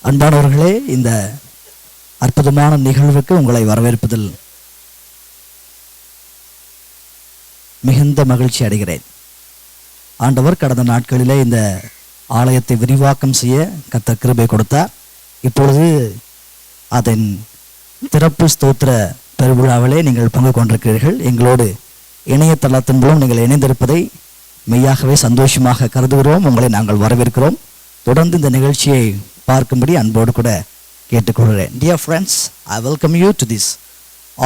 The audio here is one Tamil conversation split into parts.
அன்பானவர்களே, இந்த அற்புதமான நிகழ்வுக்கு உங்களை வரவேற்பதில் மிகுந்த மகிழ்ச்சி அடைகிறேன். ஆண்டவர் கடந்த நாட்களிலே இந்த ஆலயத்தை விரிவாக்கம் செய்ய கர்த்தர் கிருபை கொடுத்தார். இப்பொழுது அதன் திறப்பு ஸ்தோத்திர பெருவிழாவிலே நீங்கள் பங்கு கொண்டிருக்கிறீர்கள். எங்களோடு இணையதளத்தின் மூலம் நீங்கள் இணைந்திருப்பதை மெய்யாகவே சந்தோஷமாக கருதுகிறோம். உங்களை நாங்கள் வரவேற்கிறோம். தொடர்ந்து இந்த நிகழ்ச்சியை பார்க்கும்படி அன்போடு கூட கேட்டுக்கொள்கிறேன். Dear friends, I welcome you to this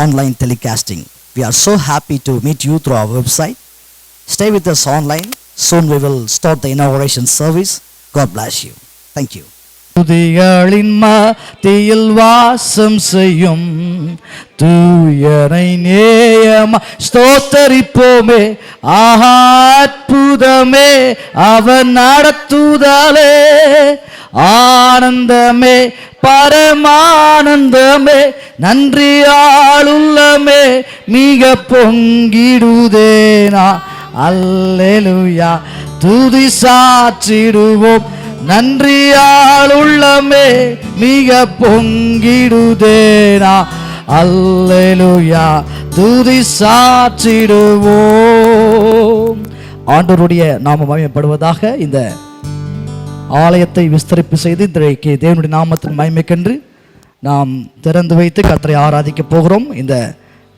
online telecasting. We are so happy to meet you through our website. Stay with us online. Soon we will start the inauguration service. God bless you. Thank you. துதிகளின் மத்தியில் வாசம் செய்யும் தூயனை நேயமா ஸ்தோத்தரிப்போமே. ஆஹா, அற்புதமே அவர் நடத்துதலே, ஆனந்தமே பரமானந்தமே, நன்றி ஆளுள்ளமே மிக பொங்கிடுதேனா. அல்லேலூயா, துதி சாற்றிடுவோம், நன்றியால் உள்ளமே மிக பொங்கிடுதேனா. அல்லேலூயா, துதி சாற்றிடுவோம். ஆண்டவருடைய நாமம் மகிமைப்படுவதாக. இந்த ஆலயத்தை விஸ்தரிப்பு செய்து இன்றைக்கு தேவனுடைய நாமத்தின் மகிமைக்கென்று நாம் திறந்து வைத்து கர்த்தரை ஆராதிக்க போகிறோம். இந்த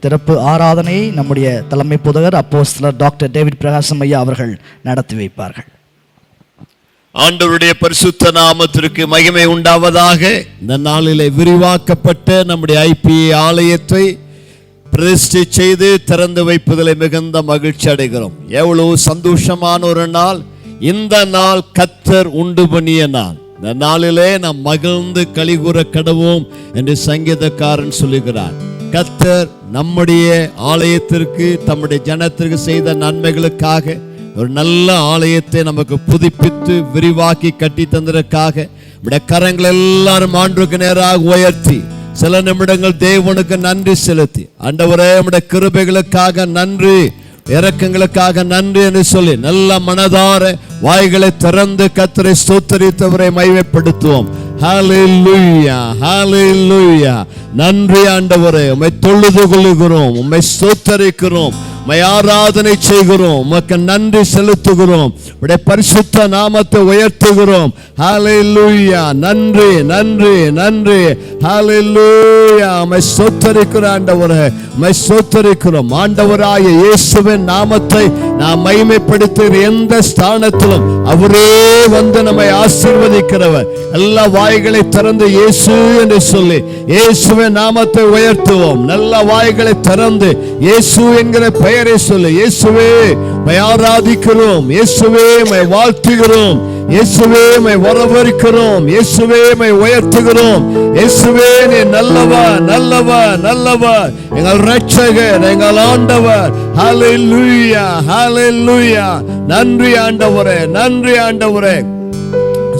திறப்பு ஆராதனையை நம்முடைய தலைமை போதகர் அப்போஸ்தலர் டாக்டர் டேவிட் பிரகாசம் ஐயா அவர்கள் நடத்தி வைப்பார்கள். ஆண்டவருடைய பரிசுத்த நாமத்திற்கு மகிமை உண்டாவதாக. இந்த நாளிலே விரிவாக்கப்பட்ட நம்முடைய ஐபிஏ ஆலயத்தை பிரதிஷ்டை செய்து திறந்து வைப்பதில் மிகுந்த மகிழ்ச்சி அடைகிறோம். எவ்வளவு சந்தோஷமான ஒரு நாள்! இந்த நாள் கர்த்தர் உண்டு பண்ணிய நாள். இந்த நாளிலே நாம் மகிழ்ந்து களிகூற கடவோம் என்று சங்கீதக்காரன் சொல்லுகிறார். கர்த்தர் நம்முடைய ஆலயத்திற்கு, தம்முடைய ஜனத்திற்கு செய்த நன்மைகளுக்காக, ஒரு நல்ல ஆலயத்தை நமக்கு புதுப்பித்து விரிவாக்கி கட்டி தந்ததற்காக நம்முடைய கரங்கள் எல்லாரும் ஆண்டவருக்கு நேராக உயர்த்தி சில நிமிடங்கள் தேவனுக்கு நன்றி செலுத்தி, ஆண்டவரே நம்முடைய கிருபைகளுக்காக நன்றி, இரக்கங்களுக்காக நன்றி என்று சொல்லி நல்ல மனதார வாய்களை திறந்து கர்த்தரை ஸ்தோத்தரித்தவரை மகிமைப்படுத்துவோம். ஹல்லேலூயா, ஹல்லேலூயா. நன்றி ஆண்டவரே, உம்மை தொழுது கொள்ளுகிறோம், உம்மை ஸ்தோத்தரிக்கிறோம், உம்மை ஆராதனை செய்கிறோம், உமக்கு நன்றி செலுத்துகிறோம், உம்முடைய பரிசுத்த நாமத்தை உயர்த்துகிறோம். ஹல்லேலூயா, நன்றி நன்றி நன்றி. ஹல்லேலூயா, உம்மை ஸ்தோத்தரிக்கிறோம் ஆண்டவரே, உம்மை ஸ்தோத்தரிக்கிறோம். ஆண்டவராகிய இயேசுவின் நாமத்தை நாம் மகிமைப்படுத்துகிற எந்த ஸ்தானத்திலும் அவரே வந்து நம்மை ஆசீர்வதிக்கிறவர். எல்லா வாய்களை திறந்து இயேசு என்று சொல்லி இயேசுவின் நாமத்தை உயர்த்துவோம். நல்ல வாய்களை திறந்து இயேசு என்கிற பெயரை சொல்லி இயேசுவே மை ஆராதிக்கிறோம், இயேசுவே மை வாழ்த்துகிறோம், இயேசுவே மை வரவேற்கிறோம், இயேசுவே மை உயர்த்துகிறோம். இயேசுவே நீ நல்லவர், நல்லவர், நல்லவர், எங்கள் இரட்சகர், எங்கள் ஆண்டவர். ஹல்லேலூயா, ஹல்லேலூயா. நன்றி ஆண்டவரே, நன்றி ஆண்டவரே.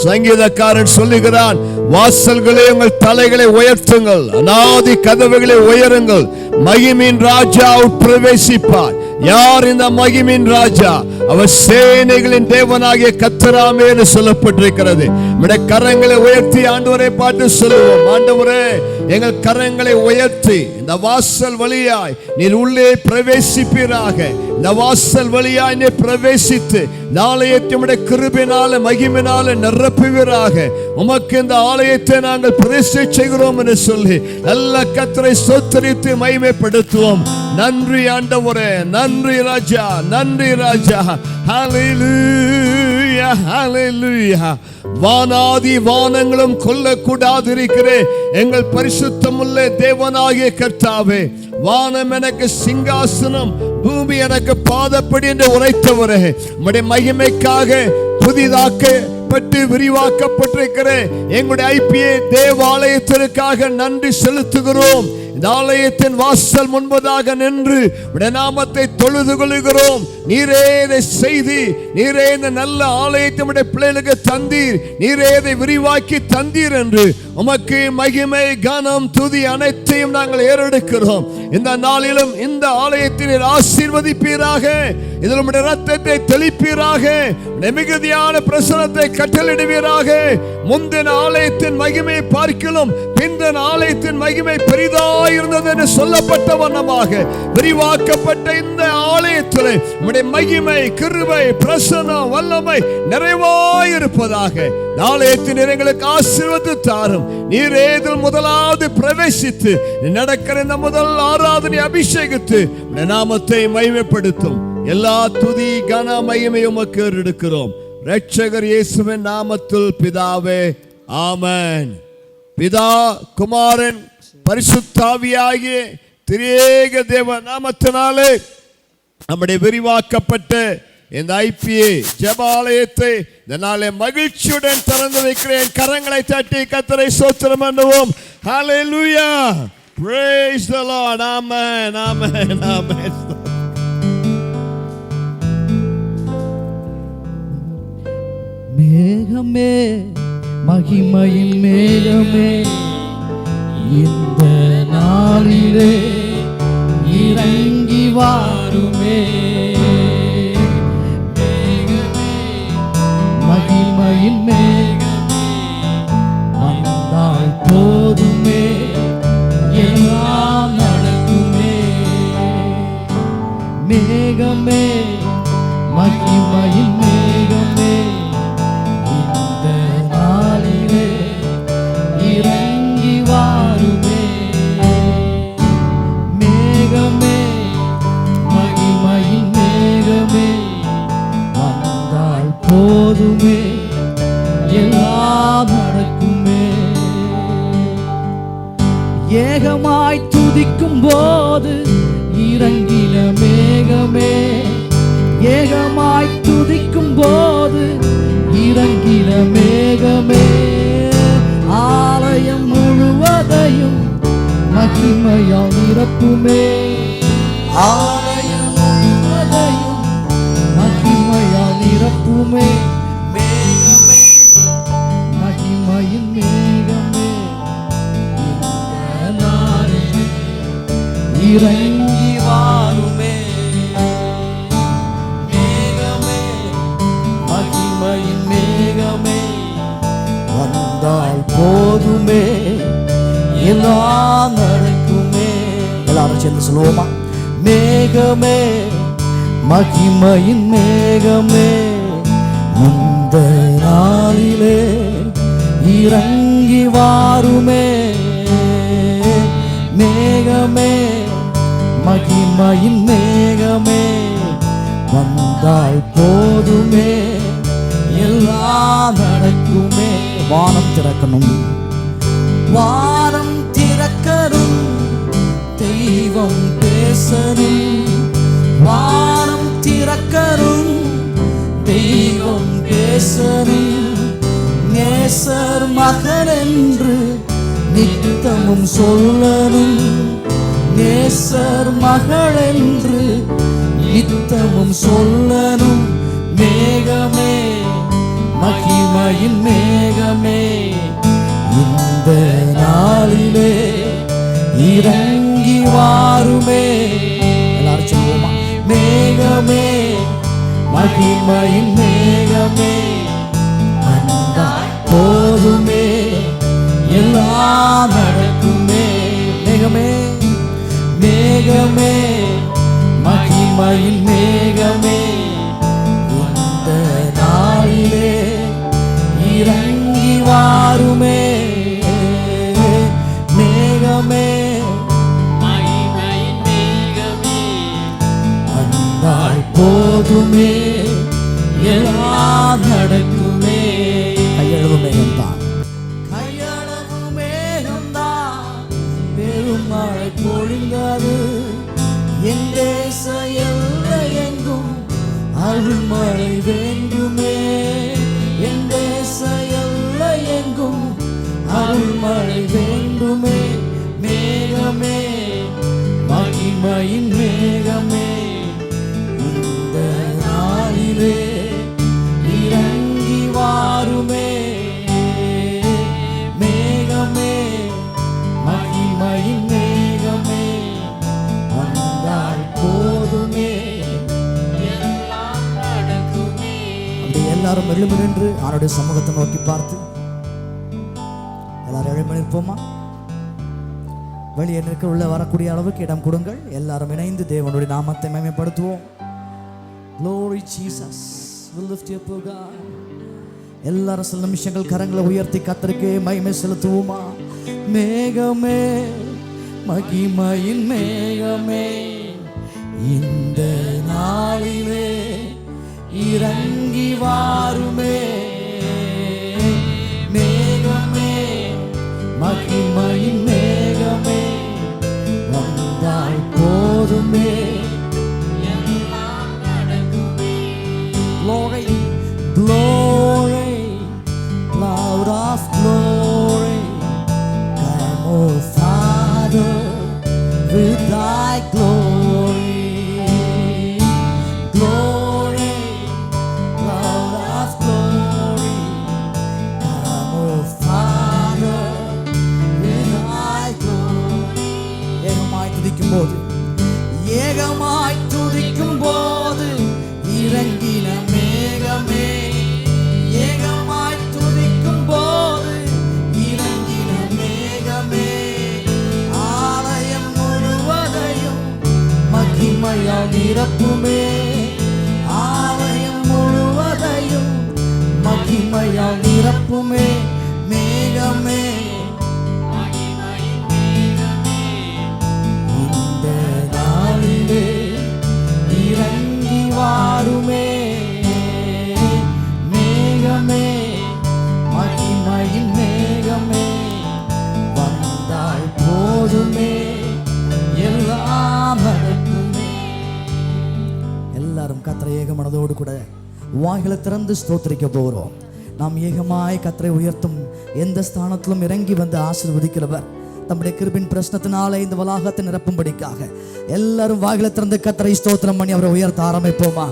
சங்கீதக்காரன் சொல்லுகிறான், வாசல்களே உங்கள் தலைகளை உயர்த்துங்கள், அநாதி கதவுகளை உயருங்கள், மகிமின் ராஜா பிரவேசிப்பார். யார் இந்த மகிமின் ராஜா? அவர் சேனைகளின் தேவனாகிய கர்த்தராமே என்று சொல்லப்பட்டிருக்கிறது. நம்முடைய கரங்களை உயர்த்தி ஆண்டவரை பார்த்து சொல்லுவோம், ஆண்டவரே எங்கள் கரங்களை உயர்த்தி இந்த வாசல் வழியாய் நீர் உள்ளே பிரவேசிப்பீராக. இந்த வாசல் வழியாய் நீர் பிரவேசித்து இந்த ஆலயத்தை உம்முடைய கிருபையினால மகிமையினால நிரப்புவீராக. உமக்கு இந்த ஆலயத்தை நாங்கள் பிரதிஷ்டை செய்கிறோம் என்று சொல்லி நல்ல கர்த்தரை ஸ்தோத்திரித்து மகிமைப்படுத்துவோம். நன்றி ஆண்டவரே, நன்றி ராஜா, நன்றி ராஜா. ஹல்லேலூயா, ஹல்லேலூயா. வானாதி வானங்களும் கொல்லக்கூடாது இருக்கிற எங்கள் பரிசுத்தமுள்ள தேவனாகிய கர்த்தாவே, வானம் எனக்கு சிங்காசனம், பூமி எனக்கு பாதப்படி என்று உரைத்தவரே, உம்முடைய மகிமைக்காக புதிதாக்கப்பட்டு விரிவாக்கப்பட்டிருக்கிற எங்களுடைய ஐபிஏ தேவாலயத்திற்காக நன்றி செலுத்துகிறோம். இந்த ஆலயத்தின் வாசல் முன்பதாக நின்று உடைய நாமத்தை தொழுது கொள்கிறோம். நீரே இதை செய்தி, நீரே இந்த நல்ல ஆலயத்தை உடைய பிள்ளைகளுக்கு தந்தீர், நீரே இதை விரிவாக்கி தந்தீர் என்று உமக்கு மகிமை, கனம், துதி அனைத்தையும் நாங்கள் ஏறெடுக்கிறோம். இந்த நாளிலும் இந்த ஆலயத்தினை ஆசீர்வதிப்பீராக. இதில் உம்முடைய ரத்தத்தை தெளிப்பீராக, மிகுதியான பிரசனத்தை கட்டளிடுவீராக. முந்தின ஆலயத்தின் மகிமை பார்க்கிலும் பிந்தின ஆலயத்தின் மகிமை பெரிதாய் இருந்தது என்று சொல்லப்பட்ட வண்ணமாக விரிவாக்கப்பட்ட இந்த ஆலயத்தில் உம்முடைய மகிமை, கிருபை, பிரசனம், வல்லமை நிறைவாய் இருப்பதாக. ஆலயத்தின் எங்களுக்கு ஆசீர்வாதத்தை தாரும். நீர் ஏதில் முதலாவது பிரவேசித்து நடக்கிற இந்த முதல் ஆராதனை அபிஷேகித்து நாமத்தை மகிமைப்படுத்தும். எல்லா துதி கன மகிமை உமக்கு எடுக்கிறோம் இரட்சகர் இயேசுவின் நாமத்தில் பிதாவே, ஆமென். பிதா, குமாரன், பரிசுத்த ஆவியாகிய திரியேக தேவ நாமத்தினாலே நம்முடைய விரிவாக்கப்பட்ட இந்த ஐபிஏ ஜெபாலயத்தை இந்த நாளை மகிழ்ச்சியுடன் திறந்து வைக்கிறேன். கரங்களை தட்டி கர்த்தரை ஸ்தோத்திரம் பண்ணுவோம். ஹல்லேலூயா, praise the Lord, amen, amen, amen. மேகமே, மகிமையின் மேகமே, இந்த நாளிலே இறங்கி வாருமே. மகிமையின் மேகமே வந்தால் போதுமே, எல்லாம் நடக்குமே. மேகமே, மகிமையின் மேகமே, இந்த நாளிலே இறங்கி வாருமே. மேகமே, மகிமையின் மேகமே வந்தால் போதுமே, எல்லாம் நடக்குமே. ஏகமாய் துதிக்கும் போது இறங்கின மேகமே, ஏகமாய் துதிக்கும் போது இறங்கின மேகமே, ஆலயம் முழுவதையும் மகிமையால் நிரப்புமே. ஆலயம் முழுவதையும் மகிமையால் நிரப்புமே. மேகமே, மகிமையின் மேகமே, இந்த நாளிலே இறங்கி வாருமே. மேகமே, மகிமையின் மேகமே வந்தால் போதுமே, எல்லாம் நடக்குமே. எல்லாரும் சேர்ந்து சொல்லுவோமா? மேகமே, மகிமையின் மேகமே, இந்த நாளிலே இறங்கி வாருமே. மேகமே, மகிமையின் மேகமே வந்தால் போதுமே, எல்லாம் நடக்குமே. வானம் திறக்கணும், வானம் திறக்கணும், தெய்வம் பேசணும். வானம் திறக்கணும், தெய்வம் பேசணும். நேசர் மகன் என்று நித்தமும் சொல்லணும். நேசர் மகள் என்று நித்தமும் சொல்லணும். மேகமே, மகிமையின் மேகமே, இந்த நாளிலே இறங்கி வாருமே. எல்லாரும் சொல்லுவோமா? மேகமே, மகிமையின் மேகமே வந்தால் போதுமே, எல்லாம் நடக்குமே. மேகமே, மேகமே, மகிமையின் மேகமே, இந்த நாளிலே இறங்கி வாருமே. மேகமே, மகிமையின் மேகமே வந்தால் போதுமே, எல்லாம் நடக்குமே. கையளவு மேகம்தான், கையளவு மேகம்தான் பெருமழை பொழிந்தது. என் தேச எல்லை எங்கும் அருள்மழை வேண்டுமே. என் தேச எல்லை எங்கும் அருள்மழை வேண்டுமே. மேகமே, மகிமையின் மேகமே, இந்த நாளிலே இறங்கி வாருமே. மேகமே, மகிமையின் மேகமே வந்தால் போதுமே, அவருடைய சமூகத்தை நோக்கி பார்த்து எல்லாரும் எழுப்பி நிற்போமா? வெளியே நிற்க உள்ள வரக்கூடிய அளவுக்கு இடம் கொடுங்கள். எல்லாரும் இணைந்து தேவனுடைய நாமத்தை மகிமைப்படுத்துவோம். Glory Jesus, we lift you up, O God. எல்லாரும் சில நிமிஷங்கள் கரங்களை உயர்த்தி கர்த்தருக்கு மகிமை செலுத்துவோமா? மேகமே, மகிமையின் மேகமே, இந்த நாளிலே இறங்கி வாருமே. மேகமே, மகிமையின் மேகமே, வந்தால் போதுமே. Glory, glory, cloud of glory, come, O Father, with thy glory. Glory, cloud of glory, come, O Father, with thy glory. ஏகமாய் துதிக்கும் போது, ஏகமாய் துதிக்கும் போது இறங்கின மேகமே, ஏகமாய் துதிக்கும் போது இறங்கின மேகமே, ஆலயம் முழுவதையும் மகிமையால் நிரப்புமே. ஆலயம் முழுவதையும் மகிமையால் நிரப்புமே. மேகமே, இந்த நாளிலே இறங்கி வாருமே. மேகமே, மகிமையின் மேகமே, வந்தால் போதுமே, எல்லாம் நடக்குமே. எல்லாரும் கர்த்தரை ஏக மனதோடு கூட வாய்களை திறந்து ஸ்தோத்திரிக்க போகிறோம். நாம் ஏகமாய் கர்த்தரை உயர்த்தும் எந்த ஸ்தானத்திலும் இறங்கி வந்து ஆசீர்வதிக்கிறவர் தம்முடைய கிருபின் பிரச்சனத்தினாலே இந்த வளாகத்தை நிரப்பும்படிக்காக எல்லாரும் வாய்களை திறந்து கர்த்தரை ஸ்தோத்திரம் பண்ணி அவரை உயர்த்த ஆரம்பிப்போமா?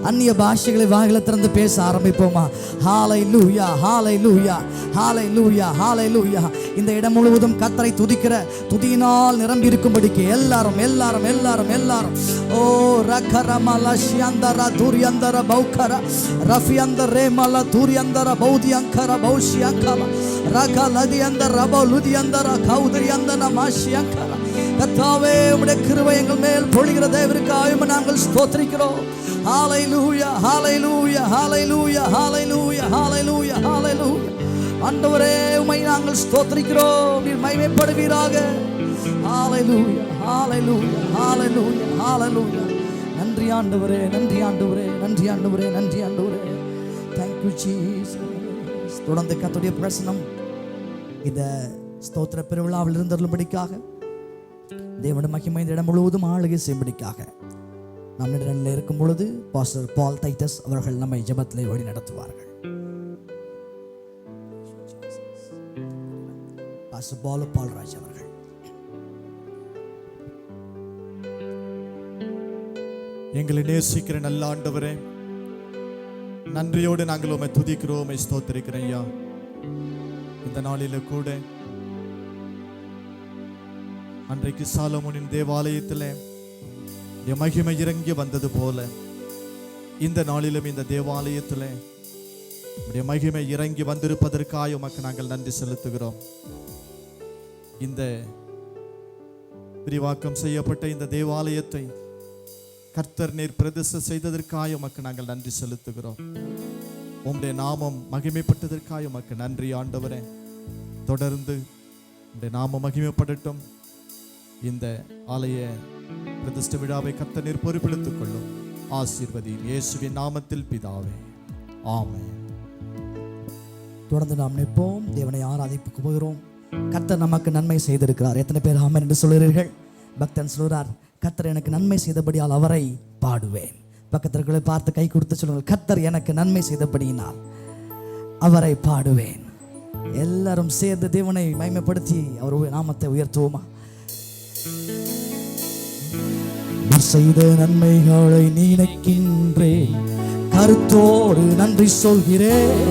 அந்நிய பாஷைகளை வாய்களை திறந்து பேச ஆரம்பிப்போமா? ஹalleluya, ஹalleluya, ஹalleluya, ஹalleluya. இந்த இடம் முழுவதும் கர்த்தரை துதிக்கிற துதியினால் நிரம்பி இருக்கும்படிக்கு எல்லாரும் எல்லாரும் எல்லாரும் எல்லாரும் ஓ ரகரமல ஷியந்தர துரியந்தர பௌக்கர ரஃபியந்தர மல துரியந்தர பௌதியங்கர பௌஷியங்கர ரகலதியந்தர பௌலுதியந்தர கௌதரியந்தன மாஷியங்கர. கர்த்தாவே, உம்முடைய கிருபை எங்கள் மேல் பொழிகிற தேவனுக்காக நாங்கள் ஸ்தோத்திரிக்கிறோம். ஹalleluya, ஹalleluya, ஹalleluya, ஹalleluya, ஹalleluya, ஹalleluya. ஆண்டவரே, உம்மை நாங்கள் ஸ்தோத்திரிக்கிறோம். நீர் மகிமைப்படுவீராக. ஹalleluya, ஹalleluya, ஹalleluya, ஹalleluya. நன்றி ஆண்டவரே, நன்றி ஆண்டவரே, நன்றி ஆண்டவரே, நன்றி ஆண்டவரே. Thank you Jesus. தொடர்ந்து கர்த்தருடைய பிரசன்னம் இந்த ஸ்தோத்திர பெருவிழாவில் இருந்தருளும்படிக்காக தேவனுடைய மகிமை இந்த இடம் முழுவதும் ஆளுகை செய்யும்படிக்காக நம் நிலையில் இருக்கும் பொழுது பாஸ்டர் பால் டைட்டஸ் அவர்கள் நம்மை ஜெபத்திலே வழி நடத்துவார்கள். பாஸ்டர் பால்ராஜ் அவர்கள். எங்களை நேசிக்கிற நல்ல ஆண்டவரே, நன்றியோடு நாங்கள் உம்மை துதிக்கிறோம், உம்மை ஸ்தோத்திரிக்கிறோம் ஐயா. இந்த நாளில கூட அன்றைக்கு சாலமோனின் தேவாலயத்தில் என் மகிமை இறங்கி வந்தது போல இந்த நாளிலும் இந்த தேவாலயத்தில் உடைய மகிமை இறங்கி வந்திருப்பதற்காக உமக்கு நாங்கள் நன்றி செலுத்துகிறோம். இந்த விரிவாக்கம் செய்யப்பட்ட இந்த தேவாலயத்தை கர்த்தர் நீர் பிரதிஷ்டை செய்ததற்காக உமக்கு நாங்கள் நன்றி செலுத்துகிறோம். உம்முடைய நாமம் மகிமைப்பட்டதற்காக உமக்கு நன்றி ஆண்டவரே. தொடர்ந்து உம்முடைய நாமம் மகிமைப்படட்டும். இந்த ஆலய பிரதிஷ்டை விழாவை கர்த்தர் நீர் பொறுப்பெடுத்துக் கொள்ளும். ஆசீர்வதியும் இயேசுவின் நாமத்தில் பிதாவே, ஆமென். தொடர்ந்து நாம் நிற்போம், தேவனை ஆராதிப்புக்கு போகிறோம். கர்த்தர் நமக்கு நன்மை செய்திருக்கிறார். எத்தனை பேர் ஆமென் என்று சொல்கிறீர்கள்? பக்தன் சொல்கிறார், கர்த்தர் எனக்கு நன்மை செய்தபடியால் அவரை பாடுவேன். பக்கத்திற்குள்ளே பார்த்து கை கொடுத்து சொல்லுங்கள், கர்த்தர் எனக்கு நன்மை செய்தபடியினால் அவரை பாடுவேன். எல்லாரும் சேர்ந்து தேவனை மகிமைப்படுத்தி அவர் நாமத்தை உயர்த்துவோமா? செய்த நன்மைகளை நினைக்கின்றேன், கருத்தோடு நன்றி சொல்கிறேன்.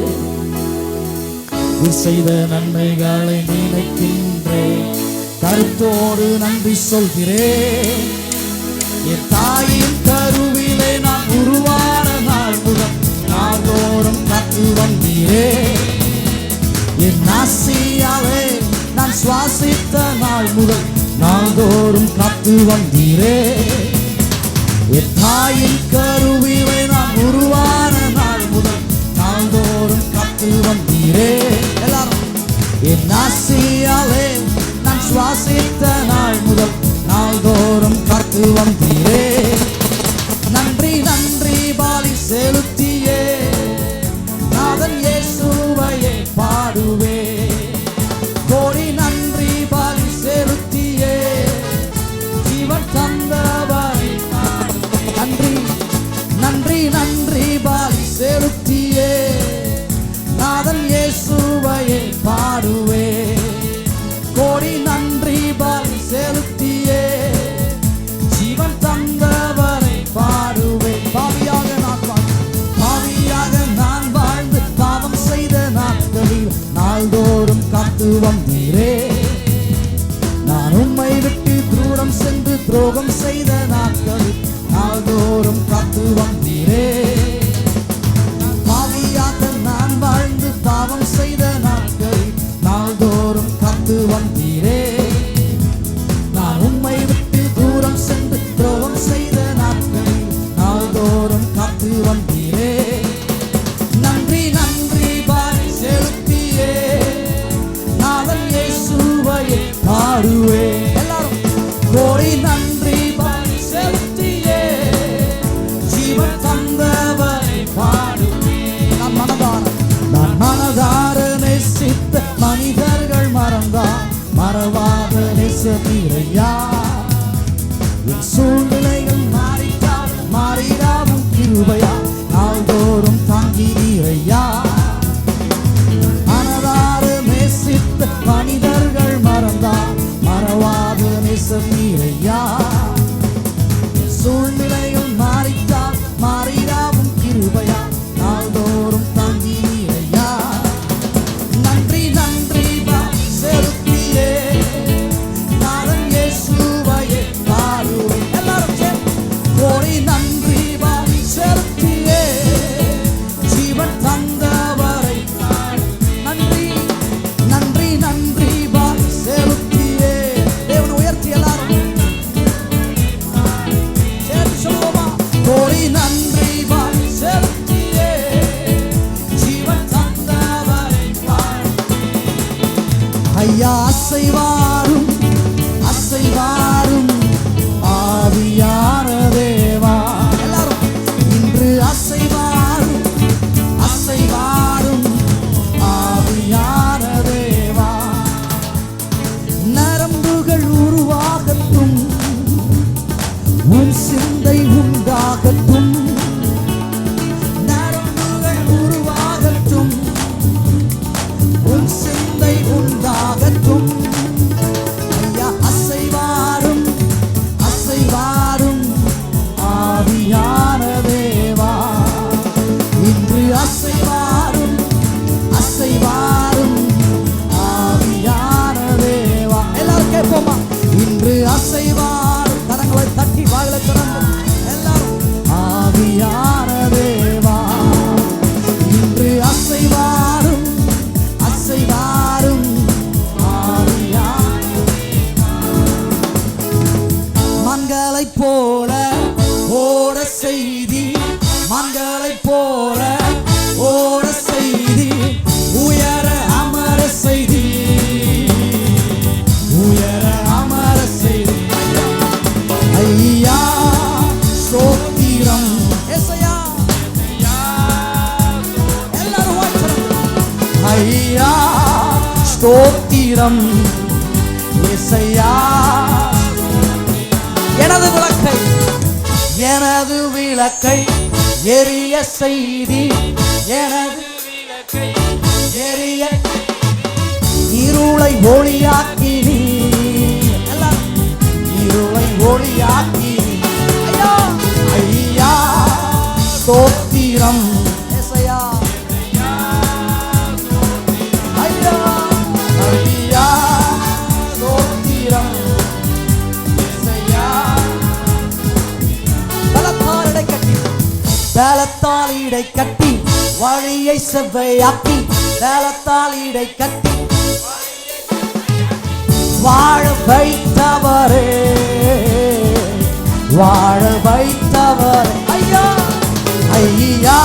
செய்த நன்மைகளை நினைக்கின்றேன், கருத்தோடு நன்றி சொல்கிறேன். என் தாயின் கருவிலே நான் உருவான நாள் முதல் நாள்தோறும் நாள்தோறும் காத்து வந்தீரே. என் ஆசியாவே நான் சுவாசித்த நாள் முதல் நாள்தோறும் காத்து வந்தீரே. என் தாயின் கருவிலை நான் உருவான நாள் முதல் நாள்தோறும் காத்து வந்தீரே. எல்லாரும் என் ஆசியாவே நான் சுவாசித்த நாள் முதல் நாள்தோறும் காத்து வந்தீரே. நன்றி நன்றி பாலி செலுத்தியே நாதன் இயேசுவையே பாடுவே. கோடி நன்றி பாலி செலுத்தியே ஜீவன் தந்தவரை நன்றி நன்றி நன்றி பாலி செலுத்தியே நாதன் இயேசுவையே பாடுவே. கோடி நன்றி பாலி செலுத்தியே ஜீவன் தந்தவரை பாடுவே. பாவியாக நான் வாழ்ந்து பாவம் செய்த நாட்களில் நாள்தோறும் காத்து வந்தீரே. நான் உம்மை விட்டு தூரம் சென்று துரோகம் செய்த நாட்களில் நாள்தோறும் காத்து வந்தீரே. பாவியாக நான் வாழ்ந்து பாவம் செய்த நாட்களில் நாள்தோறும் காத்து வந்தீரே. நான் உம்மை விட்டு தூரம் சென்று துரோகம் செய்த நாட்களில் நாள்தோறும் காத்து வந்தீரே. நன்றி நன்றி பாலி செலுத்தியே நாதன் இயேசுவையே பாடுவே. எல்லாரும் கோடி நன்றி பாலி செலுத்தியே ஜீவன் தந்தவரை பாடுவே. நான் மனதார நேசித்த மனிதர்கள் மறவாத நேசத்தீரையா. என் சூழ்நிலைகள் மாறிடாவும் கிருபையா நாள்தோறும் தாங்கிறீரையா. மனதார நேசித்த மனிதர்கள் மறவாத நேசத்தீரையா. சூழ்நிலைகள் மாறிடாவும் கிருபையா நாள்தோறும் தாங்கிறீரையா. நன்றி நன்றி பாலி செலுத்தியே நாதன் இயேசுவையே பாடுவே. எல்லாரும் கோடி நன்றி பாலி செலுத்தியே ஜீவன் தந்தவரை நன்றி நன்றி நன்றி பாலி செலுத்தியே. தேவன் உயர்த்தி எல்லாரும் சேர்த்து சொல்லுவோமா? கோடி நன்றி பாலி செலுத்தியே ஜீவன் தந்தவரை ஐயா. அசைவாரும் ஆவியான தேவா. எல்லாரும் இன்று அசைவாரும் ஆவியான தேவா. நரம்புகள் உருவாகட்டும், உன் சிந்தை உண்டாகட்டும். நரம்புகள் உருவாகட்டும், உன் சிந்தை உண்டாகட்டும். ஐயா அசைவாரும் ஆவியான தேவா. இன்று அசைவாரும் ஆவியான தேவா. எல்லாரும் கேட்போமா? இன்று அசைவாரும் கரங்களை தட்டி வாயிலை திறந்து எல்லாரும் ஆவியான தேவா. இன்று அசைவாரும் ஆவியான மண்களைப் போல ஓட செய்தி, மண்களைப் போல ஓட செய்தி, உயர அமர செய்தி, உயர அமர செய்தி. ஐயா ஸ்தோத்திரம் ஏசையா. எல்லாரும் ஐயா ஸ்தோத்திரம் ஏசையா. எனது விளக்கை எரிய செய்தி, எனது விளக்கை எரிய இருளை ஒளியாக்கி நீ. இருளை ஒளியாக்கி ஐயா. ஐயா ஸ்தோத்திரம் ஏசையா. ஐயா ஐயா ஸ்தோத்திரம் ஏசையா. பலத்தால் இடை கட்டி வழியை செவ்வையாக்கி வேலத்தால் இடை கட்டி வாழ வைத்தவரே, வாழ வைத்தவரே. ஐயா ஐயா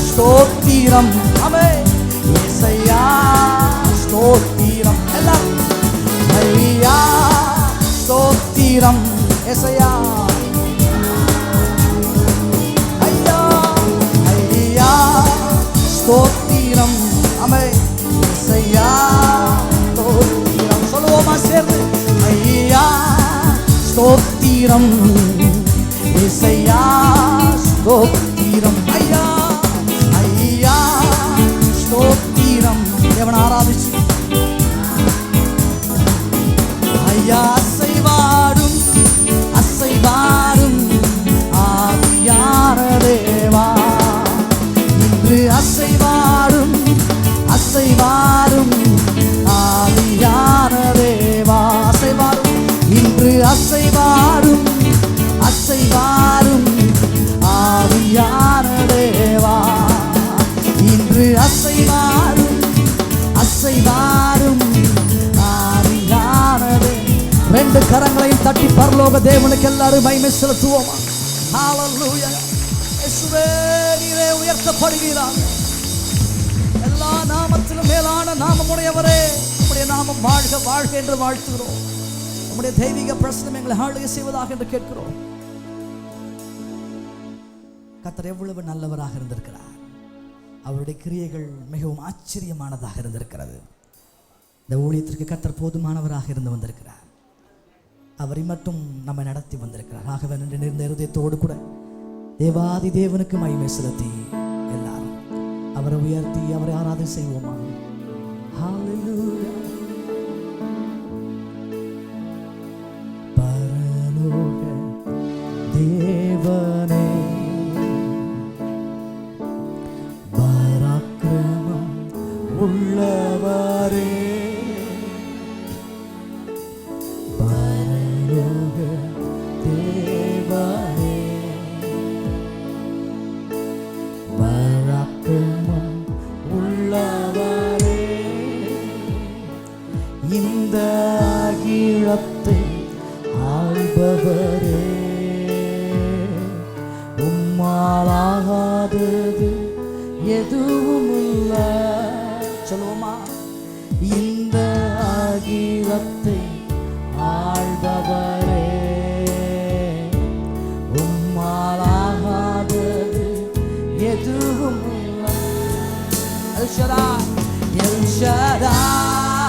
ஸ்தோத்திரம். அமே இயேசையா ஸ்தோத்திரம். எல்லாம் ஐயா ஸ்தோத்திரம். இயேசையா ஐயா ஐயா ஸ்தோத்திரம். அமே இயேசையா ஸ்தோத்திரம். சொல்லுவோமா சேர்ந்து? ஐயா ஸ்தோத்திரம். இயேசையா ஸ்தோத்திரம். ஐயா ஐயா ஸ்தோத்திரம். தேவனை ஆராதிச்சு ஐயா அசைவாடும் அசைவாடும் ஆவியான தேவா, இன்று அசைவாடும் அசைவாடும் ஆவியான தேவா. அசைவாடும் இன்று அசைவாடும் அசைவாடும் ஆவியான தேவா, இன்று அசைவாடும் அசைவாடும் ஆவியான தேவா. ரெண்டு கரங்களையும் தட்டி பரலோக தேவனுக்கு எல்லாரும் மகிமை செலுத்துவோமா? ஹல்லேலூயா. இயேசுவே நீரே உயர்த்தப்படுகிறார். எல்லா நாமத்திலும் மேலான நாமமுடையவரே, உம்முடைய நாமம் வாழ்க வாழ்க என்று வாழ்த்துகிறோம். உம்முடைய தெய்வீக பிரசனம் எங்களை ஆளுகை செய்வதாக என்று கேட்கிறோம். கர்த்தர் எவ்வளவு நல்லவராக இருந்திருக்கிறார். அவருடைய கிரியைகள் மிகவும் ஆச்சரியமானதாக இருந்திருக்கிறது. இந்த ஊழியத்திற்கு கர்த்தர் போதுமானவராக இருந்து வந்திருக்கிறார். அவரை மட்டும் நம்மை நடத்தி வந்திருக்கிறார். ஆகவே நின்ற இருதயத்தோடு கூட தேவாதி தேவனுக்கு மகிமை செலுத்தி எல்லாரும் அவரை உயர்த்தி அவரை ஆராதனை செய்வோமா? ஹல்லேலூயா. பரலோக தேவனே, பராக்கிரமம் உள்ளவரே, பரலோக தேவனே, பராக்கிரமம் உள்ளவரே, இந்த அகிலத்தை ஆள்பவரே, உம்மாலாகாதது எதுவும் இல்லை. சொல்லுவோமா? இந்த அகிலத்தை ஆள்பவரே, உம்மாலாகாதது எதுவும் இல்லை. L Shaddai, L Shaddai,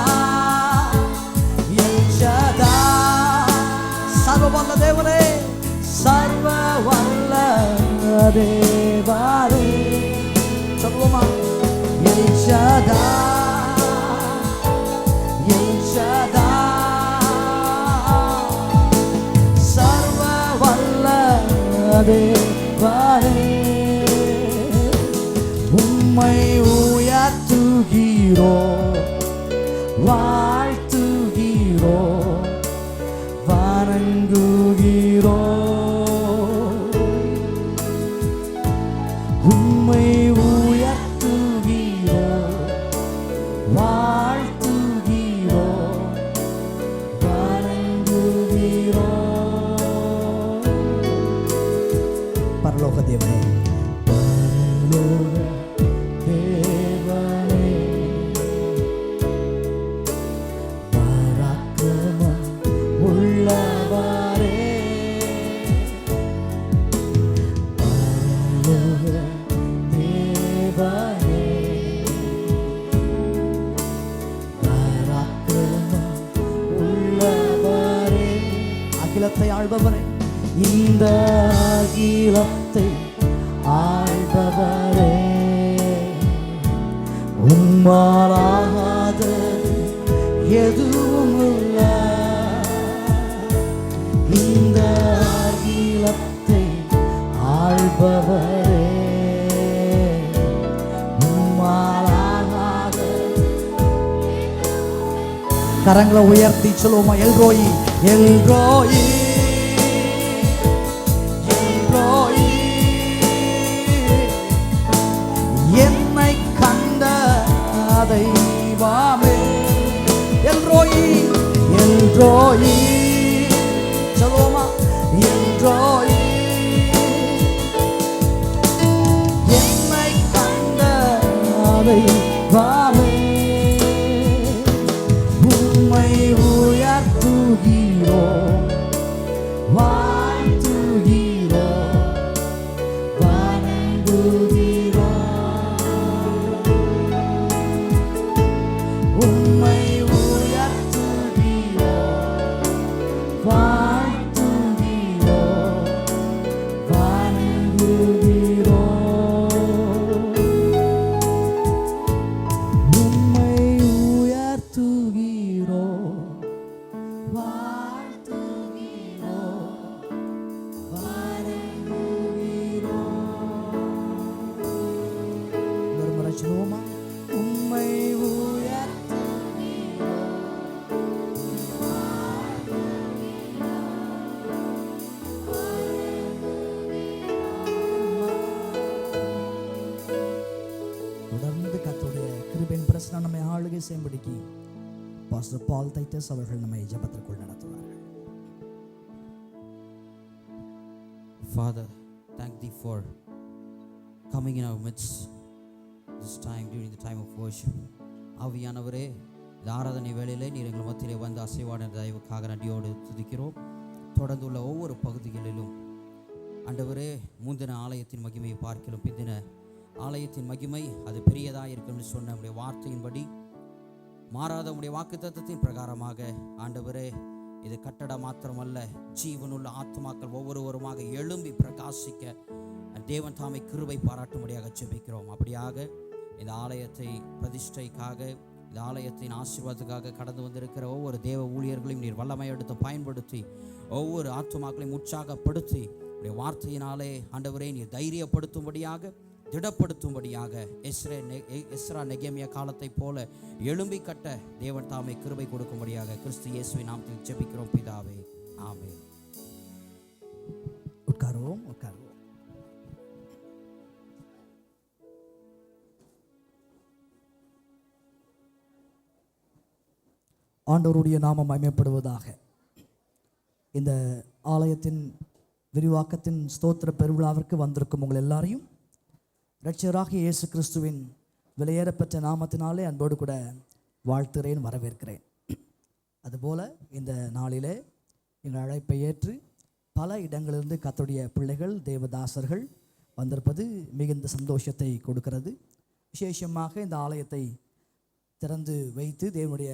L Shaddai. சர்வ வல்ல தேவனே, சர்வ வல்ல தேவரே. சொல்லுவோமா? எல் ஷடாய், எல் ஷடாய், சர்வ வல்ல தேவரே. உம்மை உயர்த்துகிறோ, வாழ்த்துகிறோ, வணங்குகிறோ. உம்மை உயர்த்துகிறோ, வாழ்த்துகிறோ, வணங்குகிறோ. பரலோக தேவனே, பரலோக தேவனே, பராக்கிரமம் உள்ளவரே, பரலோக தேவனே, பராக்கிரமம் உள்ளவரே, அகிலத்தை ஆள்பவரே, இந்த அகிலத்தை ஆள்பவரே, உம்மாலாகாதது எதுவும் இல்லை. இந்த அகிலத்தை ஆள்பவரே, உம்மாலாகாதது. கரங்களை உயர்த்தி சொல்லுவோமா? எல்ரோயி, எல்ரோயி, எல்ரோயி, தெய்வமே. எல்ரோயி எல்ரோயி சொல்லுவோமா? எல்ரோயி என்னை கண்ட தெய்வமே, உம்மை உயர்த்துகிறோம், வாழ்த்துகிறோம், வணங்குகிறோம். உம்மை உயர்த்துகிறோம், வாழ்த்துகிறோம், வணங்குகிறோம். உம்மை உயர்த்துகிறோம், வாழ்த்துகிறோம், வணங்குகிறோம். ஒரு முறை சொல்லுவோமா? உம்மை தொடர்ந்து கர்த்தருடைய கிருபையின் பிரசன்னம் நம்மை ஆளுகை செய்யும்படிக்கு பாஸ்டர் பால் டைட்டஸ் அவர்கள் நம்மை ஜெபத்திற்குள் நடத்துவார்கள். Father, thank thee for coming in our midst this time during the time of worship. ஆவியானவரே, இந்த ஆராதனை வேளையிலே நீர் எங்கள் மத்தியிலே வந்து அசைவான தயவுக்காக நன்றியோடு துதிக்கிறோம். தொடர்ந்துள்ள ஒவ்வொரு பகுதிகளிலும் ஆண்டவரே, முந்தின ஆலயத்தின் மகிமையை பார்க்கிறோம். பிந்தின ஆலயத்தின் மகிமை அது பெரியதாக இருக்கும்னு சொன்ன நம்முடைய வார்த்தையின்படி மாறாத உடைய வாக்குத்தத்தத்தின் பிரகாரமாக ஆண்டவரே, இது கட்டடம் மாத்திரமல்ல, ஜீவனுள்ள ஆத்மாக்கள் ஒவ்வொருவருமாக எழும்பி பிரகாசிக்க தேவன் தாமை கிருபை பாராட்டும்படியாக ஜெபிக்கிறோம். அப்படியாக இந்த ஆலயத்தை பிரதிஷ்டைக்காக, இந்த ஆலயத்தின் ஆசீர்வாதத்துக்காக கடந்து வந்திருக்கிற ஒவ்வொரு தேவ ஊழியர்களையும் நீர் வல்லமை எடுத்து பயன்படுத்தி ஒவ்வொரு ஆத்மாக்களையும் உற்சாகப்படுத்தி உடைய வார்த்தையினாலே ஆண்டவரே நீர் தைரியப்படுத்தும்படியாக, திடப்படுத்தும்படியாக எஸ்ரா நெகேமியா காலத்தை போல எழும்பி கட்ட தேவன் தாமே கிருபை கொடுக்கும்படியாக கிறிஸ்து இயேசுவின் நாமத்தில் ஜெபிக்கிறோம் பிதாவே, ஆமென். உட்காருவோம். ஆண்டவருடைய நாமம் மகிமைப்படுவதாக. இந்த ஆலயத்தின் விரிவாக்கத்தின் ஸ்தோத்திர பெருவிழாவிற்கு வந்திருக்கும் உங்கள் எல்லாரையும் இரட்சகராகிய இயேசு கிறிஸ்துவின் விலையேறப்பெற்ற நாமத்தினாலே அன்போடு கூட வாழ்த்துகிறேன், வரவேற்கிறேன். அதுபோல் இந்த நாளிலே எங்கள் அழைப்பை ஏற்று பல இடங்களிலிருந்து கர்த்தருடைய பிள்ளைகள், தேவதாசர்கள் வந்திருப்பது மிகுந்த சந்தோஷத்தை கொடுக்கிறது. விசேஷமாக இந்த ஆலயத்தை திறந்து வைத்து தேவனுடைய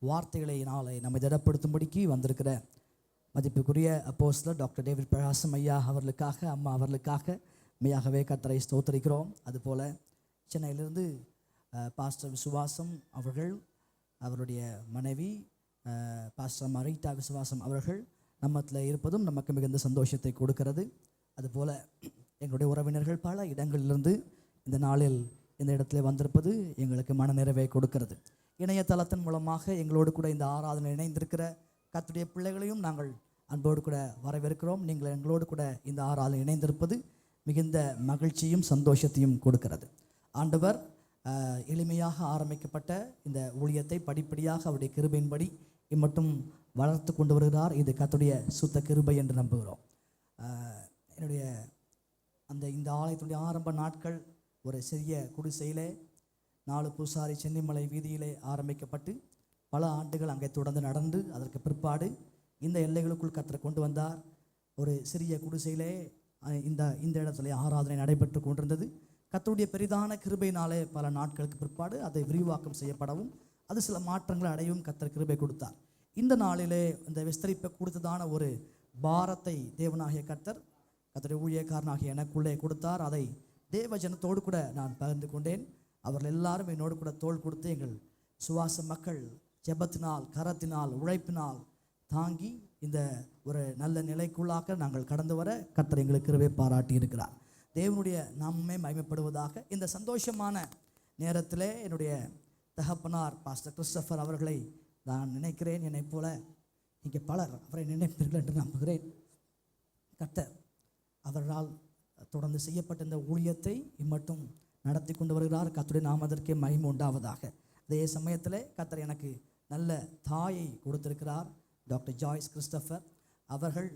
வார்த்தைகளை நாளை நம்மை திடப்படுத்தும்படிக்கு வந்திருக்கிற மதிப்புக்குரிய அப்போஸ்தலர் டாக்டர் டேவிட் பிரகாசம் ஐயா அவர்களுக்காக, அம்மா அவர்களுக்காக மெய்யாகவே கர்த்தரை ஸ்தோத்திரிக்கிறோம். அதுபோல் சென்னையிலிருந்து பாஸ்டர் விசுவாசம் அவர்கள், அவருடைய மனைவி பாஸ்டர் மரீட்டா விசுவாசம் அவர்கள் நம்மத்தில் இருப்பதும் நமக்கு மிகுந்த சந்தோஷத்தை கொடுக்கிறது. அதுபோல் எங்களுடைய உறவினர்கள் பல இடங்களிலிருந்து இந்த நாளில் இந்த இடத்துல வந்திருப்பது எங்களுக்கு மனநிறைவை கொடுக்கிறது. இணையதளத்தின் மூலமாக எங்களோடு கூட இந்த ஆராதனை இணைந்திருக்கிற கர்த்தருடைய பிள்ளைகளையும் நாங்கள் அன்போடு கூட வரவேற்கிறோம். நீங்கள் எங்களோடு கூட இந்த ஆராதனை இணைந்திருப்பது மிகுந்த மகிழ்ச்சியும் சந்தோஷத்தையும் கொடுக்கிறது. ஆண்டவர் எளிமையாக ஆரம்பிக்கப்பட்ட இந்த ஊழியத்தை படிப்படியாக அவருடைய கிருபையின்படி இம்மட்டும் வளர்த்து கொண்டு வருகிறார். இது கர்த்தருடைய சுத்த கிருபை என்று நம்புகிறோம். என்னுடைய இந்த ஆலயத்துடைய ஆரம்ப நாட்கள் ஒரு சிறிய குடிசையிலே 4 பூசாரி சென்னிமலை வீதியிலே ஆரம்பிக்கப்பட்டு பல ஆண்டுகள் அங்கே தொடர்ந்து நடந்து அதற்கு பிற்பாடு இந்த எல்லைகளுக்குள் கர்த்தர் கொண்டு வந்தார். ஒரு சிறிய குடிசையிலே இந்த இடத்துல ஆராதனை நடைபெற்று கொண்டிருந்தது. கர்த்தருடைய பெரிதான கிருபையினாலே பல நாட்களுக்கு பிற்பாடு அதை விரிவாக்கம் செய்யப்படவும் அது சில மாற்றங்களை அடையவும் கர்த்தர் கிருபை கொடுத்தார். இந்த நாளிலே இந்த விஸ்தரிப்பை கொடுத்ததான ஒரு பாரத்தை தேவனாகிய கர்த்தருடைய ஊழியக்காரனாகிய எனக்குள்ளே கொடுத்தார். அதை தேவ ஜனத்தோடு கூட நான் பகிர்ந்து கொண்டேன். அவர்கள் எல்லாரும் என்னோடு கூட தோள் கொடுத்து எங்கள் சுவாச மக்கள் ஜெபத்தினால், கரத்தினால், உழைப்பினால் தாங்கி இந்த ஒரு நல்ல நிலைக்குள்ளாக நாங்கள் கடந்து வர கர்த்தர் எங்களுக்கு கிருபை பாராட்டி இருக்கிறார். தேவனுடைய நாமமே மகிமைப்படுவதாக. இந்த சந்தோஷமான நேரத்திலே என்னுடைய தகப்பனார் பாஸ்டர் கிறிஸ்டோபர் அவர்களை நான் நினைக்கிறேன். என்னை போல இங்கே பலர் அவரை நினைப்பீர்கள் என்று நம்புகிறேன். கர்த்தர் அவர்களால் தொடர்ந்து செய்யப்பட்ட இந்த ஊழியத்தை இம்மட்டும் நடத்தி கொண்டு வருகிறார். கர்த்தருடைய நாமத்திற்கே மகிமை உண்டாவதாக. அதே சமயத்தில் கர்த்தர் எனக்கு நல்ல தாயை கொடுத்திருக்கிறார், டாக்டர் ஜாய்ஸ் கிறிஸ்டோபர் அவர்கள்.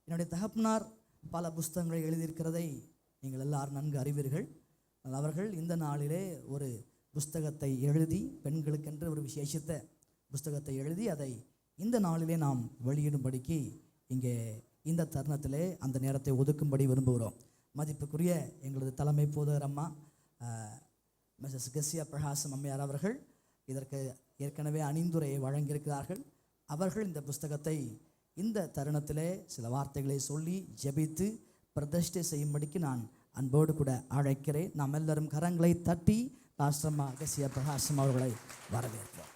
என்னுடைய தகப்பனார் பல புஸ்தகங்களை எழுதியிருக்கிறதை நீங்கள் எல்லாரும் நன்கு அறிவீர்கள். அவர்கள் இந்த நாளிலே ஒரு புஸ்தகத்தை எழுதி, பெண்களுக்கென்று ஒரு விசேஷித்த புஸ்தகத்தை எழுதி அதை இந்த நாளிலே நாம் வெளியிடும்படிக்கு இங்கே இந்த தருணத்திலே அந்த நேரத்தை ஒதுக்கும்படி விரும்புகிறோம். மதிப்புக்குரிய எங்களது தலைமை போதகர் அம்மா மிஸ்ஸஸ் கெசியா பிரகாசம் அம்மையார் அவர்கள் இதற்கு ஏற்கனவே அணிந்துரையை வழங்கியிருக்கிறார்கள். அவர்கள் இந்த புஸ்தகத்தை இந்த தருணத்திலே சில வார்த்தைகளை சொல்லி ஜெபித்து பிரதிஷ்டை செய்யும்படிக்கு நான் அன்போடு கூட அழைக்கிறேன். நாம் எல்லாரும் கரங்களை தட்டி பாஸ்டர்மா கெசியா பிரகாசம் அவர்களை வரவேற்கிறோம்.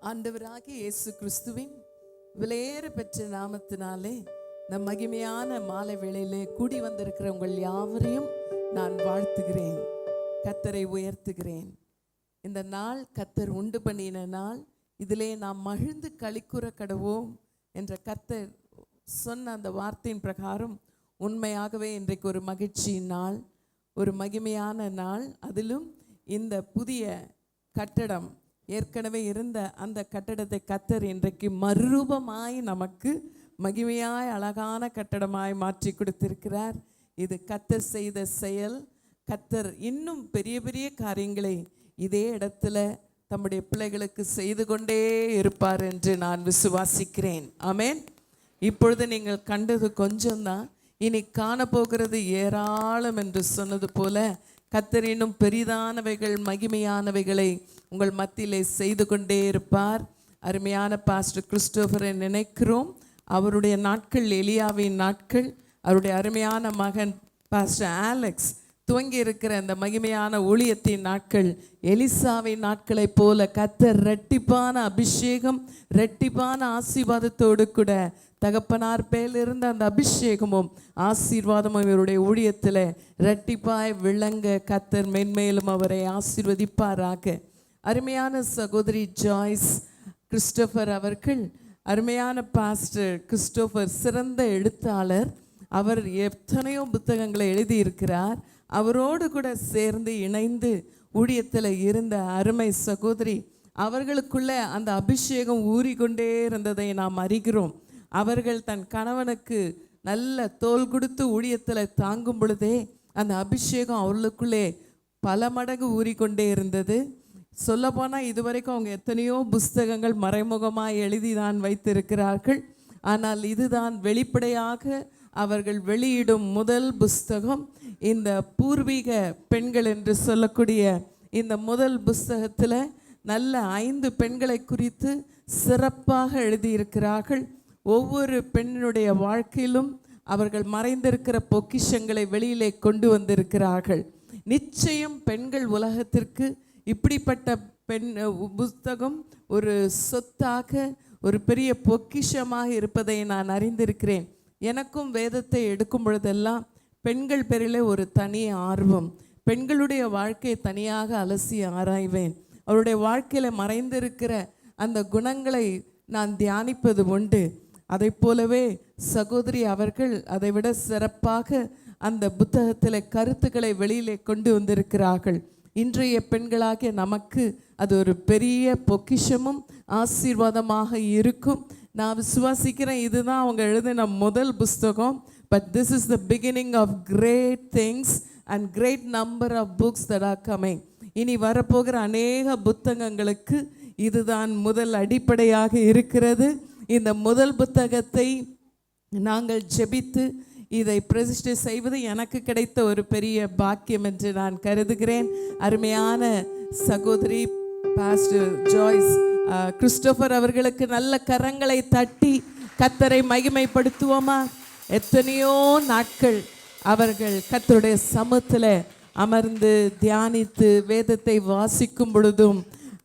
ஆண்டவராகிய இயேசு கிறிஸ்துவின் விலையேற பெற்ற நாமத்தினாலே இந்த மகிமையான மாலை வேளையிலே கூடி வந்திருக்கிற உங்கள் யாவரையும் நான் வாழ்த்துகிறேன், கர்த்தரை உயர்த்துகிறேன். இந்த நாள் கர்த்தர் உண்டு பண்ணின நாள், இதிலே நாம் மகிழ்ந்து களிக்கூற கடவோம் என்ற கர்த்தர் சொன்ன அந்த வார்த்தையின் பிரகாரம் உண்மையாகவே இன்றைக்கு ஒரு மகிழ்ச்சியின் நாள், ஒரு மகிமையான நாள். அதிலும் இந்த புதிய கட்டடம், ஏற்கனவே இருந்த அந்த கட்டடத்தை கர்த்தர் இன்றைக்கு மறுரூபமாய் நமக்கு மகிமையாய் அழகான கட்டடமாய் மாற்றி கொடுத்திருக்கிறார். இது கர்த்தர் செய்த செயல். கர்த்தர் இன்னும் பெரிய பெரிய காரியங்களை இதே இடத்துல தம்முடைய பிள்ளைகளுக்கு செய்து கொண்டே இருப்பார் என்று நான் விசுவாசிக்கிறேன். ஆமென். இப்பொழுது நீங்கள் கண்டது கொஞ்சம்தான், இனி காணப்போகிறது ஏராளம் என்று சொன்னது போல கர்த்தர் இன்னும் பெரிதானவைகள் மகிமையானவைகளை உங்கள் மத்தியிலே செய்து கொண்டே இருப்பார். அருமையான பாஸ்டர் கிறிஸ்டோபரை நினைக்கிறோம். அவருடைய நாட்கள் எலியாவின் நாட்கள். அவருடைய அருமையான மகன் பாஸ்டர் ஆலெக்ஸ் துவங்கி இருக்கிற அந்த மகிமையான ஊழியத்தின் நாட்கள் எலிசாவின் நாட்களைப் போல கர்த்தர் இரட்டிப்பான அபிஷேகம், இரட்டிப்பான ஆசீர்வாதத்தோடு கூட தகப்பனார் பேரில் இருந்த அந்த அபிஷேகமும் ஆசீர்வாதமும் இவருடைய ஊழியத்தில் இரட்டிப்பாய் விளங்க கர்த்தர் மென்மேலும் அவரை ஆசீர்வதிப்பாராக. அருமையான சகோதரி ஜாய்ஸ் கிறிஸ்டோபர் அவர்கள், அருமையான பாஸ்டர் கிறிஸ்டோபர் சிறந்த எழுத்தாளர். அவர் எத்தனையோ புத்தகங்களை எழுதியிருக்கிறார். அவரோடு கூட சேர்ந்து இணைந்து ஊழியத்தில் இருந்த அருமை சகோதரி, அவர்களுக்குள்ள அந்த அபிஷேகம் ஊறிக்கொண்டே இருந்ததை நாம் அறிகிறோம். அவர்கள் தன் கணவனுக்கு நல்ல தோல் கொடுத்து ஊழியத்தில் தாங்கும் பொழுதே அந்த அபிஷேகம் அவர்களுக்குள்ளே பல மடங்கு ஊறிக்கொண்டே இருந்தது. சொல்லப்போனால் இதுவரைக்கும் அவங்க எத்தனையோ புஸ்தகங்கள் மறைமுகமாக எழுதி தான் வைத்திருக்கிறார்கள். ஆனால் இதுதான் வெளிப்படையாக அவர்கள் வெளியிடும் முதல் புஸ்தகம். இந்த பூர்வீக பெண்கள் என்று சொல்லக்கூடிய இந்த முதல் புஸ்தகத்தில் நல்ல 5 பெண்களை குறித்து சிறப்பாக எழுதியிருக்கிறார்கள். ஒவ்வொரு பெண்ணுடைய வாழ்க்கையிலும் அவர்கள் மறைந்திருக்கிற பொக்கிஷங்களை வெளியிலே கொண்டு வந்திருக்கிறார்கள். நிச்சயம் பெண்கள் உலகத்திற்கு இப்படிப்பட்ட புஸ்தகம் ஒரு சொத்தாக, ஒரு பெரிய பொக்கிஷமாக இருப்பதை நான் அறிந்திருக்கிறேன். எனக்கும் வேதத்தை எடுக்கும் பொழுதெல்லாம் பெண்கள் பேரிலே ஒரு தனி ஆர்வம், பெண்களுடைய வாழ்க்கையை தனியாக அலசி ஆராய்வேன். அவருடைய வாழ்க்கையில் மறைந்திருக்கிற அந்த குணங்களை நான் தியானிப்பது உண்டு. அதை போலவே சகோதரி அவர்கள் அதைவிட சிறப்பாக அந்த புத்தகத்தில் கருத்துக்களை வெளியிலே கொண்டு வந்திருக்கிறார்கள். இன்றைய பெண்களாகிய நமக்கு அது ஒரு பெரிய பொக்கிஷமும் ஆசீர்வாதமாக இருக்கும். நான் விசுவாசிக்கிறேன் இதுதான் அவங்க எழுதின முதல் புஸ்தகம். But this is the beginning of great things and great number of books that are coming. இனி வரப்போகிற அநேக புத்தகங்களுக்கு இதுதான் முதல் அடிப்படையாக இருக்கிறது. இந்த முதல் புத்தகத்தை நாங்கள் ஜெபித்து இதை பிரதிஷ்டை செய்வது எனக்கு கிடைத்த ஒரு பெரிய பாக்கியம் என்று நான் கருதுகிறேன். அருமையான சகோதரி பாஸ்டர் ஜாய்ஸ் கிறிஸ்டோபர் அவர்களுக்கு நல்ல கரங்களை தட்டி கர்த்தரை மகிமைப்படுத்துவோமா? எத்தனையோ நாட்கள் அவர்கள் கர்த்தருடைய சமூகத்தில் அமர்ந்து தியானித்து வேதத்தை வாசிக்கும் பொழுதும்,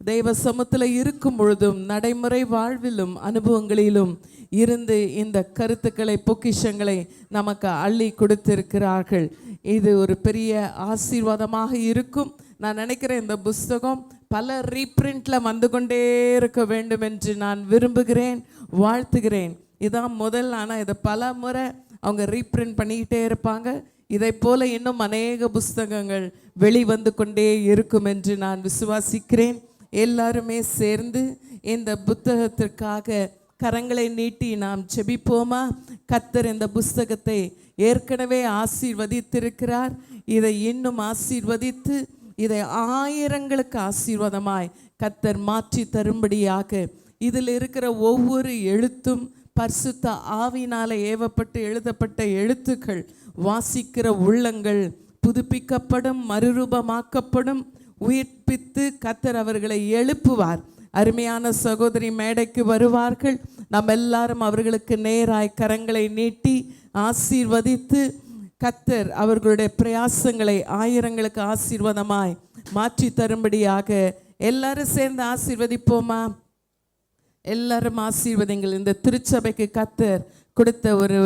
தெய்வ சமூகத்தில் இருக்கும் பொழுதும், நடைமுறை வாழ்விலும் அனுபவங்களிலும் இருந்து இந்த கருத்துக்களை, பொக்கிஷங்களை நமக்கு அள்ளி கொடுத்திருக்கிறார்கள். இது ஒரு பெரிய ஆசீர்வாதமாக இருக்கும். நான் நினைக்கிறேன் இந்த புஸ்தகம் பல ரீப்ரிண்ட்ல வந்து கொண்டே இருக்க வேண்டும் என்று நான் விரும்புகிறேன், வாழ்த்துகிறேன். இதான் முதல். ஆனால் இதை பல முறை அவங்க ரீப்ரிண்ட் பண்ணிக்கிட்டே இருப்பாங்க. இதை போல இன்னும் அநேக புஸ்தகங்கள் வெளிவந்து கொண்டே இருக்கும் என்று நான் விசுவாசிக்கிறேன். எல்லாருமே சேர்ந்து இந்த புத்தகத்திற்காக கரங்களை நீட்டி நாம் செபிப்போமா? கர்த்தர் இந்த புஸ்தகத்தை ஏற்கனவே ஆசீர்வதித்திருக்கிறார். இதை இன்னும் ஆசீர்வதித்து இதை ஆயிரங்களுக்கு ஆசீர்வாதமாய் கர்த்தர் மாற்றி தரும்படியாக இதில் இருக்கிற ஒவ்வொரு எழுத்தும் பரிசுத்த ஆவியினால ஏவப்பட்டு எழுதப்பட்ட எழுத்துக்கள் வாசிக்கிற உள்ளங்கள் புதுப்பிக்கப்படும், மறுரூபமாக்கப்படும், உயிர்ப்பித்து கர்த்தர் அவர்களை எழுப்புவார். அருமையான சகோதரி மேடைக்கு வருவார்கள். நாம் எல்லாரும் அவர்களுக்கு நேராய் கரங்களை நீட்டி ஆசீர்வதித்து கர்த்தர் அவர்களுடைய பிரயாசங்களை ஆயிரங்களுக்கு ஆசீர்வாதமாய் மாற்றி தரும்படியாக எல்லாரும் சேர்ந்து ஆசீர்வதிப்போமா? எல்லாரும் ஆசீர்வதிங்கள். இந்த திருச்சபைக்கு கர்த்தர் கொடுத்த ஒரு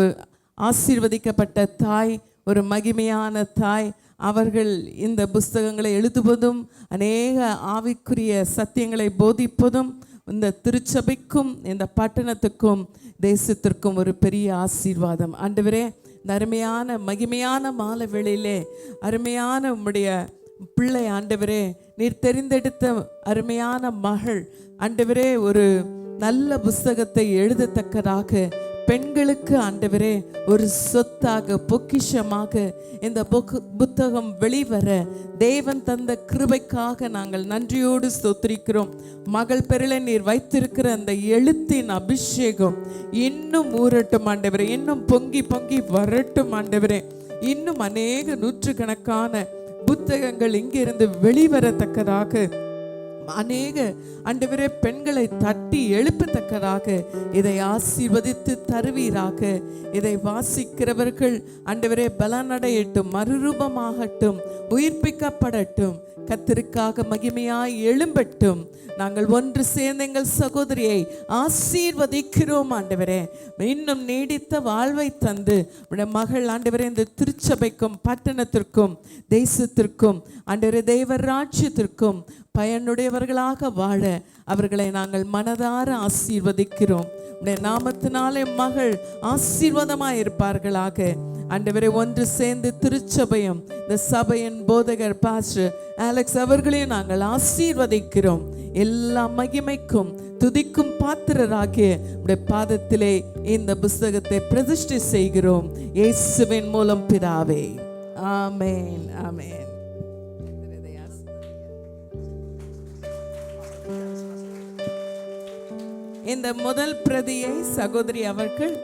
ஆசீர்வதிக்கப்பட்ட தாய், ஒரு மகிமையான தாய். அவர்கள் இந்த புஸ்தகங்களை எழுதுவதும் அநேக ஆவிக்குரிய சத்தியங்களை போதிப்பதும் இந்த திருச்சபைக்கும் இந்த பட்டணத்துக்கும் தேசத்திற்கும் ஒரு பெரிய ஆசீர்வாதம். ஆண்டவரே, இந்த அருமையான மகிமையான மாலை வேளையிலே அருமையான உம்முடைய பிள்ளை ஆண்டவரே, நீர் தெரிந்தெடுத்த அருமையான மகள் ஆண்டவரே, ஒரு நல்ல புஸ்தகத்தை எழுதத்தக்கதாக பெண்களுக்கு ஆண்டவரே ஒரு சொத்தாக பொக்கிஷமாக இந்த புத்தகம் வெளிவர தேவன் தந்த கிருபைக்காக நாங்கள் நன்றியோடு ஸ்தோத்திரிக்கிறோம். மகள் பெருளை நீர் வைத்திருக்கிற அந்த எழுத்தின் அபிஷேகம் இன்னும் ஊறட்டும் ஆண்டவரே, இன்னும் பொங்கி பொங்கி வரட்டும் ஆண்டவரே. இன்னும் அநேக நூற்றுக்கணக்கான புத்தகங்கள் இங்கிருந்து வெளிவரத்தக்கதாக அநேக ஆண்டவரே பெண்களை தட்டி எழுப்பத்தக்கதாக இதை ஆசீர்வதித்து தருவீராக. இதை வாசிக்கிறவர்கள் ஆண்டவரே பலனடையட்டும், மறுரூபமாகட்டும், உயிர்ப்பிக்கப்படட்டும், கர்த்தருக்காக மகிமையாய் எழும்பட்டும். நாங்கள் ஒன்று சேர்ந்த எங்கள் சகோதரியை ஆசீர்வதிக்கிறோம் ஆண்டவரே. இன்னும் நீடித்த வாழ்வை தந்து உடைய மகள் ஆண்டவரே இந்த திருச்சபைக்கும் பட்டணத்திற்கும் தேசத்திற்கும் ஆண்டவரே தேவ ராஜ்யத்திற்கும் பயனுடையவர்களாக வாழ அவர்களை நாங்கள் மனதார ஆசீர்வதிக்கிறோம். உடைய நாமத்தினாலே மகள் ஆசீர்வாதமாய் இருப்பார்களாக. ஆண்டவரை ஒன்று சேர்ந்து திருச்சபையும் இந்த சபையின் போதகர் பாஸ்டர் அலெக்ஸ் அவர்களையும் நாங்கள் ஆசீர்வதிக்கிறோம். எல்லா மகிமைக்கும் துதிக்கும் பாத்திரராகிய உடைய பாதத்திலே இந்த புஸ்தகத்தை பிரதிஷ்டை செய்கிறோம் இயேசுவின் மூலம் பிதாவே. ஆமென், ஆமென். இந்த முதல் பிரதியை சகோதரி அவர்கள்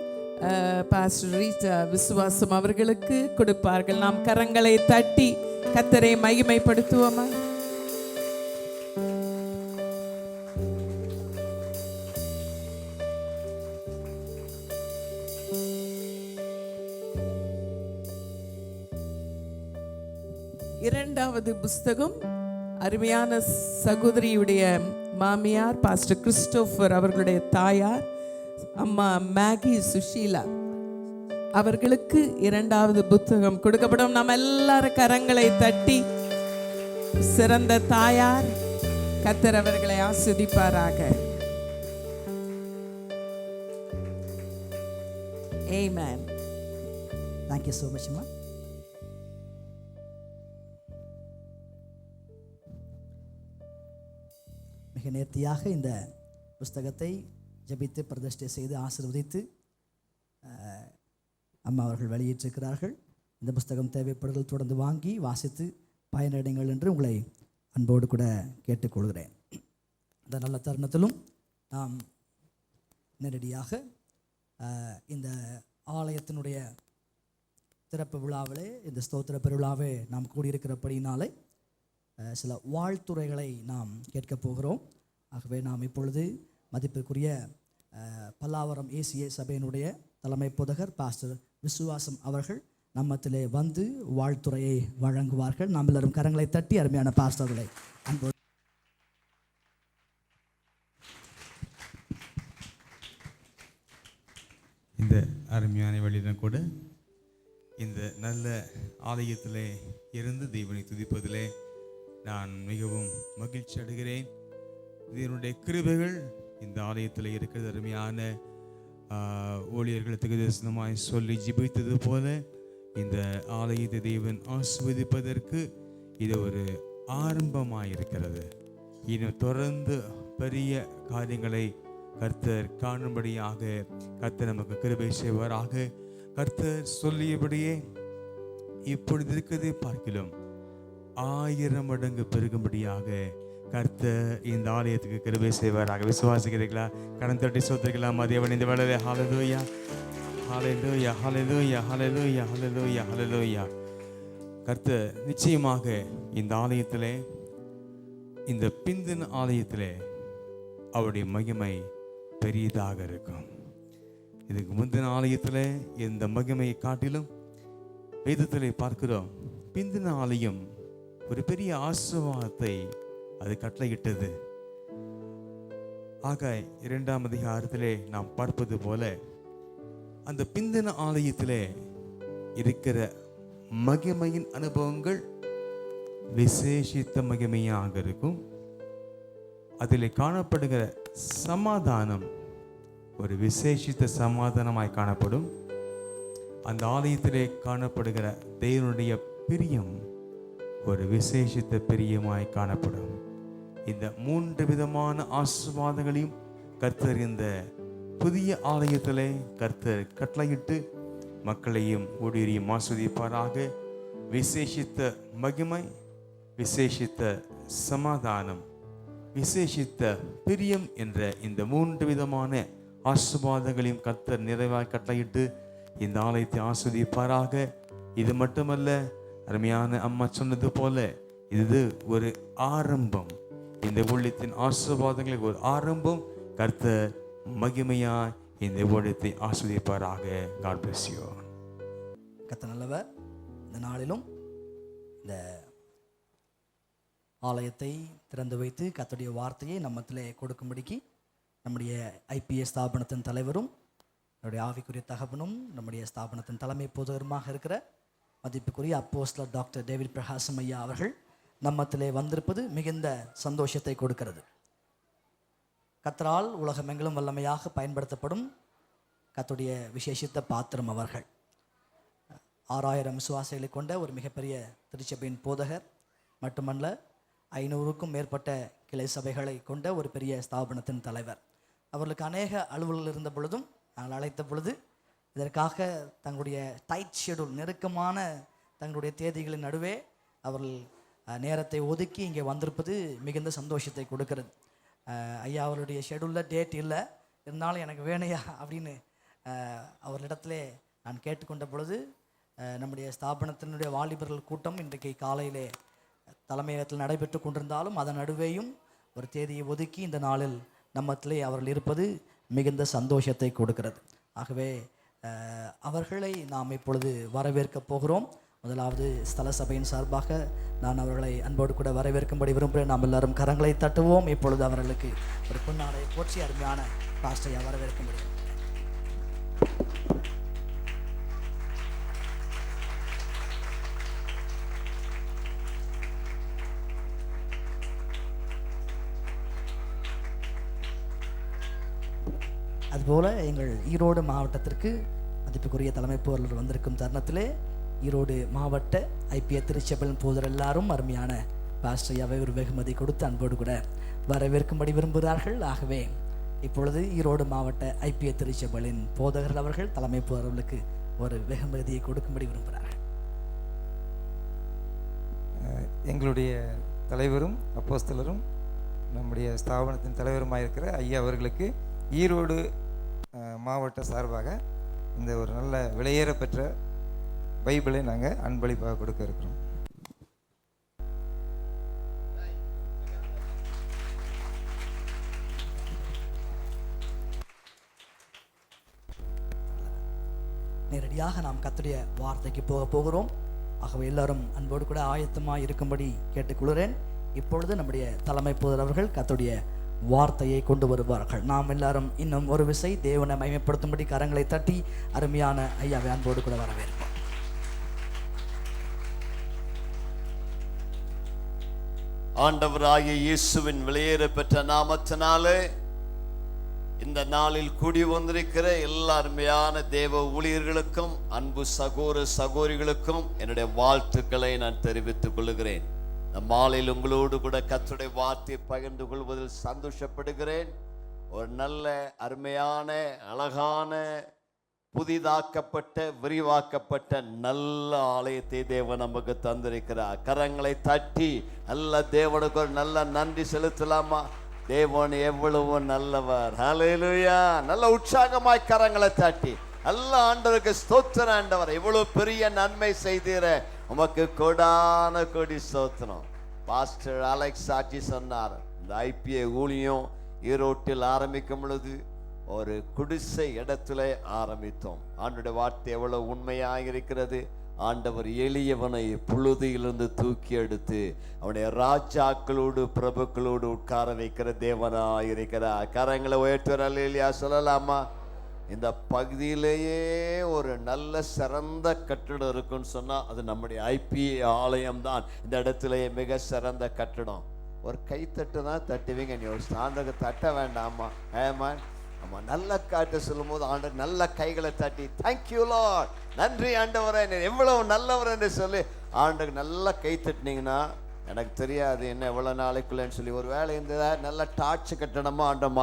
பாஸ்டர் ரீட்டா விசுவாசம் அவர்களுக்கு கொடுப்பார்கள். நாம் கரங்களை தட்டி கர்த்தரை மகிமைப்படுத்துவோமா? இரண்டாவது புஸ்தகம் அருமையான சகோதரியுடைய மாமியார் பாஸ்டர் கிறிஸ்டோபர் அவர்களுடைய தாயார் அம்மா மேகி சுஷீலா அவர்களுக்கு இரண்டாவது புத்தகம் கொடுக்கப்படும். நாம் எல்லாரும் கரங்களை தட்டி சிறந்த தாயார் கர்த்தர் அவர்களை ஆசீர்வதிப்பாராக. ஆமென். Thank you so much, அம்மா. மிக நேர்த்தியாக இந்த புஸ்தகத்தை ஜெபித்து பிரதிஷ்டை செய்து ஆசீர்வதித்து அம்மா அவர்கள் வெளியிட்டிருக்கிறார்கள். இந்த புஸ்தகம் தேவைப்படுதல் தொடர்ந்து வாங்கி வாசித்து பயனடைங்கள் என்று உங்களை அன்போடு கூட கேட்டுக்கொள்கிறேன். இந்த நல்ல தருணத்திலும் நாம் நேரடியாக இந்த ஆலயத்தினுடைய திறப்பு விழாவிலே, இந்த ஸ்தோத்திர பெருவிழாவே நாம் கூடியிருக்கிறபடினாலே சில வாழ்த்துறைகளை நாம் கேட்கப் போகிறோம். ஆகவே நாம் இப்பொழுது மதிப்பிற்குரிய பல்லாவரம் ஏசிய சபையினுடைய தலைமை போதகர் பாஸ்டர் விசுவாசம் அவர்கள் நம்மத்திலே வந்து வாழ்த்துறையை வழங்குவார்கள். நாம் எல்லாரும் கரங்களை தட்டி அருமையான பாஸ்டர்களை அன்போடு இந்த அருமையான வழியிடம் கூட இந்த நல்ல ஆலயத்திலே இருந்து தேவனை துதிப்பதிலே நான் மிகவும் மகிழ்ச்சி அடைகிறேன். இதனுடைய கிருபைகள் இந்த ஆலயத்தில் இருக்கிறது. அருமையான ஊழியர்களுக்கு தரிசனமாய் சொல்லி ஜெபித்தது போல இந்த ஆலயத்தை தேவன் ஆசீர்வதிப்பதற்கு இது ஒரு ஆரம்பமாக இருக்கிறது. இன்னும் தொடர்ந்து பெரிய காரியங்களை கர்த்தர் காணும்படியாக கர்த்தர் நமக்கு கிருபை செய்வாராக. கர்த்தர் சொல்லியபடியே இப்பொழுது இருக்கிறதை பார்க்கிலும் 1000 மடங்கு பெருகும்படியாக கர்த்தர் இந்த ஆலயத்துக்கு கிருபை செய்வாராக. விசுவாசிக்கிறீர்களா? கடன் தட்டி சொத்துக்கலாம் தேவன் இந்த வேளையிலே. ஹல்லேலூயா, ஹல்லேலூயா, ஹல்லேலூயா, ஹல்லேலூயா, ஹல்லேலூயா, ஹல்லேலூயா. கர்த்தர் நிச்சயமாக இந்த ஆலயத்திலே, இந்த பிந்தின ஆலயத்திலே அவருடைய மகிமை பெரியதாக இருக்கும். இதுக்கு முந்தின ஆலயத்தில் இந்த மகிமையை காட்டிலும் வேதத்திலே பார்க்கிறோம். பிந்தின ஆலயம் ஒரு பெரிய ஆசீர்வாதத்தை அது கட்டளையிட்டது. ஆக 2ஆம் அதிகாரத்திலே நாம் பார்ப்பது போல அந்த பிந்தின ஆலயத்திலே இருக்கிற மகிமையின் அனுபவங்கள் விசேஷித்த மகிமையாக இருக்கும். அதில் காணப்படுகிற சமாதானம் ஒரு விசேஷித்த சமாதானமாய் காணப்படும். அந்த ஆலயத்திலே காணப்படுகிற தேவனுடைய பிரியம் ஒரு விசேஷித்த பிரியமாய் காணப்படும். இந்த 3 விதமான ஆசீர்வாதங்களையும் கர்த்தர் இந்த புதிய ஆலயத்திலே கர்த்தர் கட்டளையிட்டு மக்களையும் ஊழியரையும் ஆசீர்வதிப்பாராக. விசேஷித்த மகிமை, விசேஷித்த சமாதானம், விசேஷித்த பிரியம் என்ற இந்த 3 விதமான ஆசீர்வாதங்களையும் கர்த்தர் நிறைவாய் கட்டளையிட்டு இந்த ஆலயத்தை ஆசீர்வதிப்பாராக. இது மட்டுமல்ல, அருமையான அம்மா சொன்னது போல இது ஒரு ஆரம்பம். இந்த ஊழியத்தின் ஆசீர்வாதங்களுக்கு ஒரு ஆரம்பம். கர்த்தர் மகிமையாய் இந்த ஊழியத்தை ஆசீர்வதிப்பாராக. God bless you. கர்த்தர் நல்லவர். இந்த நாளிலும் இந்த ஆலயத்தை திறந்து வைத்து கர்த்தருடைய வார்த்தையை நம்மத்திலே கொடுக்கும்படிக்கு நம்முடைய ஐபிஎஸ் ஸ்தாபனத்தின் தலைவரும் நம்முடைய ஆவிக்குரிய தகவனும் நம்முடைய ஸ்தாபனத்தின் தலைமை போதகருமாக இருக்கிற மதிப்புக்குரிய அப்போஸ்தலர் டாக்டர் டேவிட் பிரகாசம் ஐயா அவர்கள் நம்மத்திலே வந்திருப்பது மிகுந்த சந்தோஷத்தை கொடுக்கிறது. கர்த்தரால் உலகமெங்கிலும் வல்லமையாக பயன்படுத்தப்படும் கர்த்தருடைய விசேஷித்த பாத்திரம் அவர்கள். 6000 விசுவாசிகளை கொண்ட ஒரு மிகப்பெரிய திருச்சபையின் போதகர் மட்டுமல்ல, 500க்கும் மேற்பட்ட கிளை சபைகளை கொண்ட ஒரு பெரிய ஸ்தாபனத்தின் தலைவர். அவர்களுக்கு அநேக அலுவல்கள் இருந்த பொழுதும் நாங்கள் அழைத்த பொழுது இதற்காக தங்களுடைய டைட் ஷெடியூல், நெருக்கமான தங்களுடைய தேதிகளின் நடுவே அவர்கள் நேரத்தை ஒதுக்கி இங்கே வந்திருப்பது மிகுந்த சந்தோஷத்தை கொடுக்கிறது. ஐயா அவருடைய ஷெடியூலில் டேட் இல்லை, இருந்தாலும் எனக்கு வேணையா அப்படின்னு அவர்களிடத்திலே நான் கேட்டுக்கொண்ட பொழுது நம்முடைய ஸ்தாபனத்தினுடைய வாலிபர்கள் கூட்டம் இன்றைக்கு காலையிலே தலைமையகத்தில் நடைபெற்று கொண்டிருந்தாலும் அதன் நடுவேயும் ஒரு தேதியை ஒதுக்கி இந்த நாளில் நம்மத்திலே அவர்கள் இருப்பது மிகுந்த சந்தோஷத்தை கொடுக்கிறது. ஆகவே அவர்களை நாம் இப்பொழுது வரவேற்க போகிறோம். முதலாவது ஸ்தல சபையின் சார்பாக நான் அவர்களை அன்போடு கூட வரவேற்கும்படி விரும்புகிறேன். நாம் எல்லாரும் கரங்களை தட்டுவோம். இப்பொழுது அவர்களுக்கு ஒரு பொன்னாடை போற்றி அருமையான பாஸ்டரை வரவேற்கும்படி. அதுபோல் எங்கள் ஈரோடு மாவட்டத்திற்கு மதிப்புக்குரிய தலைமை போதகர் வந்திருக்கும் தருணத்திலே ஈரோடு மாவட்ட ஐபிஎஸ் திருச்சபையின் போதகர் எல்லாரும் அருமையான பாஸ்டரையாவை ஒரு வெகுமதி கொடுத்து அன்போடு கூட வரவேற்கும்படி விரும்புகிறார்கள். ஆகவே இப்பொழுது ஈரோடு மாவட்ட ஐபிஎஸ் திருச்சபையின் போதகர்கள் அவர்கள் தலைமை போதகர்களுக்கு ஒரு வெகுமதியை கொடுக்கும்படி விரும்புகிறார்கள். எங்களுடைய தலைவரும் அப்போஸ்தலரும் நம்முடைய ஸ்தாபனத்தின் தலைவருமாக இருக்கிற ஐயா அவர்களுக்கு ஈரோடு மாவட்ட சார்பாக இந்த ஒரு நல்ல விலையேற பெற்ற பைபிளை நாங்கள் அன்பளிப்பாக கொடுக்க இருக்கிறோம். நேரடியாக நாம் கர்த்தருடைய வார்த்தைக்கு போகிறோம். ஆகவே எல்லாரும் அன்போடு கூட ஆயத்தமாக இருக்கும்படி கேட்டுக்கொள்கிறேன். இப்பொழுது நம்முடைய தலைமை போதகர் அவர்கள் கர்த்தருடைய வார்த்தையை கொண்டு வருவார்கள். நாம் எல்லாரும் இன்னும் ஒரு விசை தேவனை மகிமைப்படுத்தும்படி கரங்களை தட்டி அருமையான ஐயாவை அன்போடு கூட வரவேற்போம். ஆண்டவராகிய இயேசுவின் வெளியேற பெற்ற நாமத்தினாலே இந்த நாளில் கூடி வந்திருக்கிற எல்லா அருமையான தேவ ஊழியர்களுக்கும் அன்பு சகோதர சகோதரிகளுக்கும் என்னுடைய வாழ்த்துக்களை நான் தெரிவித்துக் கொள்கிறேன். இந்த மாலையில் உங்களோடு கூட கர்த்தருடைய வார்த்தையை பகிர்ந்து கொள்வதில் சந்தோஷப்படுகிறேன். ஒரு நல்ல அருமையான அழகான புதிதாக்கப்பட்ட விரிவாக்கப்பட்ட நல்ல ஆலயத்தை தேவன் நமக்கு தந்திருக்கிறார். கரங்களை தட்டி நல்ல தேவனுக்கு ஒரு நல்ல நன்றி செலுத்தலாமா? தேவன் எவ்வளவு நல்லவர். ஹல்லேலூயா. நல்ல உற்சாகமாய் கரங்களை தட்டி நல்ல ஆண்டவருக்கு ஸ்தோத்திரம். ஆண்டவர் எவ்வளவு பெரிய நன்மை செய்தீர, உமக்கு கொடான கொடி ஸ்தோத்திரம். பாஸ்டர் அலெக்ஸ் சாட்சி சொன்னார், இந்த ஐபிஏ ஊழியம் ஈரோட்டில் ஆரம்பிக்கும் பொழுது ஒரு குடிசை இடத்துல ஆரம்பித்தோம். ஆண்டவருடைய வார்த்தை எவ்வளவு உண்மையாக இருக்கிறது. ஆண்டவர் எளியவனை புழுதியிலிருந்து தூக்கி எடுத்து அவனுடைய ராஜாக்களோடு பிரபுக்களோடு உட்கார வைக்கிற தேவனாய் இருக்கிறார். கரங்களை உயர்த்துற அல்லேலூயா சொல்லலாமா? இந்த பகுதியிலேயே ஒரு நல்ல சிறந்த கட்டிடம் இருக்குன்னு சொன்னா அது நம்முடைய ஐபிஏ ஆலயம் தான். இந்த இடத்துலயே மிக சிறந்த கட்டிடம். ஒரு கைத்தட்டு தான் தட்டுவீங்க, நீ ஒரு ஸ்டாண்டர்டு தட்ட வேண்டாமா? ஏமா ஆமா, நல்ல காட்டு சொல்லும் போது ஆண்டவர் நல்ல கைகளை தட்டி தேங்க்யூ லார்ட், நன்றி ஆண்டவரே, எவ்வளவு நல்லவர் என்று சொல்லி ஆண்டவர் நல்ல கை தட்டினீங்கன்னா எனக்கு தெரியாது என்ன எவ்வளோ நாளைக்குள்ளேன்னு சொல்லி ஒரு வேலை இந்த நல்ல டார்ச் கட்டணமாக ஆண்டவர்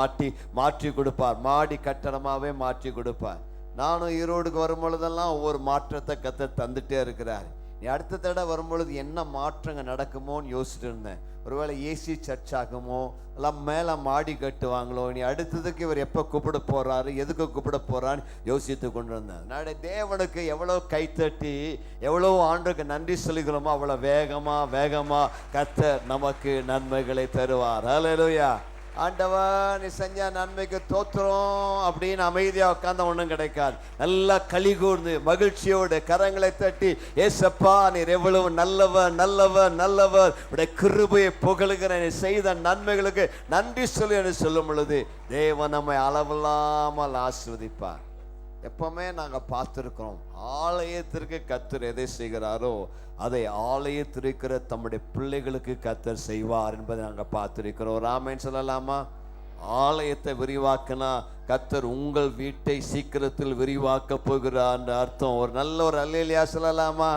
மாற்றி கொடுப்பார். மாடி கட்டணமாகவே மாற்றி கொடுப்பார். நானும் ஈரோடுக்கு வரும்பொழுதெல்லாம் ஒவ்வொரு மாற்றத்தை கர்த்தர் தந்துட்டே இருக்கிறார். நீ அடுத்த தடவை வரும்பொழுது என்ன மாற்றங்கள் நடக்குமோன்னு யோசிச்சுட்டு இருந்தேன். ஒருவேளை ஏசி சர்ச் ஆகுமோ, எல்லாம் மேலே மாடி கட்டுவாங்களோ, நீ அடுத்ததுக்கு இவர் எப்போ கூப்பிட போறாரு, எதுக்கு கூப்பிட போறான்னு யோசித்து கொண்டு இருந்தேன். நான் தேவனுக்கு எவ்வளோ கைத்தட்டி எவ்வளோ ஆண்டுக்கு நன்றி சொல்லுகிறோமோ அவ்வளோ வேகமா கர்த்தர் நமக்கு நன்மைகளை தருவார். ஹல்லேலூயா. ஆண்டவன் நீ செஞ்ச நன்மைக்கு தோத்துறோம் அப்படின்னு அமைதியாக உட்கார்ந்த ஒன்றும் கிடைக்காது. நல்லா களி கூர்ந்து மகிழ்ச்சியோடு கரங்களை தட்டி ஏசப்பா நீர் எவ்வளவு நல்லவர் உடைய கிருபையை புகழுகிற நீ செய்த நன்மைகளுக்கு நன்றி சொல்லி என்று சொல்லும் பொழுது தேவன் நம்மை அளவில்லாமல் ஆசீர்வதிப்பார். எப்பவுமே நாங்கள் பார்த்துருக்கிறோம், ஆலயத்திற்கு கர்த்தர் எதை செய்கிறாரோ அதை ஆலயத்திருக்கிற தம்முடைய பிள்ளைகளுக்கு கர்த்தர் செய்வார் என்பதை நாங்கள் பார்த்திருக்கிறோம். ராமன் சொல்லலாமா? ஆலயத்தை விரிவாக்கினா கர்த்தர் உங்கள் வீட்டை சீக்கிரத்தில் விரிவாக்க போகிறார் என்ற அர்த்தம். ஒரு நல்ல ஒரு அல்லேலூயா சொல்லலாமா?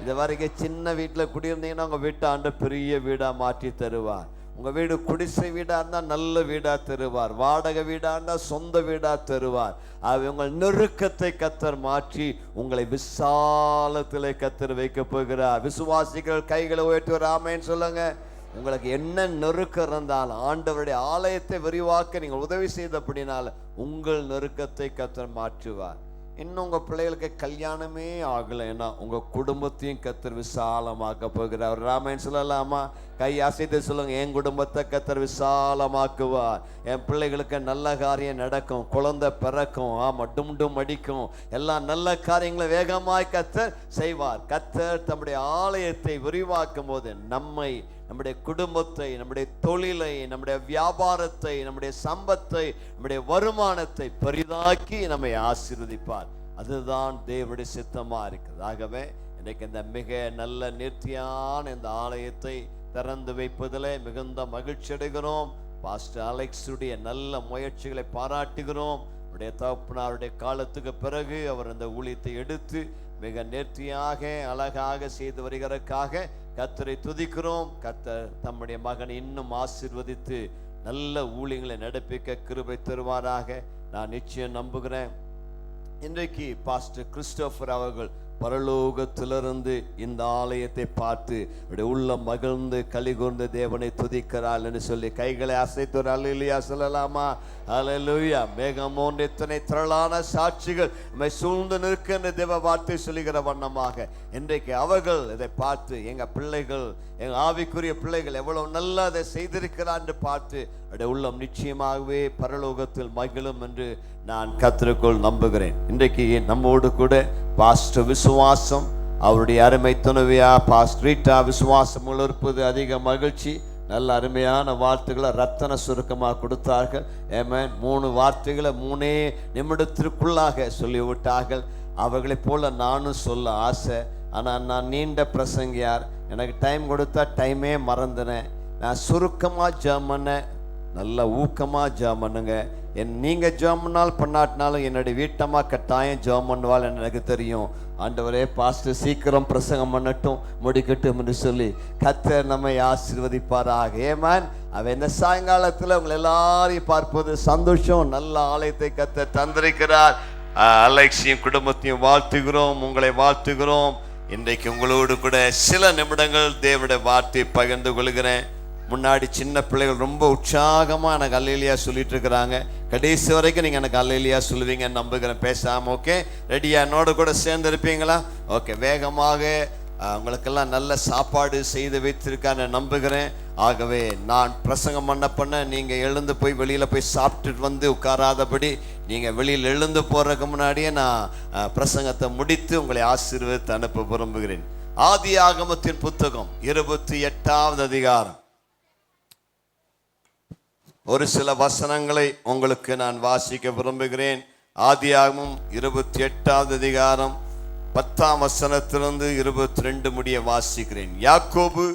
இது வரைக்கும் சின்ன வீட்டில் குடியிருந்தீங்கன்னா உங்கள் வீட்டை ஆண்டு பெரிய வீடாக மாற்றி தருவார். உங்கள் வீடு குடிசை வீடாக இருந்தால் நல்ல வீடாக தருவார். வாடகை வீடாக இருந்தால் சொந்த வீடாக தருவார். உங்கள் நெருக்கத்தை கர்த்தர் மாற்றி உங்களை விசாலத்திலே கர்த்தர் வைக்க போகிறார். விசுவாசிகள் கைகளை உயர்த்தி ஆமென் சொல்லுங்க. உங்களுக்கு என்ன நெருக்கம் இருந்தாலும் ஆண்டவருடைய ஆலயத்தை விரிவாக்க நீங்கள் உதவி செய்தபடினால உங்கள் நெருக்கத்தை கர்த்தர் மாற்றுவார். இன்னும் உங்கள் பிள்ளைகளுக்கு கல்யாணமே ஆகலைன்னா உங்கள் குடும்பத்தையும் கர்த்தர் விசாலமாக்க போகிறார். ராமன் சொல்லலாமா? கை அசைத்து சொல்லுங்க, என் குடும்பத்தை கர்த்தர் விசாலமாக்குவார். என் பிள்ளைகளுக்கு நல்ல காரியம் நடக்கும், குழந்தை பிறக்கும், டும் அடிக்கும், எல்லா நல்ல காரியங்களை வேகமாய் கர்த்தர் செய்வார். கர்த்தர் தம்முடைய ஆலயத்தை விரிவாக்கும் போது நம்முடைய குடும்பத்தை, நம்முடைய தொழிலை, நம்முடைய வியாபாரத்தை, நம்முடைய சம்பத்தை, நம்முடைய வருமானத்தை பெரிதாக்கி நம்மை ஆசீர்வதிப்பார். அதுதான் தேவனுடைய சித்தமா இருக்குது. ஆகவே இன்றைக்கு இந்த மிக நல்ல நேர்த்தியான இந்த ஆலயத்தை திறந்து வைப்பதில் மிகுந்த மகிழ்ச்சி அடைகிறோம். பாஸ்டர் அலெக்ஸுடைய நல்ல முயற்சிகளை பாராட்டுகிறோம். அவருடைய தகப்பனாருடைய காலத்துக்கு பிறகு அவர் அந்த ஊழியத்தை எடுத்து மிக நேர்த்தியாக அழகாக செய்து வருகிறதுக்காக கர்த்தரை துதிக்கிறோம். கர்த்தர் தம்முடைய மகனை இன்னும் ஆசீர்வதித்து நல்ல ஊழியங்களை நடப்பிக்க கிருபை தருவாராக நான் நிச்சயம் நம்புகிறேன். இன்றைக்கு பாஸ்டர் கிறிஸ்டோபர் அவர்கள் பரலோகத்திலிருந்து இந்த ஆலயத்தை பார்த்து உள்ள மகிழ்ந்து கலிகூர்ந்து தேவனை துதிக்கிறாள் என்று சொல்லி கைகளை அசைத்து அல்லேலூயா சொல்லலாமா? அல்லேலூயா. மேகம் போன்ற இத்தனை திரளான சாட்சிகள் நம்மை சூழ்ந்து நிற்கின்ற தேவ வார்த்தை சொல்லுகிற வண்ணமாக இன்றைக்கு அவர்கள் இதை பார்த்து எங்க பிள்ளைகள், எங்க ஆவிக்குரிய பிள்ளைகள் எவ்வளவு நல்லா அதை செய்திருக்கிறார் என்று பார்த்து அவருடைய உள்ளம் நிச்சயமாகவே பரலோகத்தில் மகிழும் என்று நான் கர்த்தருக்குள் நம்புகிறேன். இன்றைக்கு நம்மோடு கூட பாஸ்டர் விசுவாசம், அவருடைய அருமை துணைவியா பாஸ்டர் ரீட்டா விசுவாசம் இருப்பது அதிக மகிழ்ச்சி. நல்ல அருமையான வார்த்தைகளை ரத்தன சுருக்கமாக கொடுத்தார்கள். ஆமென். 3 வார்த்தைகளை 3 நிமிடத்திற்குள்ளாக சொல்லிவிட்டார்கள். அவர்களைப் போல நானும் சொல்ல ஆசை. ஆனால் நான் நீண்ட பிரசங்கியார், எனக்கு டைம் கொடுத்தா டைமே மறந்துனேன். நான் சுருக்கமாக ஜெபம் பண்ண, நல்லா ஊக்கமாக ஜெபம் பண்ணுங்க. நீங்கள் ஜெபம் பண்ணாட்டினாலும் என்னுடைய வீட்டம்மா கட்டாயம் ஜெபம் பண்ணுவாள் எனக்கு தெரியும். ஆண்டவரே, பாஸ்டர் சீக்கிரம் பிரசங்கம் பண்ணட்டும், முடிக்கட்டும் என்று சொல்லி கர்த்தர் நம்மை ஆசீர்வதிப்பாராக. ஏமேன். அவன் இந்த சாயங்காலத்தில் உங்களை எல்லாரையும் பார்ப்பது சந்தோஷம். நல்ல ஆலயத்தை கர்த்தர் தந்திருக்கிறார். அலெக்ஸையும் குடும்பத்தையும் வாழ்த்துகிறோம், உங்களை வாழ்த்துகிறோம். இன்றைக்கு உங்களோடு கூட சில நிமிடங்கள் தேவனுடைய வார்த்தை பகிர்ந்து கொள்கிறேன். முன்னாடி சின்ன பிள்ளைகள் ரொம்ப உற்சாகமாக எனக்கு அல்லேலியா சொல்லிட்டு இருக்கிறாங்க. கடைசி வரைக்கும் நீங்கள் எனக்கு அல்லேலியா சொல்லுவீங்கன்னு நம்புகிறேன். பேசாமல் ஓகே, ரெடியா? என்னோட கூட சேர்ந்து இருப்பீங்களா? ஓகே, வேகமாக உங்களுக்கெல்லாம் நல்ல சாப்பாடு செய்து வைத்திருக்கான்னு நம்புகிறேன். ஆகவே நான் பிரசங்கம் பண்ண நீங்கள் எழுந்து போய் வெளியில் போய் சாப்பிட்டுட்டு வந்து உட்காராதபடி நீங்கள் வெளியில் எழுந்து போகிறதுக்கு முன்னாடியே நான் பிரசங்கத்தை முடித்து உங்களை ஆசீர்வதித்து அனுப்ப விரும்புகிறேன். ஆதியாகமத்தின் புத்தகம் 28வது அதிகாரம். ஒரு சில வசனங்களை உங்களுக்கு நான் வாசிக்க விரும்புகிறேன். ஆதியாகமம் 28வது அதிகாரம் 10ஆம் வசனத்திலிருந்து 22 முடிய வாசிக்கிறேன். யாக்கோபு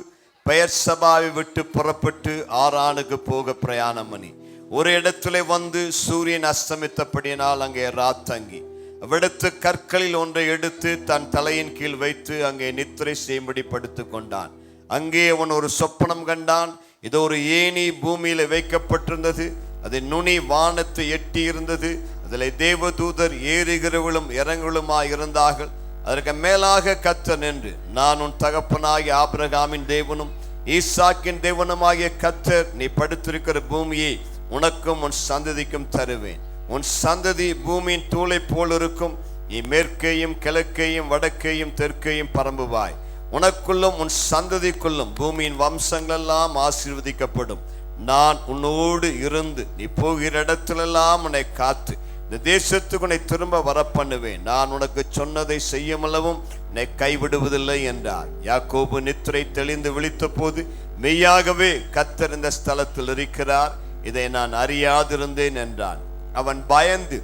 பெயர்சபாவை விட்டு புறப்பட்டு ஆரானுக்கு போக பிரயாணம் பண்ணி ஒரு இடத்துல வந்து சூரியன் அஸ்தமித்தபடியினால் அங்கே ராத்தங்கி அவ்விடத்து கற்களில் ஒன்றை எடுத்து தன் தலையின் கீழ் வைத்து அங்கே நித்திரை செய்யும்படி படுத்து கொண்டான். அங்கே அவன் ஒரு சொப்பனம் கண்டான். இது ஒரு ஏணி பூமியில வைக்கப்பட்டிருந்தது. அது நுனி வானத்தை எட்டி இருந்தது. அதில் தேவதூதர் ஏறுகிறவளும் இறங்குகளுமாய் இருந்தார்கள். அதற்கு மேலாக கர்த்தர் நின்று, நான் உன் தகப்பனாகிய ஆபிரகாமின் தேவனும் ஈசாக்கின் தேவனுமாகிய கர்த்தர், நீ படுத்திருக்கிற பூமியை உனக்கும் உன் சந்ததிக்கும் தருவேன். உன் சந்ததி பூமியின் தூளை போல் இருக்கும். நீ மேற்கையும் கிழக்கையும் வடக்கையும் தெற்கையும் பரம்புவாய். உனக்குள்ளும் உன் சந்ததிக்குள்ளும் பூமியின் வம்சங்கள் எல்லாம் ஆசீர்வதிக்கப்படும். நான் உன்னோடு இருந்து நீ போகிற இடத்திலெல்லாம் உன்னை காத்து இந்த தேசத்துக்கு உன்னை திரும்ப வர பண்ணுவேன். நான் உனக்கு சொன்னதை செய்யுமளவும் உன்னை கைவிடுவதில்லை என்றார். யாக்கோபு நித்திரை தெளிந்து விழித்த போது, மெய்யாகவே கர்த்தர் இந்த ஸ்தலத்தில் இருக்கிறார், இதை நான் அறியாதிருந்தேன் என்றான். அவன் பயந்து,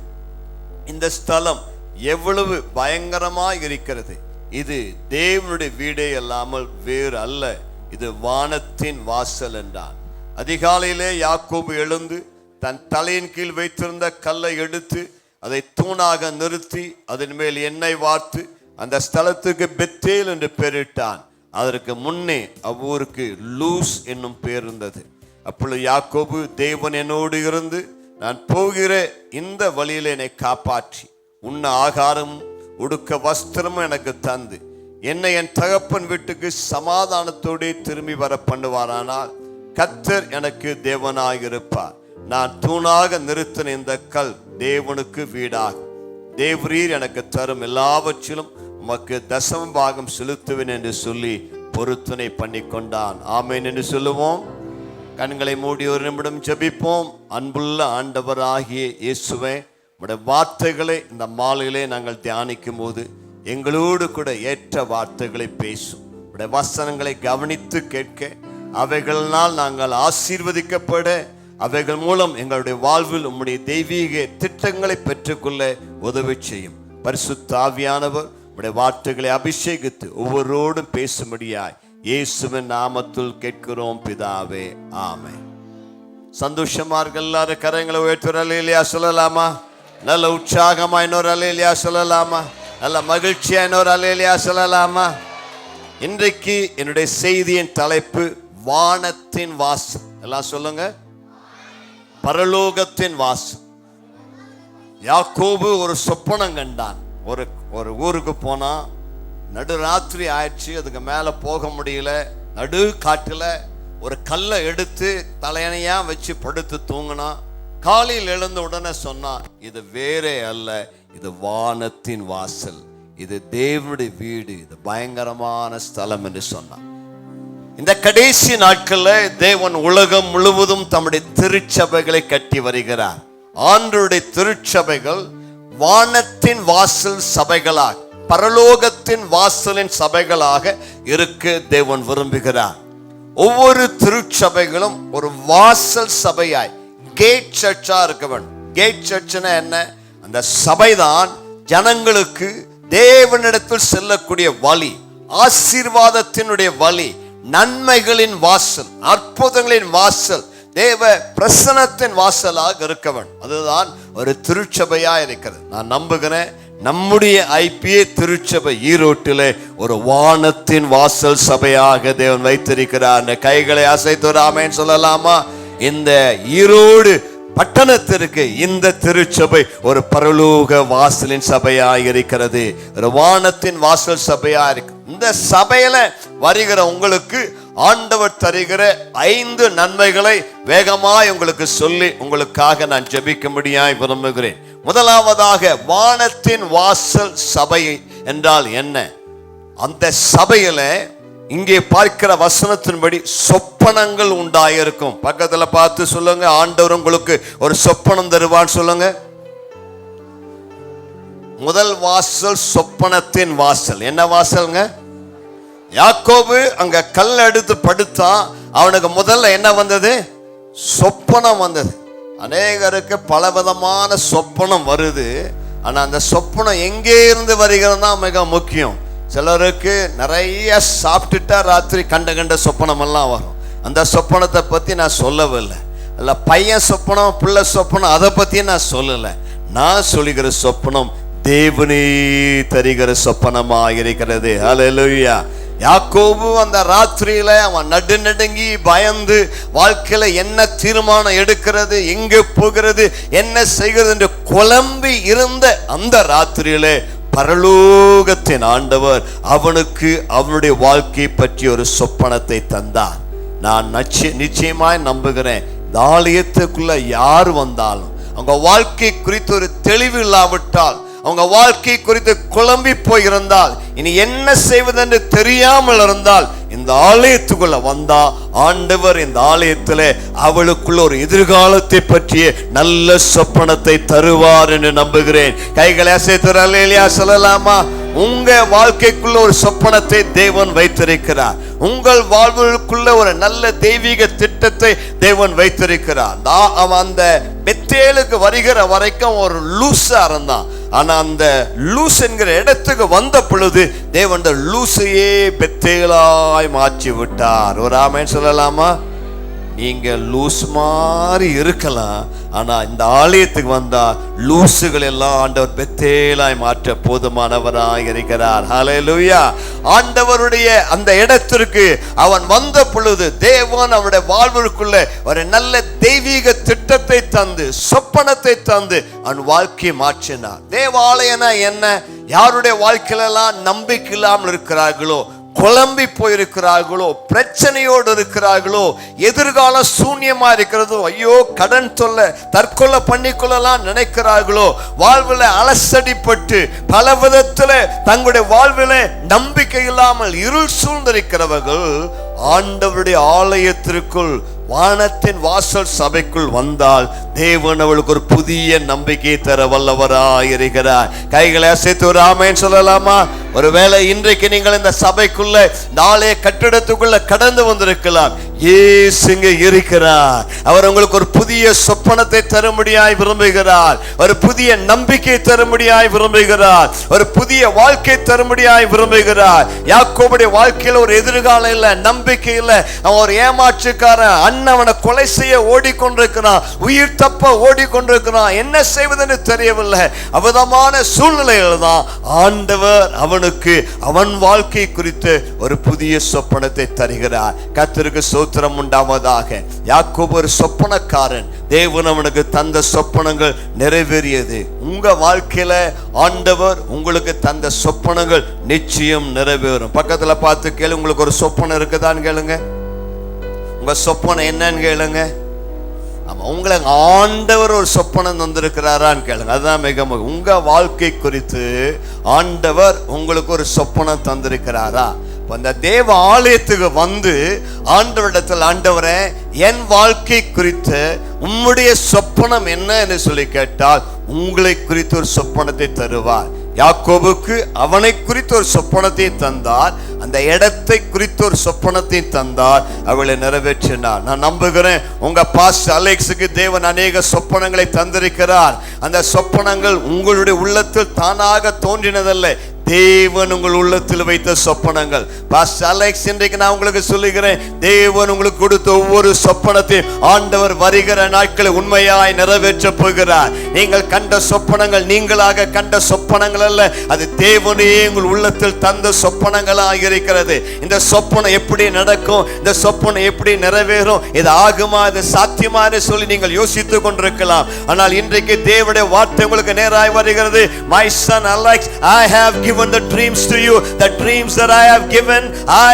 இந்த ஸ்தலம் எவ்வளவு பயங்கரமாய் இருக்கிறது, இது தேவனுடைய வீடே அல்லாமல் வேறு அல்ல, இது வானத்தின் வாசல் என்றான். அதிகாலையிலே யாக்கோபு எழுந்து தன் தலையின் கீழ் வைத்திருந்த கல்லை எடுத்து அதை தூணாக நிறுத்தி அதன் மேல் எண்ணெய் வார்த்து அந்த ஸ்தலத்துக்கு பெத்தேல் என்று பெயரிட்டான். அதற்கு முன்னே அவ்வூருக்கு லூஸ் என்னும் பெயர் இருந்தது. அப்பொழுது யாக்கோபு, தேவன் என்னோடு இருந்து நான் போகிற இந்த வழியில் என்னை காப்பாற்றி உண்ண ஆகாரம் உடுக்க வஸ்திரமும் எனக்கு தந்து என்னை என் தகப்பன் வீட்டுக்கு சமாதானத்தோடு திரும்பி வர பண்ணுவாரானால் கர்த்தர் எனக்கு தேவனாயிருப்பார். நான் தூணாக நிறுத்தின இந்த கல் தேவனுக்கு வீடாகும். தேவரீர் எனக்கு தரும் எல்லாவற்றிலும் உமக்கு தசம பாகம் செலுத்துவேன் என்று சொல்லி பொருத்தனை பண்ணி கொண்டான். ஆமேன் என்று சொல்லுவோம். கண்களை மூடி ஒரு நிமிடம் ஜெபிப்போம். அன்புள்ள ஆண்டவராகிய இயேசுவே, உடைய வார்த்தைகளை இந்த மாலையிலே நாங்கள் தியானிக்கும் போது எங்களோடு கூட ஏற்ற வார்த்தைகளை பேசும். உடைய வசனங்களை கவனித்து கேட்க, அவைகளினால் நாங்கள் ஆசீர்வதிக்கப்பட, அவைகள் மூலம் எங்களுடைய வாழ்வில் உம்முடைய தெய்வீக திட்டங்களை பெற்றுக்கொள்ள உதவி செய்யும். பரிசுத்த ஆவியானவர் உடைய வார்த்தைகளை அபிஷேகித்து ஒவ்வொருவரோடும் பேசும்படியாய் இயேசுவின் நாமத்தில் கேட்கிறோம் பிதாவே, ஆமென். சந்தோஷமா இருக்கு. எல்லாரும் கரங்களை உயர்த்துற அல்லேலூயா சொல்லலாமா? நல்ல உற்சாகமா இன்னொரு அல்லேலூயா சொல்லலாமா? நல்ல மகிழ்ச்சியா இன்னொரு அல்லேலூயா சொல்லலாமா? இன்றைக்கு என்னுடைய செய்தியின் தலைப்பு வானத்தின் வாசல். எல்லாம் சொல்லுங்க, பரலோகத்தின் வாசல். யாக்கோபு ஒரு சொப்பனம் கண்டான். ஒரு ஊருக்கு போனா, நடுராத்திரி ஆயிடுச்சு, அதுக்கு மேல போக முடியல. நடு காட்டுல ஒரு கல்லை எடுத்து தலையணையா வச்சு படுத்து தூங்கினா. காலையில் எழுந்த உடனே சொன்னான், இது வேறே அல்ல, இது வானத்தின் வாசல், இது தேவனுடைய வீடு, இது பயங்கரமான ஸ்தலம் என்று சொன்னான். இந்த கடைசி நாட்கள்ல தேவன் உலகம் முழுவதும் தம்முடைய திருச்சபைகளை கட்டி வருகிறார். ஆண்டவருடைய திருச்சபைகள் வானத்தின் வாசல் சபைகளாக, பரலோகத்தின் வாசலின் சபைகளாக இருக்க தேவன் விரும்புகிறார். ஒவ்வொரு திருச்சபைகளும் ஒரு வாசல் சபையாய், கேட் சர்ச்சா இருக்க வேண்டும். கேட் சர்ச்னா என்ன? அந்த சபைதான் ஜனங்களுக்கு தேவனிடத்தில் செல்லக்கூடிய வழி, ஆசீர்வாதத்தினுடைய வழி, நன்மைகளின் வாசல், அற்புதங்களின் வாசல், தேவ பிரசன்னத்தின் வாசலாக இருக்க வேண்டும். அதுதான் ஒரு திருச்சபையா இருக்கிறது. நான் நம்புகிறேன் நம்முடைய ஐபிஏ திருச்சபை ஈரோட்டிலே ஒரு வானத்தின் வாசல் சபையாக தேவன் வைத்திருக்கிறார். கைகளை அசைத்து ஒரு ஆமென் சொல்லலாமா? இந்த ஈரோடு பட்டணத்திற்கு இந்த திருச்சபை ஒரு பரலோக வாசலின் சபையாக இருக்கிறது, ஒரு வானத்தின் வாசல் சபையா இருக்கு. இந்த சபையில வருகிற உங்களுக்கு ஆண்டவர் தருகிற 5 நன்மைகளை வேகமாய் உங்களுக்கு சொல்லி உங்களுக்காக நான் ஜெபிக்கும்படியாய் விரும்புகிறேன். முதலாவதாக, வானத்தின் வாசல் சபை என்றால் என்ன? அந்த சபையில இங்கே பார்க்கிற வசனத்தின்படி சொப்பனங்கள் உண்டாயிருக்கும். பக்கத்துல பார்த்து சொல்லுங்க, ஆண்டவர் உங்களுக்கு ஒரு சொப்பனம் தருவான்னு சொல்லுங்க. முதல் வாசல் சொப்பனத்தின் வாசல். என்ன வாசல்ங்க? யாக்கோபு அங்க கல் எடுத்து படுத்தான், அவனுக்கு முதல்ல என்ன வந்தது? சொப்பனம் வந்தது. அநேகருக்கு பலவிதமான சொப்பனம் வருது. ஆனா அந்த சொப்பனம் எங்கே இருந்து வருகிறது தான் மிக முக்கியம். சிலருக்கு நிறைய சாப்பிட்டுட்டா ராத்திரி கண்ட சொப்பனம் எல்லாம் வரும். அந்த சொப்பனத்தை பத்தி நான் சொல்லவில்லை. அல்ல பையன் சொப்பனம், பிள்ளை சொப்பனம், அதை பத்தி நான் சொல்லலை. நான் சொல்லுகிற சொப்பனம் தேவனே தருகிற சொப்பனமாக இருக்கிறது. ஹல்லேலூயா. யாக்கோபு அந்த ராத்திரியில அவன் நடுங்கி பயந்து வாழ்க்கையில என்ன தீர்மானம் எடுக்கிறது, எங்கே போகிறது, என்ன செய்கிறது என்று குழம்பி இருந்த அந்த ராத்திரியில பரலோகத்தின் ஆண்டவர் அவனுக்கு அவனுடைய வாழ்க்கை பற்றி ஒரு சொப்பனத்தை தந்தார். நான் நிச்சயமாய் நம்புகிறேன், இந்த ஆலயத்துக்குள்ள யார் வந்தாலும் அவங்க வாழ்க்கை குறித்து ஒரு தெளிவு இல்லாவிட்டால், அவங்க வாழ்க்கை குறித்து குழம்பி போயிருந்தால், இனி என்ன செய்வதென்று தெரியாமல் இருந்தால், இந்த ஆலயத்துக்குள்ள வந்தா ஆண்டவர் இந்த ஆலயத்தில் அவளுக்குள்ள ஒரு எதிர்காலத்தை பற்றிய நல்ல சொப்பனத்தை தருவார் என்று நம்புகிறேன். கைகளை அசைத்து அல்லேலூயா சொல்லலாமா? உங்க வாழ்க்கைக்குள்ள ஒரு சொப்பனத்தை தேவன் வைத்திருக்கிறார். உங்கள் வாழ்வுக்குள்ள ஒரு நல்ல தெய்வீக திட்டத்தை தேவன் வைத்திருக்கிறார். அவன் அந்த பெத்தேலுக்கு வருகிற வரைக்கும் ஒரு லூசா இருந்தான். ஆனா அந்த லூஸ் என்கிற இடத்துக்கு வந்த பொழுது தேவன் அந்த லூசையே பெத்தேலாய் மாற்றி விட்டார். ஒரு ஆமென் சொல்லலாமா? நீங்க லூஸ் மாதிரி இருக்கலாம், ஆனா இந்த ஆலயத்துக்கு வந்தா லூசுகள் எல்லாம் ஆண்டவர் பெத்தேலாய் மாற்ற போதுமானவராய் இருக்கிறார். ஹல்லேலூயா. ஆண்டவருடைய அந்த இடத்திற்கு அவன் வந்த பொழுது தேவன் அவனுடைய வாழ்வுக்குள்ள ஒரு நல்ல தெய்வீக திட்டத்தை தந்து, சொப்பனத்தை தந்து அவன் வாழ்க்கையை மாற்றினார். தேவாலயம்னா என்ன? யாருடைய வாழ்க்கையிலெல்லாம் நம்பிக்கை இல்லாமல் இருக்கிறார்களோ, குழம்பி போயிருக்கிறார்களோ, பிரச்சனையோடு இருக்கிறார்களோ, எதிர்காலம் சூன்யமா இருக்கிறதோ, ஐயோ கடன் தொல்லை, தற்கொலை பண்ணிக்கொள்ளலாம் நினைக்கிறார்களோ, வாழ்வில் அலசடிப்பட்டு பல விதத்தில் தங்களுடைய வாழ்வில் நம்பிக்கை இல்லாமல் இருள் சூழ்ந்திருக்கிறவர்கள் ஆண்டவருடைய ஆலயத்திற்குள் வானத்தின் வாசல் சபைக்குள் வந்தால் தேவன் அவளுக்கு ஒரு புதிய நம்பிக்கை தர வல்லவராயிருக்கிறார். கைகளை அசைத்து ஒரு ஆமென் சொல்லலாமா? ஒருவேளை இன்றைக்கு நீங்கள் இந்த சபைக்குள்ள, இந்த ஆலய கட்டிடத்துக்குள்ள கடந்து வந்திருக்கலாம். இயேசுங்க இருக்கிறார். அவர் உங்களுக்கு ஒரு புதிய சொப்பனத்தை தரும்படியாய் விரும்புகிறார். ஒரு புதிய நம்பிக்கை தரும்படியாய் விரும்புகிறார். ஒரு புதிய வாழ்க்கை தரும்படியாய் விரும்புகிறார். யாக்கோபுடைய வாழ்க்கையில் ஒரு எதிர்காலம் இல்லை, நம்பிக்கை இல்லை. அவன் ஒரு ஏமாற்றுக்காரன். அவனை கொலை செய்ய ஓடிக்கொண்டிருக்கிறான், உயிர் தப்ப ஓடிக்கொண்டிருக்கிறான். என்ன செய்வதென்று தெரியவில்லை. அவதமான சூழ்நிலைகள் தான் ஆண்டவர் அவனுக்கு அவன் வாழ்க்கை குறித்து ஒரு புதிய சொப்பனத்தை தருகிறார். கர்த்தருக்கு ஸ்தோத்திரம் உண்டாவதாக. யாக்கோபு ஒரு சொப்பனக்காரன். தேவன் அவனுக்கு தந்த சொப்பனங்கள் நிறைவேறியது. உங்க வாழ்க்கையில ஆண்டவர் உங்களுக்கு தந்த சொப்பனங்கள் நிச்சயம் நிறைவேறும். பக்கத்துல பார்த்து கேளு, உங்களுக்கு ஒரு சொப்பனம் இருக்குதான்னு கேளுங்க. உங்க சொப்பனம் என்னன்னு கேளுங்க. ஆமா, உங்களுக்கு ஆண்டவர் ஒரு சொப்பனம் தந்திருக்கிறாரான்னு கேளுங்க. அதுதான் மிக முக்கியம். உங்க வாழ்க்கை குறித்து ஆண்டவர் உங்களுக்கு ஒரு சொப்பனம் தந்திருக்கிறாரா? அந்த தேவ ஆலயத்துக்கு வந்து ஆண்டவரிடத்தில், ஆண்டவரே என் வாழ்க்கை குறித்து உம்முடைய சொப்பனம் என்ன என்று சொல்லி கேட்டால் உங்களை குறித்து ஒரு சொப்பனத்தை தருவார். யாக்கோபுக்கு அவனை குறித்து ஒரு சொப்பனத்தை தந்தார், அந்த இடத்தை குறித்து ஒரு சொப்பனத்தை தந்தார், அவளை நிறைவேற்றினார். நான் நம்புகிறேன் உங்க பாஸ்டர் அலெக்ஸுக்கு தேவன் அநேக சொப்பனங்களை தந்திருக்கிறார். அந்த சொப்பனங்கள் உங்களுடைய உள்ளத்தில் தானாக தோன்றினதல்ல, தேவன் உங்கள் உள்ளத்தில் வைத்த சொப்பனங்கள். பாஸ்டர் அலெக்ஸ், இன்றைக்கு நான் உங்களுக்கு சொல்லுகிறேன், தேவன் உங்களுக்கு கொடுத்த ஒவ்வொரு சொப்பனத்தையும் ஆண்டவர் வருகிற நாட்களை உண்மையாய் நிறைவேற்ற போகிறார். நீங்கள் கண்ட சொப்பனங்கள் நீங்களாக கண்ட சொப்பனங்கள் அல்ல, அது தேவனே உங்கள் உள்ளத்தில் தந்த சொப்பனங்களாக இருக்கிறது. இந்த சொப்பனம் எப்படி நடக்கும், இந்த சொப்பனம் எப்படி நிறைவேறும், இது ஆகுமா, இது சாத்தியமா சொல்லி நீங்கள் யோசித்துக் கொண்டிருக்கலாம். ஆனால் இன்றைக்கு தேவனுடைய வார்த்தை உங்களுக்கு நேராய் வருகிறது. My son Alex, I have given the dreams to you. The dreams that I have given,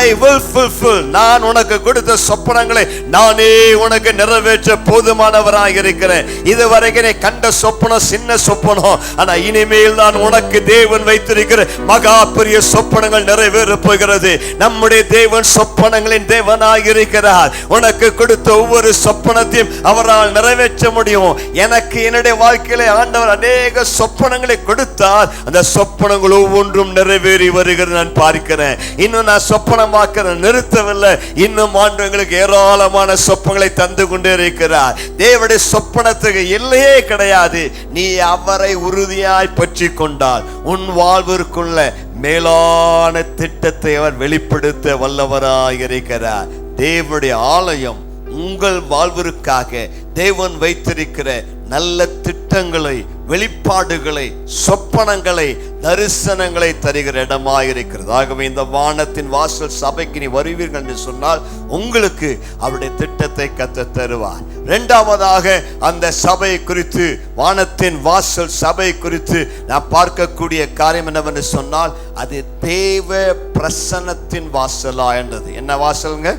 I will fulfill. நான் உனக்கு கொடுத்த சொப்பனங்களை நானே உனக்கு நிறைவேற்ற போதுமானவராக இருக்கிறேன். இதுவரைக்கும் நீ கண்ட சொப்பனம் சின்ன சொப்பனம், ஆனா இனிமேல் நான் உனக்கு தேவன் வைத்திருக்கிற மகா பெரிய சொப்பனங்கள் நிறைவேற போகிறது. நம்முடைய தேவன் சொப்பனங்களின் தேவனாக இருக்கிறார். உனக்கு கொடுத்த ஒவ்வொரு சொப்பனத்தையும் அவரால் நிறைவேற்ற முடியும். எனக்கு என்னுடைய வாழ்க்கையில ஆண்டவர் அநேக சொப்பனங்களை கொடுத்தார். அந்த சொப்பனங்கள் ஒவ்வொன்றும் நிறைவேறி வருகிறது நான் பார்க்கிறேன். இன்னும் நான் சொப்பனம் பார்க்கிற நிறுத்தவில்லை. இன்னும் ஆண்டவர் எங்களுக்கு ஏராளமான சொப்பனங்களை தந்து கொண்டே இருக்கிறார். தேவனுடைய சொப்பனத்துக்கு எல்லையே கிடையாது. நீ அவரை உறுதியாய் பற்றி கொண்டால் உன் வாழ்விற்குள்ள மேலான திட்டத்தை அவர் வெளிப்படுத்த வல்லவராய் இருக்கிறார். தேவனுடைய ஆலயம் உங்கள் வாழ்விற்காக தேவன் வைத்திருக்கிற நல்ல திட்டங்களை, வெளிப்பாடுகளை, சொப்பனங்களை, தரிசனங்களை தருகிற இடமாயிருக்கிறது. ஆகவே இந்த வானத்தின் வாசல் சபைக்கு நீ வருவீர்கள் என்று சொன்னால் உங்களுக்கு அவருடைய திட்டத்தை கத்த தருவார். இரண்டாவதாக அந்த சபை குறித்து, வானத்தின் வாசல் சபை குறித்து நான் பார்க்கக்கூடிய காரியம் என்னவென்று சொன்னால், அது தேவ பிரசன்னத்தின் வாசலா என்றது. என்ன வாசலுங்க?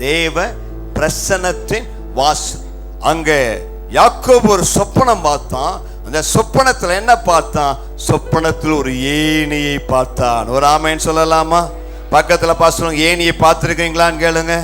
தேவ பிரசன்னத்தின் வாசல். அங்க யாக்கோபு ஒரு சொப்பனம் பார்த்தான். அந்த சொப்பனத்துல என்ன பார்த்தான்? சொப்பனத்தில் ஒரு ஏணியை பார்த்தான். ஒரு ஆமைன்னு சொல்லலாமா? பக்கத்துல பாசுறோம், ஏணியை பார்த்திருக்கீங்களான்னு கேளுங்க.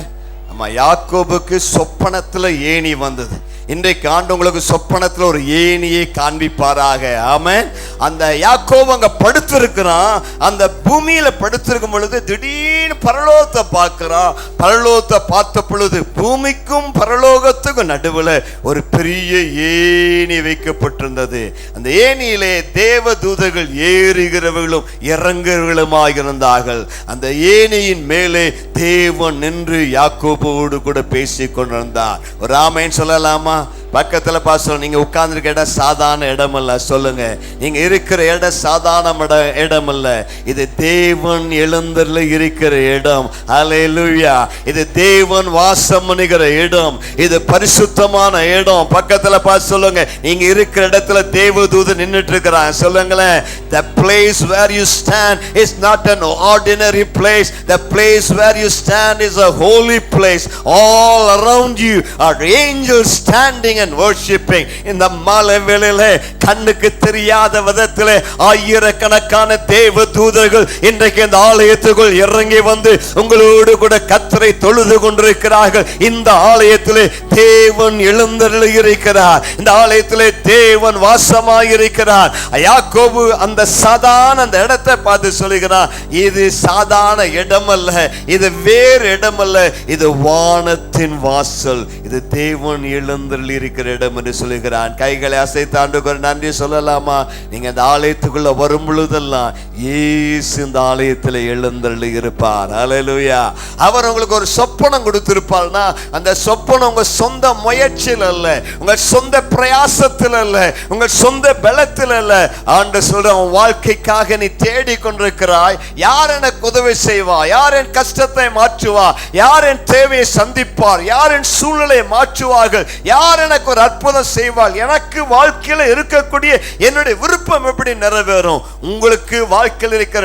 ஆமா, யாக்கோபுக்கு சொப்பனத்துல ஏணி வந்தது. இன்றைக்கு ஆண்டு உங்களுக்கு சொப்பனத்தில் ஒரு ஏணியை காண்பிப்பாராக. ஆமென். அந்த யாக்கோபு அங்க படுத்திருக்கிறான். அந்த பூமியில படுத்திருக்கும் பொழுது திடீர்னு பரலோகத்தை பார்க்கிறான். பரலோகத்தை பார்த்த பொழுது பூமிக்கும் பரலோகத்துக்கும் நடுவில் ஒரு பெரிய ஏணி வைக்கப்பட்டிருந்தது. அந்த ஏணியிலே தேவ தூதர்கள் ஏறுகிறவர்களும் இறங்குகிறவர்களுமாக இருந்தார்கள். அந்த ஏணியின் மேலே தேவன் நின்று யாக்கோபோடு கூட பேசிக் கொண்டிருந்தார். ஒரு ஆமென் சொல்லலாமா? பக்கத்துல பாஸ்டர், நீங்க உட்கார்ந்துருக்க இடம் சாதாரண இடம் அல்ல. சொல்லுங்க, நீங்க இருக்கிற இடம் சாதாரண இடம் அல்ல. இது தேவன் எழுந்தருளி இருக்கிற இடம். ஹல்லேலூயா. இது தேவன் வாசம் பண்ணுகிற இடம். இது பரிசுத்தமான இடம். பக்கத்துல பார்த்து சொல்லுங்க, நீங்க இருக்கிற இடத்துல தேவதூதன் நின்னுட்டு இருக்கிறான். சொல்லுங்களேன், the place where you stand is not an ordinary place. The place where you stand is a holy place. All around you are angels standing and worshiping. இந்த மாலை வேளையிலே கண்ணுக்கு தெரியாத விதத்திலே ஆயிரக்கணக்கான தேவ தூதர்கள் இன்றைக்கு இந்த ஆலயத்துக்குள் இறங்கி வந்து உங்களோடு கூட கர்த்தரை தொழுது கொண்டிருக்கிறார்கள். இந்த ஆலயத்திலே தேவன் எழுந்தருளி இருக்கிறார். இந்த ஆலயத்திலே தேவன் வாசமாய் இருக்கிறார். யாக்கோபு அந்த சாதாரண அந்த இடத்தை பார்த்து சொல்லுகிறான், இது சாதாரண இடம் அல்ல, இது வேறு இடம் அல்ல, இது வானத்தின் வாசல், இது தேவன் எழுந்தருளி இருக்கிற இடம் என்று சொல்லுகிறான். கைகளை அசைத்து ஆண்டவருக்கு நன்றி சொல்லலாமா? நீங்க இந்த ஆலயத்துக்குள்ள வரும் பொழுதெல்லாம் இயேசு இந்த ஆலயத்தில் எழுந்தருளி இருப்பார். ஹல்லேலூயா. அவர் உங்களுக்கு ஒரு சொப்பனம் கொடுத்திருப்பார்னா அந்த சொப்பனம் உங்க சொந்த முயற்சியில் அல்ல, உங்க சொந்த பிரயாசத்தில் அல்ல, உங்க சொந்த பலத்தில் அல்ல. ஆண்டவர் சொல்ற, உன் வாழ்க்கைக்காக நீ தேடி கொண்டிருக்கிறாய். யார் எனக்கு உதவி செய்வா? யார் என் கஷ்டத்தை மாற்றுவா? யார் என் தேவையை சந்திப்பார்? யார் என் சூழ்நிலையை மாற்றுவார்கள்? யார் எனக்கு ஒரு அற்புதம் செய்வாள்? எனக்கு வாழ்க்கையில் இருக்கக்கூடிய என்னுடைய விருப்பம் எப்படி நிறைவேறும்? உங்களுக்கு வாழ்க்கையில் இருக்கிற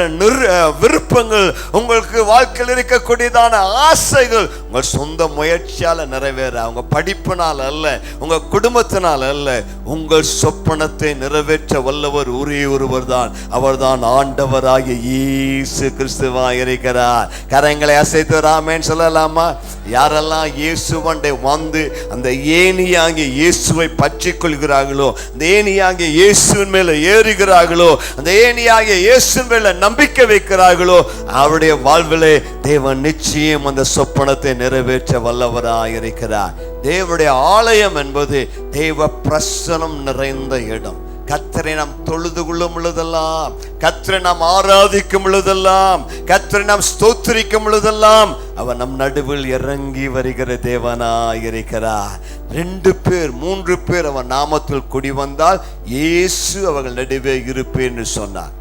விருப்பங்கள், உங்களுக்கு வாழ்க்கையில் இருக்கக்கூடியதான ஆசைகள் உங்கள் சொந்த முயற்சியால் நிறைவேற, உங்க படிப்பினால் அல்ல, உங்க குடும்பத்தினால் அல்ல. உங்கள் சொப்பனத்தை நிறைவேற்ற வல்லவர் ஒரே ஒருவர் தான். அவர்தான் ஆண்டவராகிய இயேசு கிறிஸ்துவாய் இருக்கிறார். கரங்களை அசைத்து ஆமென் சொல்லலாமா? யாரெல்லாம் இயேசுவண்டை வந்து அந்த ஏணியாகிய இயேசுவை பற்றி கொள்கிறார்களோ, அந்த ஏணியாகிய இயேசுவின் மேல ஏறுகிறார்களோ, அந்த ஏணியாகிய இயேசுவின் மேல நம்பிக்கை வைக்கிறார்களோ, அவருடைய வாழ்விலே தேவன் நிச்சயம் அந்த சொப்பனத்தை நிறைவேற்ற வல்லவராய் இருக்கிறார். தேவனுடைய ஆலயம் என்பது தேவ பிரசன்னம் நிறைந்த இடம். கர்த்தரை நாம் தொழுது கொள்ளும் பொழுதெல்லாம், கர்த்தரை நாம் ஆராதிக்கும் பொழுதெல்லாம், கர்த்தரை நாம் ஸ்தோத்திரிக்கும் பொழுதெல்லாம் அவர் நம் நடுவில் இறங்கி வருகிற தேவனாய் இருக்கிறார். 2 பேர் 3 பேர் அவர் நாமத்தில் கூடி வந்தால் இயேசு அவர்கள் நடுவே இருப்பேன் என்று சொன்னார்.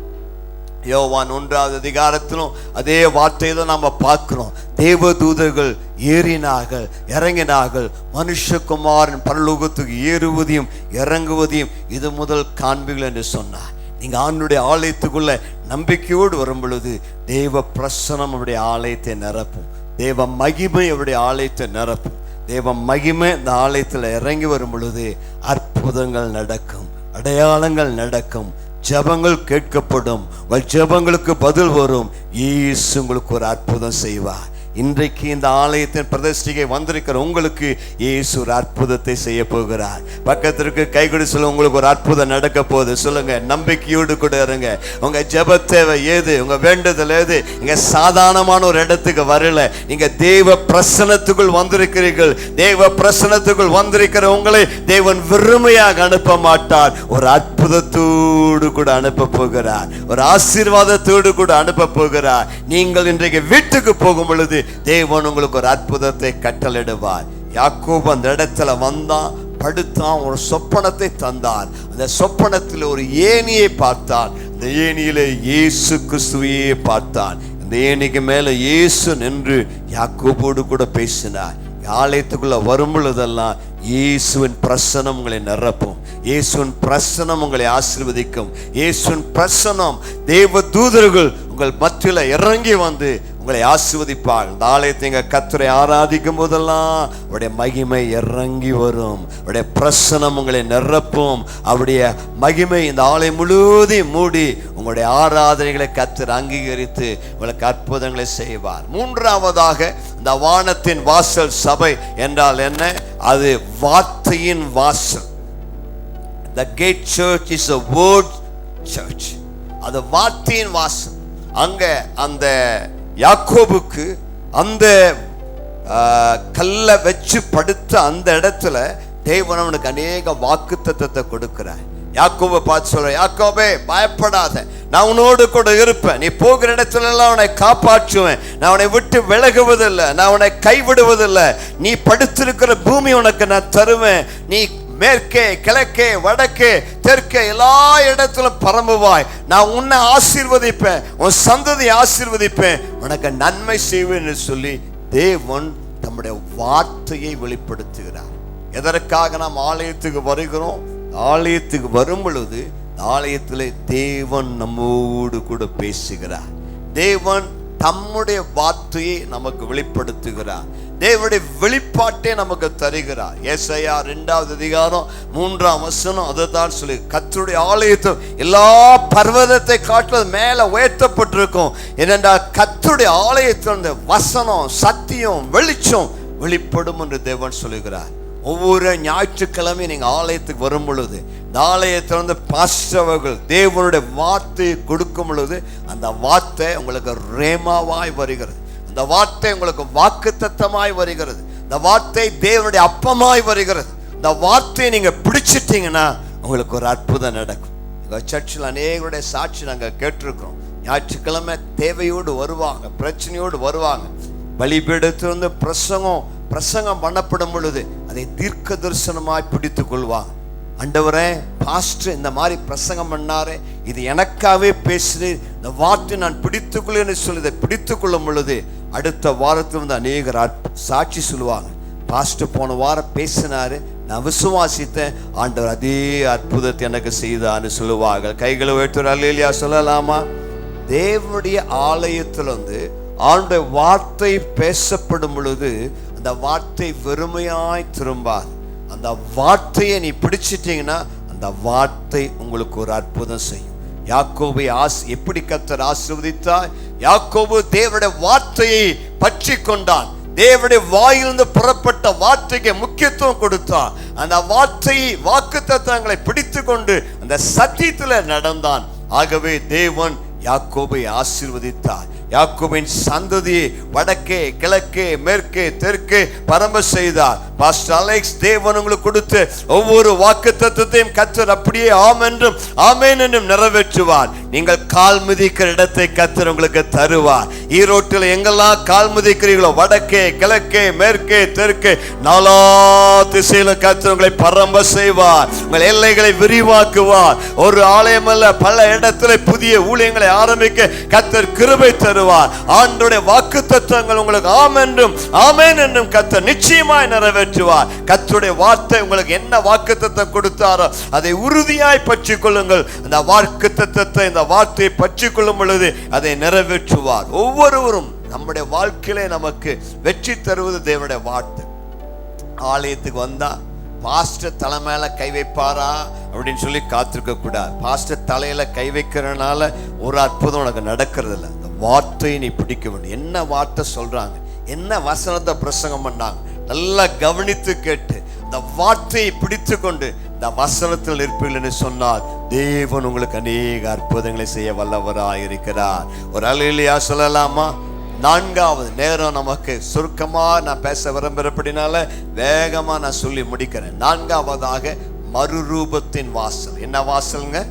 யோவான் 1வது அதிகாரத்திலும் அதே வார்த்தையை தான் நாம பார்க்கிறோம். தேவதூதர்கள் ஏறினார்கள், இறங்கினார்கள். மனுஷகுமாரன் பரலோகத்துக்கு ஏறுவதையும் இறங்குவதையும் இது முதல் காண்பீர்கள் என்று சொன்னார். நீங்க ஆண்டுடைய ஆலயத்துக்குள்ள நம்பிக்கையோடு வரும் பொழுது தேவ பிரசனம் அவருடைய ஆலயத்தை நிரப்பும். தேவ மகிமை அவருடைய ஆலயத்தை நிரப்பும். தேவ மகிமை இந்த ஆலயத்தில் இறங்கி வரும் பொழுது அற்புதங்கள் நடக்கும், அடையாளங்கள் நடக்கும், ஜெபங்கள் கேட்கப்படும், ஜெபங்களுக்கு பதில் வரும். இயேசு உங்களுக்கு ஒரு அற்புதம் செய்வார். இன்றைக்கு இந்த ஆலயத்தின் பிரதிஷ்டைக்கு வந்திருக்கிற உங்களுக்கு இயேசு ஒரு அற்புதத்தை செய்ய போகிறார். பக்கத்திற்கு கைகொடு சொல்ல, உங்களுக்கு ஒரு அற்புதம் நடக்க போகுது. சொல்லுங்க, நம்பிக்கையோடு கூட இருங்க. உங்க ஜெப தேவை ஏது, உங்க வேண்டுதல் ஏது? இங்க சாதாரணமான ஒரு இடத்துக்கு வரல, நீங்க தேவ பிரசன்னத்துக்குள் வந்திருக்கிறீர்கள். தேவ பிரசன்னத்துக்குள் வந்திருக்கிற உங்களை தேவன் வெறுமையாக அனுப்ப மாட்டார். ஒரு அற்புதத்தோடு கூட அனுப்ப போகிறார், ஒரு ஆசீர்வாதத்தோடு கூட அனுப்ப போகிறார். நீங்கள் இன்றைக்கு வீட்டுக்கு போகும் பொழுது தேவன் உங்களுக்கு ஒரு அற்புதத்தை கட்டளையிடுவார். யாக்கோபு அந்த இடத்துல வந்தான், படுத்தான், ஒரு சொப்பனத்தை தந்தார். அந்த சொப்பனத்தில் ஒரு ஏணியை பார்த்தான். அந்த ஏணியிலே இயேசு கிறிஸ்துவையே பார்த்தான். அந்த ஏணிக்கு மேல இயேசு நின்று யாக்கோபோடு கூட பேசினார். ஆலயத்துக்குள்ள வரும் பொழுதெல்லாம் இயேசுவின் பிரசனம் உங்களை நிரப்பும். இயேசுவின் பிரசனம் உங்களை ஆசீர்வதிக்கும். இயேசுவின் பிரசனம், தேவ தூதர்கள் உங்கள் மத்தியில இறங்கி வந்து உங்களை ஆசீர்வதிப்பார். இந்த ஆலயத்தை கர்த்தரை ஆராதிக்கும் போதெல்லாம் அவருடைய மகிமை இறங்கி வரும். அவருடைய பிரசனம் உங்களை நிரப்பும். அவருடைய மகிமை இந்த ஆலயம் முழுவதையும் மூடி உங்களுடைய ஆராதனைகளை கர்த்தர் அங்கீகரித்து உங்களுக்கு அற்புதங்களை செய்வார். 3வதாக, இந்த வானத்தின் வாசல் சபை என்றால் என்ன? அது வார்த்தையின் வாசல். The gate church is a word church. அது வார்த்தையின் வாசல். அங்க அந்த யாக்கோபுக்கு அந்த கல்லை வச்சு படுத்த அந்த இடத்துல தேவன் அவனுக்கு அநேக வாக்குத்தத்தத்தை கொடுக்கிறார். யாக்கோபை பார்த்து சொல்ற, யாக்கோபே பயப்படாத, நான் உன்னோடு கூட இருப்பேன். நீ போகிற இடத்துல எல்லாம் அவனை காப்பாற்றுவேன். நான் அவனை விட்டு விலகுவதில்லை, நான் அவனை கைவிடுவதில்லை. நீ படுத்திருக்கிற பூமி உனக்கு நான் தருவேன். நீ மேற்கே, கிழக்கே, வடக்கே, தெற்கே எல்லா இடத்திலும் பரம்புவாய். நான் உன்னை ஆசீர்வதிப்பேன், உன் சந்ததியை ஆசீர்வதிப்பேன், உனக்கு நன்மை செய்வேன் என்று சொல்லி தேவன் தம்முடைய வார்த்தையை வெளிப்படுத்துகிறார். எதற்காக நாம் ஆலயத்துக்கு வருகிறோம்? ஆலயத்துக்கு வரும் பொழுது ஆலயத்திலே தேவன் நம்மோடு கூட பேசுகிறார். தேவன் தம்முடைய வார்த்தையை நமக்கு வெளிப்படுத்துகிறார். தேவனுடைய வெளிப்பாட்டை நமக்கு தருகிறார். ஏசாயா 2வது அதிகாரம் 3ஆம் வசனம் அதுதான் சொல்லி, கர்த்தருடைய ஆலயத்தில் எல்லா பர்வதத்தை காட்டிலும் மேல உயர்த்தப்பட்டிருக்கும். ஏனென்றால் கர்த்தருடைய ஆலயத்தில் அந்த வசனம், சத்தியம், வெளிச்சம் வெளிப்படும் என்று தேவன் சொல்லுகிறார். ஒவ்வொரு ஞாயிற்றுக்கிழமையும் நீங்க ஆலயத்துக்கு வரும் பொழுது இந்த ஆலயத்தில் வந்து பாஸ்டர்கள் தேவனுடைய வார்த்தையை கொடுக்கும் பொழுது அந்த வார்த்தை உங்களுக்கு ரேமாவாய் வருகிறது. அந்த வார்த்தை உங்களுக்கு வாக்குத்தத்தமாய் வருகிறது. இந்த வார்த்தை தேவனுடைய அப்பமாய் வருகிறது. இந்த வார்த்தையை நீங்க பிடிச்சிட்டீங்கன்னா உங்களுக்கு ஒரு அற்புதம் நடக்கும். எங்க சர்ச்சில் அநேகருடைய சாட்சி நாங்கள் கேட்டிருக்கிறோம். ஞாயிற்றுக்கிழமை தேவையோடு வருவாங்க, பிரச்சனையோடு வருவாங்க. பலிபீடத்திலிருந்து பிரசங்கம் பண்ணப்படும் பொழுது அதை தீர்க்க தரிசனமாய் பிடித்து கொள்வாங்க. ஆண்டவரே, பாஸ்டர் இந்த மாதிரி பிரசங்கம் பண்ணாரு, இது எனக்காகவே பேசுது, இந்த வார்த்தை நான் பிடித்துக்கொள்ளு சொல்லி இதை பிடித்து கொள்ளும் பொழுது அடுத்த வாரத்தில் வந்து அநேகர் சாட்சி சொல்லுவாங்க. பாஸ்டர் போன வாரம் பேசினாரு, நான் விசுவாசித்தேன், ஆண்டவர் அதே அற்புதத்தை எனக்கு செய்தான்னு சொல்லுவார்கள். கைகளை உயர்த்துற அல்லேலூயா சொல்லலாமா? தேவனுடைய ஆலயத்தில் வந்து ஆண்டவருடைய வார்த்தை பேசப்படும் பொழுது அந்த வார்த்தை வெறுமையாய் திரும்பாது. அந்த வார்த்தையை நீ பிடிச்சிட்டீங்கன்னா அந்த வார்த்தை உங்களுக்கு ஒரு அற்புதம் செய்யும். யாக்கோபை எப்படி கர்த்தர் ஆசீர்வதித்தார்? யாக்கோபு தேவனுடைய வார்த்தையை பற்றி கொண்டான். தேவனுடைய வாயிலிருந்து புறப்பட்ட வார்த்தைக்கு முக்கியத்துவம் கொடுத்தான். அந்த வார்த்தையை, வாக்குத்தத்தங்களை பிடித்து கொண்டு அந்த சத்தியத்தில் நடந்தான். ஆகவே தேவன் யாக்கோபை ஆசீர்வதித்தார். யாக்கோபின் சந்ததியை வடக்கே, கிழக்கே, மேற்கே, தெற்கே பரம்ப செய்தார். பாஸ்டர் அலெக்ஸ் தேவன் உங்களுக்கு கொடுத்து ஒவ்வொரு வாக்குத்தத்தத்தையும் கர்த்தர் அப்படியே ஆம் என்றும் ஆமென் என்றும் நிறைவேற்றுவார். நீங்கள் கால் மிதிக்கிற இடத்தை கர்த்தர் உங்களுக்கு தருவார். ஈரோட்டில் எங்கெல்லாம் கால் மிதிக்கிறீர்களோ, வடக்கே கிழக்கே மேற்கே தெற்கே நாலா திசையில கர்த்தர் உங்களை பரம்ப செய்வார். உங்கள் எல்லைகளை விரிவாக்குவார். ஒரு ஆலயம் அல்ல, பல இடத்துல புதிய ஊழியங்களை ஆரம்பிக்க கர்த்தர் கிருபை தருவார். ஆண்டவருடைய வாக்குத்தத்தங்கள் உங்களுக்கு ஆம் என்றும் ஆமென் என்றும் கர்த்தர் நிச்சயமாய் நிறைவேற்றுவார். கர்த்தருடைய வார்த்தை உங்களுக்கு என்ன வாக்குத்தத்தம் கொடுத்தாரோ அதை உறுதியாய் பற்றிக் கொள்ளுங்கள். அந்த வாக்குத்தத்தத்தை, இந்த வார்த்தையை பற்றிக் கொள்ளும் பொழுது அதை நிறைவேற்றுவார். ஒவ்வொருவரும் நம்முடைய வாழ்க்கையிலே நமக்கு வெற்றி தருவது தேவனுடைய வார்த்தை. ஆலயத்துக்கு வந்தா பாஸ்டர் தலை மேல கை வைப்பாரா அப்படின்னு சொல்லி காத்திருக்க கூடாது. பாஸ்டர் தலையில கை வைக்கிறனால ஒரு அற்புதம் உனக்கு நடக்கிறது இல்லை. அந்த வார்த்தையை நீ பிடிக்க வேண்டும். என்ன வார்த்தை சொல்றாங்க, என்ன வசனத்தை பிரசங்கம் பண்ணாங்க, நல்லா கவனித்து கேட்டு இந்த வார்த்தையை பிடித்து கொண்டு இந்த வசனத்தில் இருப்பீர்கள் என்று சொன்னால் தேவன் உங்களுக்கு அநேக அற்புதங்களை செய்ய வல்லவராய் இருக்கிறார். ஒரு அல்லேலூயா சொல்லலாமா? நான்காவது நேரம் நமக்கு சுருக்கமா நான் பேச விரும்புறபடினால வேகமா நான் சொல்லி முடிக்கிறேன். நான்காவதாக மறுரூபத்தின் வாசல். என்ன வாசல்ங்க?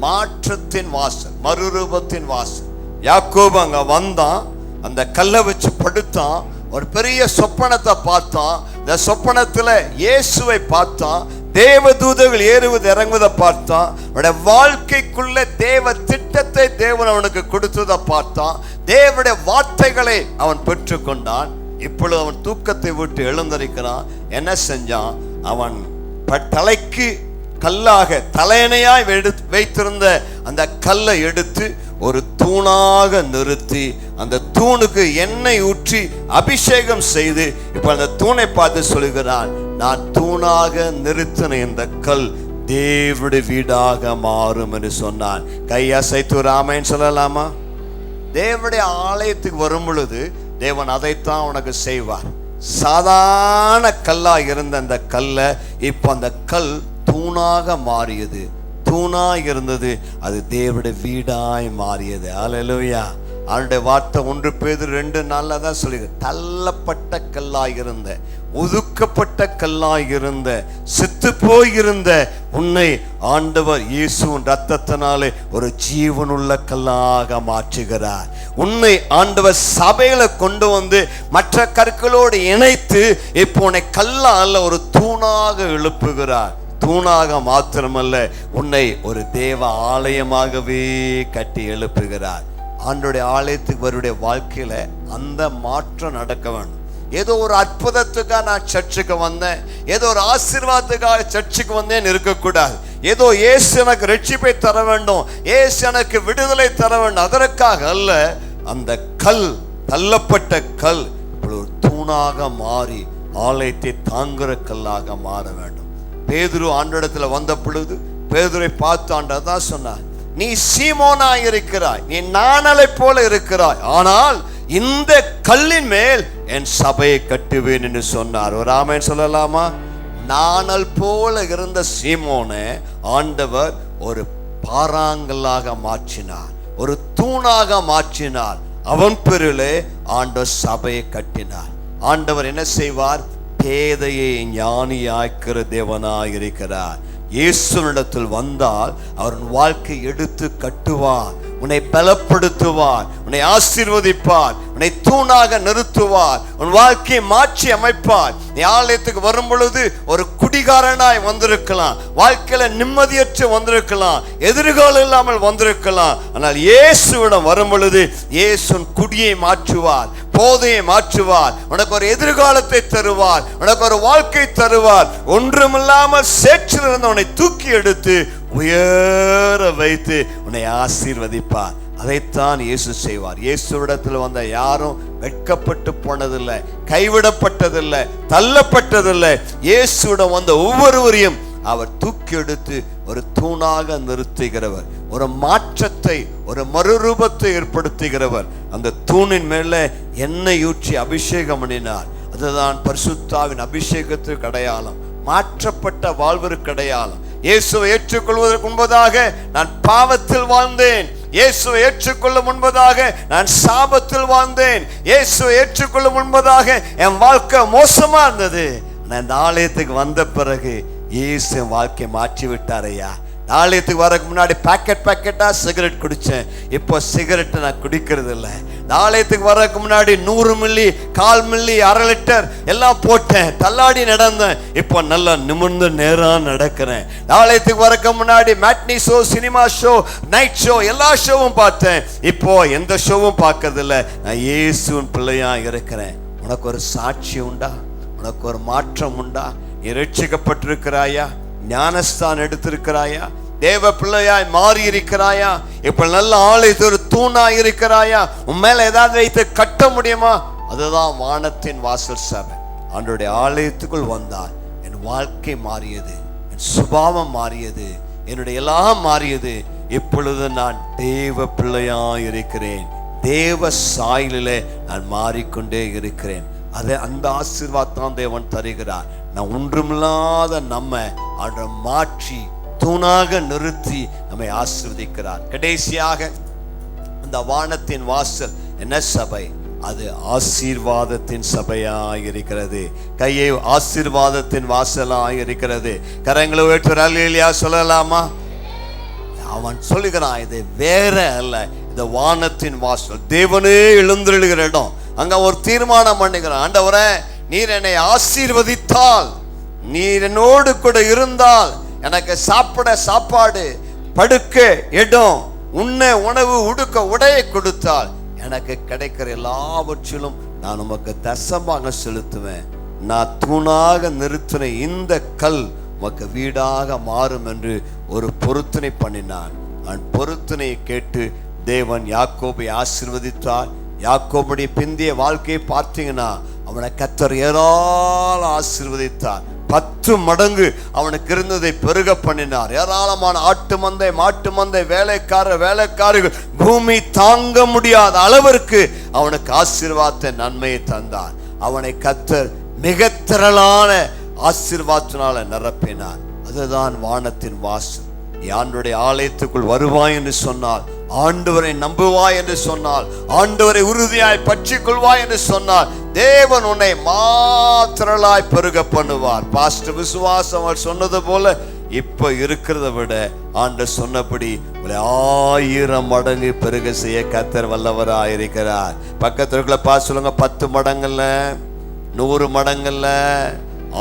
மாற்றத்தின் வாசல், மறுரூபத்தின் வாசல். யாக்கோபு அங்க வந்தான், அந்த கல்லை வச்சு படுத்தான், ஒரு பெரிய சொப்பனத்தை பார்த்தான். இந்த சொப்பனத்துல இயேசுவை பார்த்தான், தேவதூதர்கள் ஏறுவது இறங்குவதை பார்த்தான். அவனுடைய வாழ்க்கைக்குள்ள தேவ திட்டத்தை தேவன் அவனுக்கு கொடுத்ததை பார்த்தான். தேவனுடைய வார்த்தைகளை அவன் பெற்றுக்கொண்டான். இப்பொழுது அவன் தூக்கத்தை விட்டு எழுந்திருக்கிறான். என்ன செஞ்சான்? அவன் தலைக்கு கல்லாக தலையணையாய் வைத்திருந்த அந்த கல்லை எடுத்து ஒரு தூணாக நிறுத்தி அந்த தூணுக்கு எண்ணெய் ஊற்றி அபிஷேகம் செய்து இப்ப அந்த தூணை பார்த்து சொல்லுகிறான், நான் தூணாக நிறுத்தின இந்த கல் தேவனுடைய வீடாக மாறும் என்று சொன்னான். கையசைத்து ராமன் சொல்லலாமா? தேவனுடைய ஆலயத்துக்கு வரும் பொழுது தேவன் அதைத்தான் உனக்கு செய்வார். சாதாரண கல்லா இருந்த அந்த கல்லை இப்ப அந்த கல் தூணாக மாறியது. தூணாய் இருந்தது, அது தேவனுடைய வீடாய் மாறியது. அல்லேலூயா. அவனுடைய வார்த்தை 1 பேதுரு 2:4 தான் சொல்லுகிறது. தள்ளப்பட்ட கல்லாய் இருந்த, ஒதுக்கப்பட்ட கல்லாய் இருந்த, செத்து போயிருந்த உன்னை ஆண்டவர் இயேசுவின் ரத்தத்தினாலே ஒரு ஜீவனுள்ள கல்லாக மாற்றுகிறார். உன்னை ஆண்டவர் சபையில கொண்டு வந்து மற்ற கற்களோடு இணைத்து இப்போ உன்னை கல்லா அல்ல ஒரு தூணாக எழுப்புகிறார். தூணாக மாத்திரமல்ல, உன்னை ஒரு தேவ ஆலயமாகவே கட்டி எழுப்புகிறார். ஆண்டோடைய ஆலயத்துக்கு வருடைய வாழ்க்கையில அந்த மாற்றம் நடக்க வேண்டும். ஏதோ ஒரு அற்புதத்துக்காக நான் சர்ச்சுக்கு வந்தேன், ஏதோ ஒரு ஆசீர்வாதத்துக்காக சர்ச்சுக்கு வந்தேன் இருக்கக்கூடாது. ஏதோ இயேசு எனக்கு ரட்சிப்பை தர வேண்டும், இயேசு எனக்கு விடுதலை தர வேண்டும், அதற்காக அல்ல. அந்த கல், தள்ளப்பட்ட கல் இப்பொழுது தூணாக மாறி ஆலயத்தை தாங்குற கல்லாக மாற வேண்டும். பேதுரு ஆண்டவரிடத்துல வந்த பொழுது பேதுரை பார்த்து ஆண்டவர் தான் சொன்னார், நீ சீமோனா இருக்கிறாய், நீ நாணலை போல இருக்கிறாய், ஆனால் இந்த கல்லின் மேல் என் சபையை கட்டுவேன் என்று சொன்னார். ஒரு ஆமென் சொல்லலாமா? நாணல் போல இருந்த சீமோனை ஆண்டவர் ஒரு பாறாங்கல்லாக மாற்றினார், ஒரு தூணாக மாற்றினார். அவன் பேரிலே ஆண்டவர் சபையை கட்டினார். ஆண்டவர் என்ன செய்வார்? பேதையை ஞானியாக்கிற தேவனாய் இருக்கிறார். இயேசுவினிடத்தில் வந்தால் அவர் வாழ்க்கை எடுத்து கட்டுவார், உன்னை பலப்படுத்துவார், உன்னை ஆசீர்வதிப்பார், உன்னை தூணாக நிறுத்துவார், உன் வாழ்க்கையை மாற்றி அமைப்பார். நீ ஆலயத்துக்கு வரும் பொழுது ஒரு குடிகாரனாய் வந்திருக்கலாம், வாழ்க்கையில நிம்மதியற்று வந்திருக்கலாம், எதிர்காலம் இல்லாமல் வந்திருக்கலாம். ஆனால் இயேசுவிடம் வரும் பொழுது இயேசு குடியை மாற்றுவார், போதையை மாற்றுவார், உனக்கு ஒரு எதிர்காலத்தை தருவார், உனக்கு ஒரு வாழ்க்கை தருவார். ஒன்றுமில்லாமல் சேற்றிலிருந்து உன்னை தூக்கி எடுத்து உயர வைத்து உன்னை ஆசீர்வதிப்பார். அதைத்தான் இயேசு செய்வார். இயேசுவிடத்தில் வந்த யாரும் வெட்கப்பட்டு போனதில்லை, கைவிடப்பட்டதில்லை, தள்ளப்பட்டதில்லை. இயேசுவிடம் வந்த ஒவ்வொருவரையும் அவர் தூக்கி எடுத்து ஒரு தூணாக நிறுத்துகிறவர், ஒரு மாற்றத்தை, ஒரு மறுரூபத்தை ஏற்படுத்துகிறவர். அந்த தூணின் மேல எண்ணெய் ஊற்றி அபிஷேகம் பண்ணினார். அதுதான் பரிசுத்தாவின் அபிஷேகத்திற்கு அடையாளம், மாற்றப்பட்ட வாழ்விற்கு அடையாளம். இயேசுவை ஏற்றுக்கொள்வதற்கு முன்பதாக நான் பாவத்தில் வாழ்ந்தேன், இயேசுவை ஏற்றுக்கொள்ளும் முன்பதாக நான் சாபத்தில் வாழ்ந்தேன். இயேசுவை ஏற்றுக்கொள்ளும் முன்பதாக என் வாழ்க்கை மோசமா இருந்தது. நான் இந்த ஆலயத்துக்கு வந்த பிறகு இயேசு என் வாழ்க்கையை மாற்றி விட்டார் ஐயா. ஆலயத்துக்கு வரக்கு முன்னாடி பாக்கெட்டா சிகரெட் குடிச்சேன். இப்போ சிகரெட் நான் குடிக்கிறது இல்லை. ஆலயத்துக்கு வரக்கு முன்னாடி 100 மில்லி 1/4 மில்லி 1/2 லிட்டர் எல்லாம் போட்டேன், தள்ளாடி நடந்தேன். இப்போ நல்லா நிமிர்ந்து நேரா நடக்கிறேன். ஆலயத்துக்கு வரக்கு முன்னாடி matinee show, cinema show, night show எல்லா ஷோவும் பார்த்தேன். இப்போ எந்த ஷோவும் பார்க்கறது இல்லை. நான் இயேசுவின் பிள்ளையா இருக்கிறேன். உனக்கு ஒரு சாட்சி உண்டா? உனக்கு ஒரு மாற்றம் உண்டா? நீ ரட்சிக்கப்பட்டிருக்கிறாயா? ஞானஸ்தான் எடுத்திருக்கிறாயா? தேவ பிள்ளையாய் மாறி இருக்கிறாயா? இப்ப நல்ல ஆலயத்தில் ஒரு தூணாய் இருக்கிறாயா? உன் மேல ஏதாவது வைத்து கட்ட முடியுமா? அதுதான் வானத்தின் வாசல் சபை. ஆண்டவருடைய ஆலயத்துக்குள் வந்தால் என் வாழ்க்கை மாறியது, என் சுபாவம் மாறியது, என்னுடைய எல்லாம் மாறியது. இப்பொழுது நான் தேவ பிள்ளையாய் இருக்கிறேன். தேவ சாயலிலே நான் மாறிக்கொண்டே இருக்கிறேன். அதை அந்த ஆசீர்வாதம் தேவன் தருகிறார். நான் ஒன்றுமில்லாத நம்ம அதை மாற்றி தூணாக நிறுத்தி நம்மை ஆசீர்வதிக்கிறார். கடைசியாக அந்த வானத்தின் வாசல் என்ன சபை? அது ஆசீர்வாதத்தின் சபையாய் இருக்கிறது. கையை ஆசீர்வாதத்தின் வாசலாய் இருக்கிறது. கரங்களை உயர்த்தி அல்லேலூயா சொல்லலாமா? அவன் சொல்லுகிறான், இது வேற அல்ல, இந்த வானத்தின் வாசல், தேவனே எழுந்தருளுகிற இடம். அங்க ஒரு தீர்மானம் பண்ணுகிறான். ஆண்டவரே, நீர் என்னை ஆசீர்வதித்தால், நீர் என்னோடு கூட இருந்தால், எனக்கு சாப்பிட சாப்பாடு, படுக்க இடம், உண்ண உணவு, உடுக்க உடையை கொடுத்தால், எனக்கு கிடைக்கிற எல்லாவற்றிலும் நான் உமக்கு தசமாக செலுத்துவேன். நான் தூணாக நிறுத்தின இந்த கல் உமக்கு வீடாக மாறும் என்று ஒரு பொருத்தனை பண்ணினான். அவன் பொருத்தனையை கேட்டு தேவன் யாக்கோபை ஆசீர்வதித்தார். யாக்கோபுடைய பிந்திய வாழ்க்கையை பார்த்தீங்கன்னா அவனை கர்த்தர் ஏராளம் ஆசீர்வதித்தார். 10 மடங்கு அவனுக்கு இருந்ததை பெருக பண்ணினார். ஏராளமான ஆட்டு மந்தை, மாட்டு மந்தை, வேலைக்காரர்கள், பூமி தாங்க முடியாத அளவிற்கு அவனுக்கு ஆசீர்வாதத்தை நன்மையை தந்தார். அவனை கர்த்தர் மிக திரளான ஆசீர்வாதத்தினால நிரப்பினார். அதுதான் வானத்தின் வாசல். ஆண்டவருடைய ஆலயத்துக்குள் வருவாய் என்று சொன்னால், ஆண்டவரை நம்புவாய் என்று சொன்னால், ஆண்டவரை உறுதியாய் பற்றிக் கொள்வாய் என்று சொன்னால், தேவன் உன்னை மாத்திரலாய் பெருக பண்ணுவார். பாஸ்டர் விசுவாசம் அவர் சொன்னது போல இப்ப இருக்கிறத விட ஆண்டவர் சொன்னபடி 1000 மடங்கு பெருக செய்ய கர்த்தர் வல்லவராய் இருக்கிறார். பக்கத்துல பார்த்து சொல்லுங்க, 10 மடங்குல, 100 மடங்குல,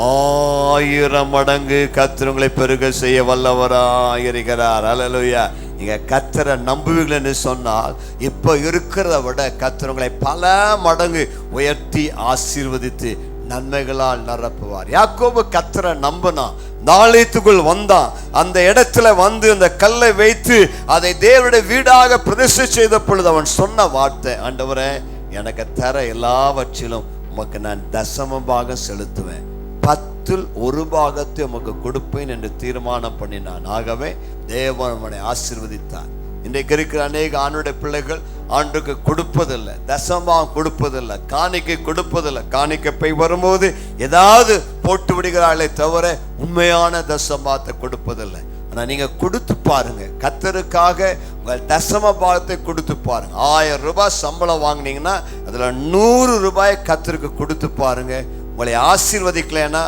1000 மடங்கு கர்த்தர் உங்களை பெருக செய்ய வல்லவராய் இருக்கிறார். அல்லேலூயா. நீங்க கர்த்தரை நம்புவீர்கள் என்று சொன்னால், இப்ப இருக்கிறத விட கர்த்தர் உங்களை பல மடங்கு உயர்த்தி ஆசீர்வதித்து நன்மைகளால் நிரப்புவார். யாக்கோபு கர்த்தரை நம்பினான், ஆலயத்துக்குள் வந்தான். அந்த இடத்துல வந்து அந்த கல்லை வைத்து அதை தேவனுடைய வீடாக பிரதிஷ்டை செய்த பொழுது அவன் சொன்ன வார்த்தை, ஆண்டவரே, எனக்கு தர எல்லாவற்றிலும் உமக்கு நான் தசமமாக செலுத்துவேன், 10ல் 1 பாகத்தை உமக்கு கொடுப்பேன் என்று தீர்மானம் பண்ணினான். ஆகவே தேவன் அவனை ஆசீர்வதித்தார். இன்றைக்கு இருக்கிற அநேக ஆண்டுடைய பிள்ளைகள் ஆண்டுக்கு கொடுப்பதில்லை, தசமம் கொடுப்பதில்லை, காணிக்கை கொடுப்பதில்லை. காணிக்கை போய் வரும்போது ஏதாவது போட்டு விடுகிறார்களே தவிர உண்மையான தசமத்தை கொடுப்பதில்லை. ஆனா நீங்க கொடுத்து பாருங்க, கர்த்தருக்காக உங்கள் தசம பாகத்தை கொடுத்து பாருங்க. 1000 ரூபாய் சம்பளம் வாங்கினீங்கன்னா அதுல 100 ரூபாய் கர்த்தருக்கு கொடுத்து பாருங்க. உங்களை ஆசீர்வதிக்கலைன்னா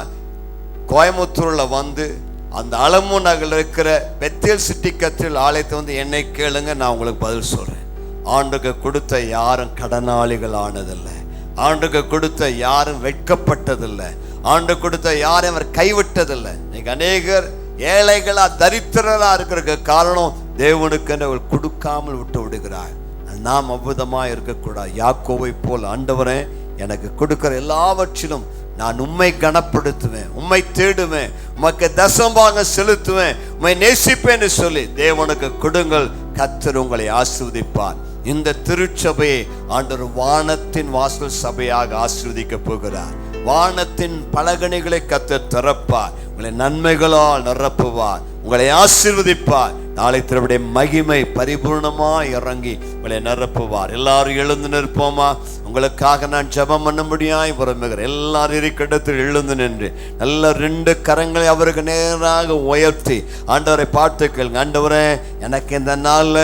கோயம்புத்தூர்ல வந்து அந்த அலமு நகரில் இருக்கிற பெத்தேல் சிட்டி கர்த்தர் ஆலயத்தை வந்து என்னை கேளுங்க, நான் உங்களுக்கு பதில் சொல்றேன். ஆண்டுக்கு கொடுத்த யாரும் கடனாளிகள் ஆனதில்லை, ஆண்டுக்கு கொடுத்த யாரும் வெட்கப்பட்டதில்லை, ஆண்டு கொடுத்த யாரும் அவர் கைவிட்டதில்லை. இன்னைக்கு அநேகர் ஏழைகளா தரித்திரரா இருக்கிற காரணம் தேவனுக்கு அவர் கொடுக்காமல் விட்டு விடுகிறார். நாம் அவ்விதமா இருக்கக்கூடாது. யாக்கோவை போல், ஆண்டவரே, எனக்கு கொடுக்கிற எல்லாவற்றிலும் நான் உம்மை கனப்படுத்துவேன், உம்மை தேடுவேன், உமக்கு தசமாக செலுத்துவேன், உம்மை நேசிப்பேன்னு சொல்லி தேவனுக்கு கொடுங்கள். கர்த்தர் உங்களை ஆசீர்வதிப்பார். இந்த திருச்சபையை ஆண்டவர் வானத்தின் வாசல் சபையாக ஆசீர்வதிக்க போகிறார். வானத்தின் பலகணிகளை கர்த்தர் திறப்பார், உங்களை நன்மைகளால் நிரப்புவார், உங்களை ஆசீர்வதிப்பார். நாளை திருவிடைய மகிமை பரிபூர்ணமாய் இறங்கி உங்களை நிரப்புவார். எல்லாரும் எழுந்து நிற்போமா? உங்களுக்காக நான் ஜெபம் பண்ண முடியாய் விரும்புகிறேன். எல்லாரும் இருக்கிடத்தில் எழுந்து நின்று நல்ல 2 கரங்களை அவருக்கு நேராக உயர்த்தி ஆண்டவரை பார்த்து கேளுங்க. ஆண்டவரே, எனக்கு இந்த நாள்ல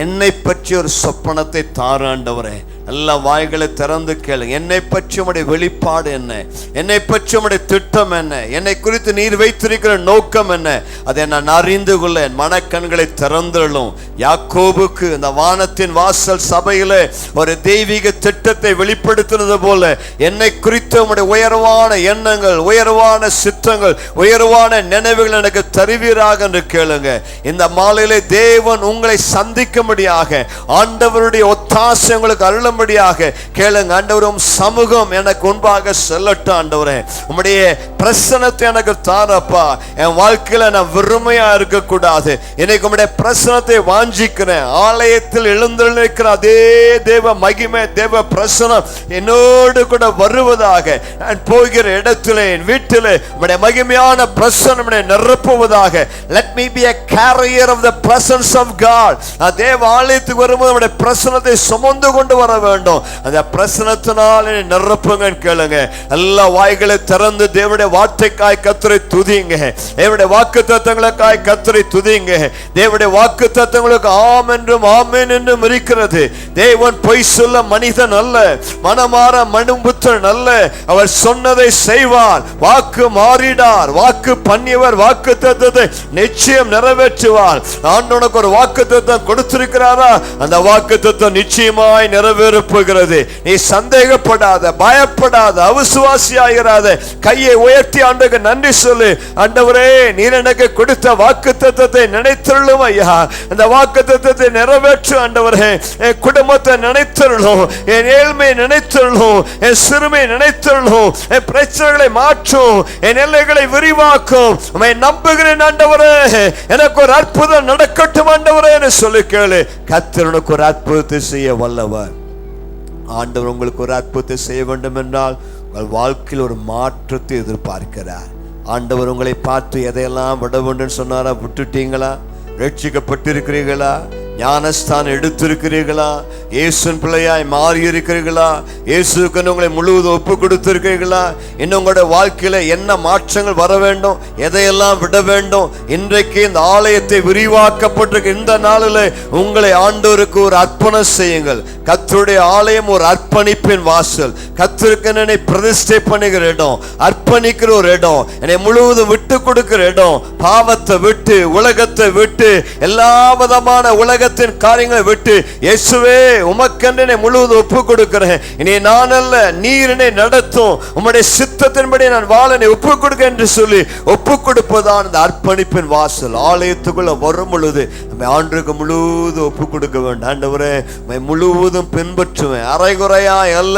என்னை பற்றி ஒரு சொப்பனத்தை தாரு ஆண்டவரே. நல்ல வாய்களை திறந்து கேளுங்க. என்னை பற்றி உம்முடைய வெளிப்பாடு என்ன? என்னை பற்றி உம்முடைய திட்டம் என்ன? என்னை குறித்து நீர் வைத்திருக்கிற நோக்கம் என்ன? அதை நான் அறிந்து கொள்ள என் மனக்கண்களை திறந்துள்ளும். யாக்கோபுக்கு இந்த வானத்தின் வாசல் சபையில ஒரு தெய்வீக திட்டத்தை வெளிப்படுத்தினது போல என்னை குறித்து உம்முடைய உயர்வான எண்ணங்கள், உயர்வான சித்தங்கள், உயர்வான நினைவுகள் எனக்கு தருவீராக என்று கேளுங்க. இந்த மாலையிலே தேவன் உங்களை சந்திக்கும்படியாக, ஆண்டவருடைய ஒத்தாசை உங்களுக்கு அருளும்படியாக கேளுங்க. ஆண்டவரும் சமூகம் எனக்கு முன்பாக செல்லட்டும். ஆண்டவரே, உம்முடைய பிரசன்னத்தை எனக்கு தாரப்பா. என் வாழ்க்கையில நான் வெறுமையா இருக்க கூடாது. இன்னைக்கு உம்முடைய பிரசன்னத்தை வாஞ்சிக்கிறேன். ஆலயத்தில் எழுந்திருக்கிற அதே தேவ மகிமை, தேவ பிரசன்னம் என்னோடு கூட வருவதாக. நான் போகிற இடத்திலே, என் வீட்டிலே உம்முடைய மகிமையான பிரசன்னம் நிரப்புவதாக. Let me be a carrier of the presence of God. தேவ ஆலயத்துக்கு வரும்போது நம்முடைய பிரசன்னத்தை சுமந்து கொண்டு வர வேண்டும். அந்த பிரசன்னத்தினால் நிரப்புங்க கேளுங்க. எல்லா வாய்களை திறந்து தேவனுடைய வார்த்தைக்காய் கர்த்தரை துதிங்க. தேவனுடைய வாக்குத்தத்தங்களுக்காய் கர்த்தரை துதிங்க. தேவனுடைய வாக்குத்தத்தங்களுக்கு ஆம் என்றும் ஆமென் என்றும் இருக்கிறது. தேவன் பொய் சொல்ல மனிதன் அல்ல, மனமாற மனுபுத்திரன் அல்ல. அவர் சொன்னதை செய்வார். வாக்கு மாறிடார். வாக்கு பண்ணியவர் வாக்குத்தத்தத்தை நிச்சயம் நிறைவேற்றுவார். ஆண்டவனுக்கு ஒரு வாக்குத்தத்தம் கொடுத்திருக்கிறாரா? அந்த வாக்குத்தத்தம் நிச்சயமாய் நிறைவேறப்போகிறது. நீ சந்தேகப்படாத, பயப்படாத, அவிசுவாசியாயிராத. கையை உயர்த்தி ஆண்டவருக்கு நன்றி சொல்லு. ஆண்டவரே, நீர் எனக்கு கொடுத்த வாக்குத்தத்தத்தை நினைத்தருளும் ஐயா. அந்த வாக்குத்தத்தத்தை நிறைவேற்று ஆண்டவரே. என் குடும்பத்தை நினைத்தருளும், என் ஏழ்மையை நினைத்தருளும், என் சிறுமையை நினைத்தருளும், என் பிரச்சனைகளை மாற்றும், என் எல்லைகளை விரிவாக்கும். உம்மை நம்புகிறேன் ஆண்டவரே. எனக்கு ஒரு அற்புதம் நடக்கட்டும் ஆண்டவரே என்று சொல்லி கேளு. கர்த்தர் உனக்கு ஒரு அற்புதத்தை செய்ய வல்லவர். ஆண்டவர் உங்களுக்கு ஒரு அற்புதத்தை செய்ய வேண்டும் என்றால் உங்கள் வாழ்க்கையில் ஒரு மாற்றத்தை எதிர்பார்க்கிறார். ஆண்டவர் உங்களை பார்த்து எதையெல்லாம் விட வேண்டும் சொன்னாரா? விட்டுட்டீங்களா? ரட்சிக்கப்பட்டிருக்கிறீர்களா? ஞானஸ்தானம் எடுத்திருக்கிறீர்களா? இயேசுவின் பிள்ளையாய் மாறி இருக்கிறீர்களா? இயேசுக்கு உங்களை முழுவதும் ஒப்பு கொடுத்திருக்கிறீர்களா? இன்னும் உங்களுடைய வாழ்க்கையில என்ன மாற்றங்கள் வர வேண்டும்? எதையெல்லாம் விட வேண்டும்? இன்றைக்கு இந்த ஆலயத்தை விரிவாக்கப்பட்டிருக்க இந்த நாளில் உங்களை ஆண்டவருக்கு ஒரு அர்ப்பணம் செய்யுங்கள். கர்த்தருடைய ஆலயம் ஒரு அர்ப்பணிப்பின் வாசல். கர்த்தருக்கு என்னை பிரதிஷ்டை பண்ணுகிற இடம், அர்ப்பணிக்கிற ஒரு இடம், என்னை முழுவதும் விட்டு கொடுக்கிற இடம். பாவத்தை விட்டு, உலகத்தை விட்டு, எல்லா விதமான உலகத்தின் காரியங்களை விட்டு, இயேசுவே உமக்கென்று முழுவதும் ஒப்பு கொடுக்கிறேன். இனி நான் அல்ல, நீர் என்னை நடத்தும், உம்முடைய சித்தத்தின்படி நான் வாழ ஒப்பு கொடுக்க என்று சொல்லி ஒப்பு கொடுப்பதான் இந்த அர்ப்பணிப்பின் வாசல். ஆலயத்துக்குள்ள வரும் பொழுது நம்ம ஆண்டுக்கு முழுவதும் ஒப்பு கொடுக்க வேண்டும். ஆண்டவரே, முழுவதும் பின்பற்றுவேன், அரைகுறையா அல்ல,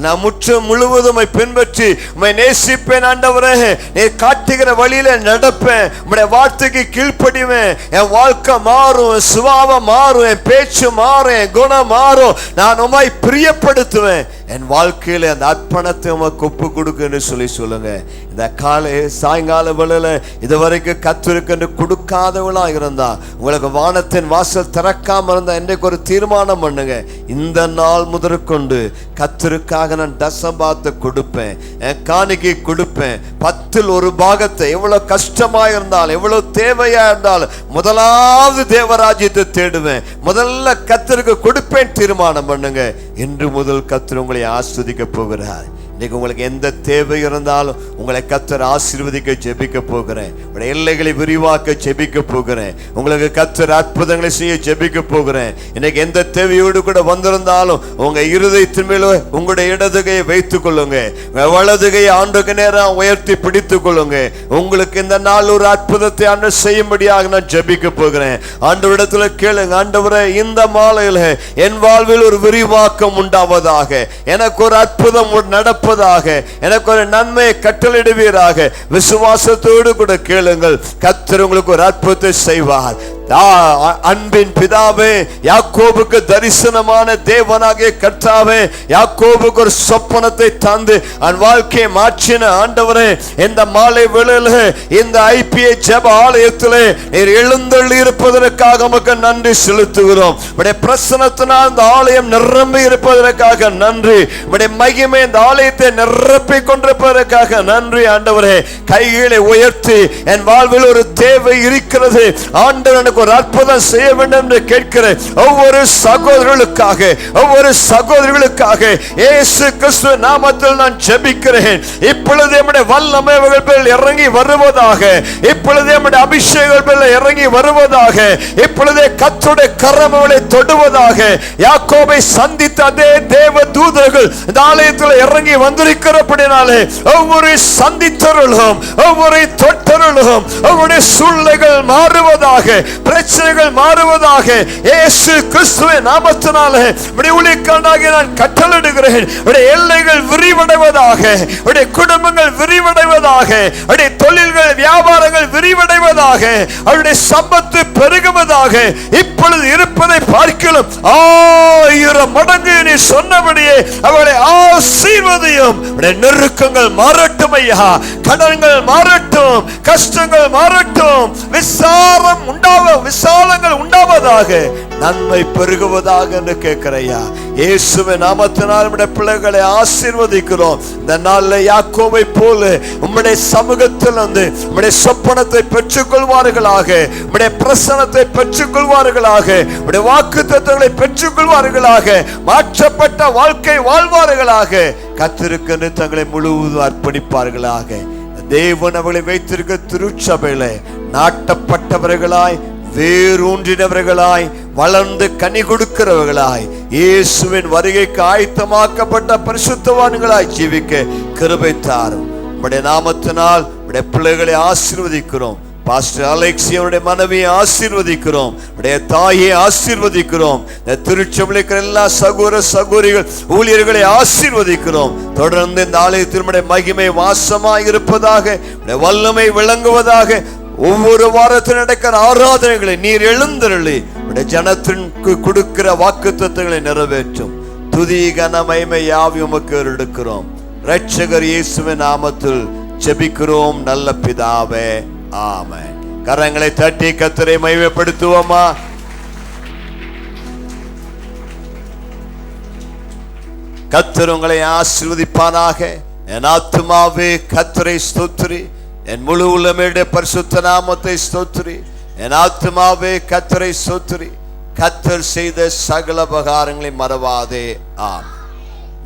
நான் முழுவதும் பின்பற்றி உம்மை நேசிப்பேன். ஆண்டவரே, நீ காட்டுகிற வழியில நடப்பேன், உம்முடைய வார்த்தைக்கு கீழ்ப்படிவேன். என் வாழ்க்கை மாறும், என் சுபாவம் மாறும், என் பேச்சு மாறும், என் குணம் மாறும். நான் உம்மை பிரியப்படுத்துவேன். என் வாழ்க்கையில அந்த அர்ப்பணத்தை உமக்கு ஒப்பு கொடுக்குன்னு சொல்லி சொல்லுங்க. இந்த காலை சாயங்கால வேளையில இதுவரைக்கும் கர்த்தருக்கு கொடுக்காதவளா இருந்தா, உங்களுக்கு வானத்தின் வாசல் திறக்காம இருந்தா, இன்றைக்கு ஒரு தீர்மானம் பண்ணுங்க. இந்த நாள் முதற்கொண்டு கர்த்தருக்காக நான் தசம்பாத்தை கொடுப்பேன், என் காணிக்கை கொடுப்பேன். 10ல் 1 பாகத்தை, எவ்வளவு கஷ்டமா இருந்தாலும், எவ்வளவு தேவையா இருந்தாலும், முதலாவது தேவராஜ்யத்தை தேடுவேன், முதல்ல கர்த்தருக்கு கொடுப்பேன் தீர்மானம் பண்ணுங்க. இன்று முதல் கர்த்தர் உங்களை ஆஸ்வதிக்க போகிறார். இன்னைக்கு உங்களுக்கு எந்த தேவை இருந்தாலும் உங்களை கர்த்தர் ஆசீர்வதிக்க ஜெபிக்க போகிறேன். உங்களுடைய எல்லைகளை விரிவாக்க ஜெபிக்க போகிறேன். உங்களுக்கு கர்த்தர் அற்புதங்களை செய்ய ஜெபிக்க போகிறேன். இன்னைக்கு எந்த தேவையோடு கூட வந்திருந்தாலும் உங்க இருதயத்தின் மேல உங்களுடைய இடதுகையை வைத்துக் கொள்ளுங்க, வலதுகையை ஆண்டுக்கு நேரம் உயர்த்தி பிடித்துக் கொள்ளுங்க. உங்களுக்கு இந்த நாள் ஒரு அற்புதத்தை ஆண்டு செய்யும்படியாக நான் ஜெபிக்க போகிறேன். ஆண்டவரிடத்துல கேளுங்க, ஆண்டவரே, இந்த மாலையில என் வாழ்வில் ஒரு விரிவாக்கம் உண்டாவதாக, எனக்கு ஒரு அற்புதம் நடப்பதாக, எனக்கு ஒரு நன்மையை கட்டளையிடுவீராக. விசுவாசத்தோடு கூட கேளுங்கள், கர்த்தர் உங்களுக்கு ஒரு அற்புதத்தை செய்வார். அன்பின் பிதாவே, யாக்கோபுக்கு தரிசனமான தேவனாகிய கர்த்தாவே, யாக்கோபுக்கு ஒரு சொப்பனத்தை தந்து அவன் வாழ்க்கையை மாற்றின ஆண்டவரே, இந்த மாலை வேளையில இந்த ஐபிஏ ஜெப ஆலயத்திலே நீர் எழுந்தருளி இருப்பதற்காக உமக்கு நன்றி செலுத்துகிறோம். உம்முடைய பிரசன்னத்தினால் இந்த ஆலயம் நிரம்பி இருப்பதற்காக நன்றி. உம்முடைய மகிமை இந்த ஆலயத்தை நிரப்பி கொண்டிருப்பதற்காக நன்றி ஆண்டவரே. கைகளை உயர்த்தி, என் வாழ்வில் ஒரு தேவை இருக்கிறது ஆண்டவர், எனக்கு ஒரு அற்புதம் செய்ய வேண்டும் என்று கேட்கிற ஒவ்வொரு சகோதரர்களுக்காக இயேசு கிறிஸ்து நாமத்தில் நான் ஜெபிக்கிறேன். இப்பொழுது நம்முடைய வல்லமை அவர்கள் மேல் இறங்கி வருவதாக. இப்பொழுது நம்முடைய அபிஷேகம் மேல் இறங்கி வருவதாக. இப்பொழுதே கர்த்தருடைய கரம் அவளை தொடுவதாக. யாக்கோபை சந்தித்த அதே தேவ தூதர்கள் இந்த ஆலயத்தில் இறங்கி வந்திருக்கிறபடினாலே ஒவ்வொரு சந்தித்தவர்களும் ஒவ்வொரு தொட்டவர்களும் அவருடைய சூழ்நிலைகள் மாறுவதாக, பிரச்சனைகள் மாறுவதாக. இயேசு கிறிஸ்துவின் நாமத்தினாலே ஊழியக்காரனாகிய நான் கட்டளையிடுகிறேன். எல்லைகள் விரிவடைவதாக, குடும்பங்கள் விரிவடைவதாக, தொழில்கள் வியாபாரங்கள் விரிவடைவதாக, அவருடைய சம்பத்து பெருகுவதாக. இப்பொழுது இருப்பதை பார்க்கலாம் 1000 மடங்கு நீ சொன்னபடியே அவளை ஆசீர்வதியும். நெருக்கங்கள் மாறட்டும் ஐயா, கடன்கள் மாறட்டும், கஷ்டங்கள் மாறட்டும், விசாலங்கள் உண்டாவதாக, நன்மை பெருகுவதாக என்று கேட்கிறையா. இயேசுவின் நாமத்தினால் நம்முடைய பிள்ளைகளை ஆசீர்வதிக்கிறோம். இந்த நாளில் யாக்கோபை போல உம்முடைய சமூகத்தில் வந்து உம்முடைய சொப்பனத்தை பெற்றுக் கொள்வார்களாக, உம்முடைய பிரசனத்தை பெற்றுக் கொள்வார்களாக, உம்முடைய வாக்குத்தத்தங்களை பெற்றுக் கொள்வார்களாக, மாற்றப்பட்ட வாழ்க்கை வாழ்வார்களாக, கர்த்தருக்கு தங்களை முழுவதும் அர்ப்பணிப்பார்களாக. தேவன் அவளை வைத்திருக்க திருச்சபையில நாட்டப்பட்டவர்களாய், வேரூன்றினவர்களாய், வளர்ந்து கனி கொடுக்கிறவர்களாய், இயேசுவின் வருகைக்கு ஆயத்தமாக்கப்பட்ட பரிசுத்தவான்களாய் ஜீவிக்க கிருபை தாரும். உம்முடைய நாமத்தினால் உம்முடைய பிள்ளைகளை ஆசீர்வதிக்கிறோம். பாஸ்டர் அலெக்சியோட மனைவியை ஆசீர்வதிக்கிறோம், உடைய தாயை ஆசீர்வதிக்கிறோம். திருச்சபையில் எல்லா சகோதரிகள் ஊழியர்களை ஆசீர்வதிக்கிறோம். தொடர்ந்து இந்த ஆலயத்தில் மகிமை வாசமாய் இருப்பதாக, வல்லமை விளங்குவதாக. ஒவ்வொரு வாரத்தில் நடக்கிற ஆராதனைகளை நீர் எழுந்தருளி உடைய ஜனத்திற்கு கொடுக்கிற வாக்குத்தத்தங்களை நிறைவேற்றும். துதி கன மகிமை யாவும் உமக்கு எடுக்கிறோம். இரட்சகர் இயேசுவின் நாமத்தில் ஜெபிக்கிறோம் நல்ல பிதாவே, ஆமென். கரங்களை தட்டி கர்த்தரை மகிமைப்படுத்துவோமா? கர்த்தர் உங்களை ஆசீர்வதிப்பானாக. என் ஆத்துமாவே கர்த்தரை ஸ்தோத்திரி, என் முழு உள்ளமையுடைய பரிசுத்த நாமத்தை ஸ்தோத்திரி. என் ஆத்துமாவே கர்த்தரை ஸ்தோத்திரி, கர்த்தர் செய்த சகல உபகாரங்களை மறவாதே. ஆம்.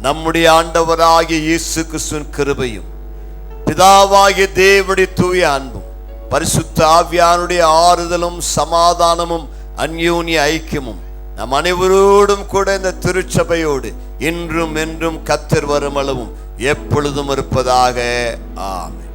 நம்முடைய ஆண்டவராகிய இயேசு கிறிஸ்துவின் கிருபையும், பிதாவாகிய தேவனுடைய தூய அன்பும், பரிசுத்த ஆவியானுடைய ஆறுதலும் சமாதானமும் அந்யோன்ய ஐக்கியமும் நம் அனைவரோடும் கூட இந்த திருச்சபையோடு இன்றும் என்றும் கர்த்தர் வருமளவும் எப்பொழுதும் இருப்பதாக. ஆமென்.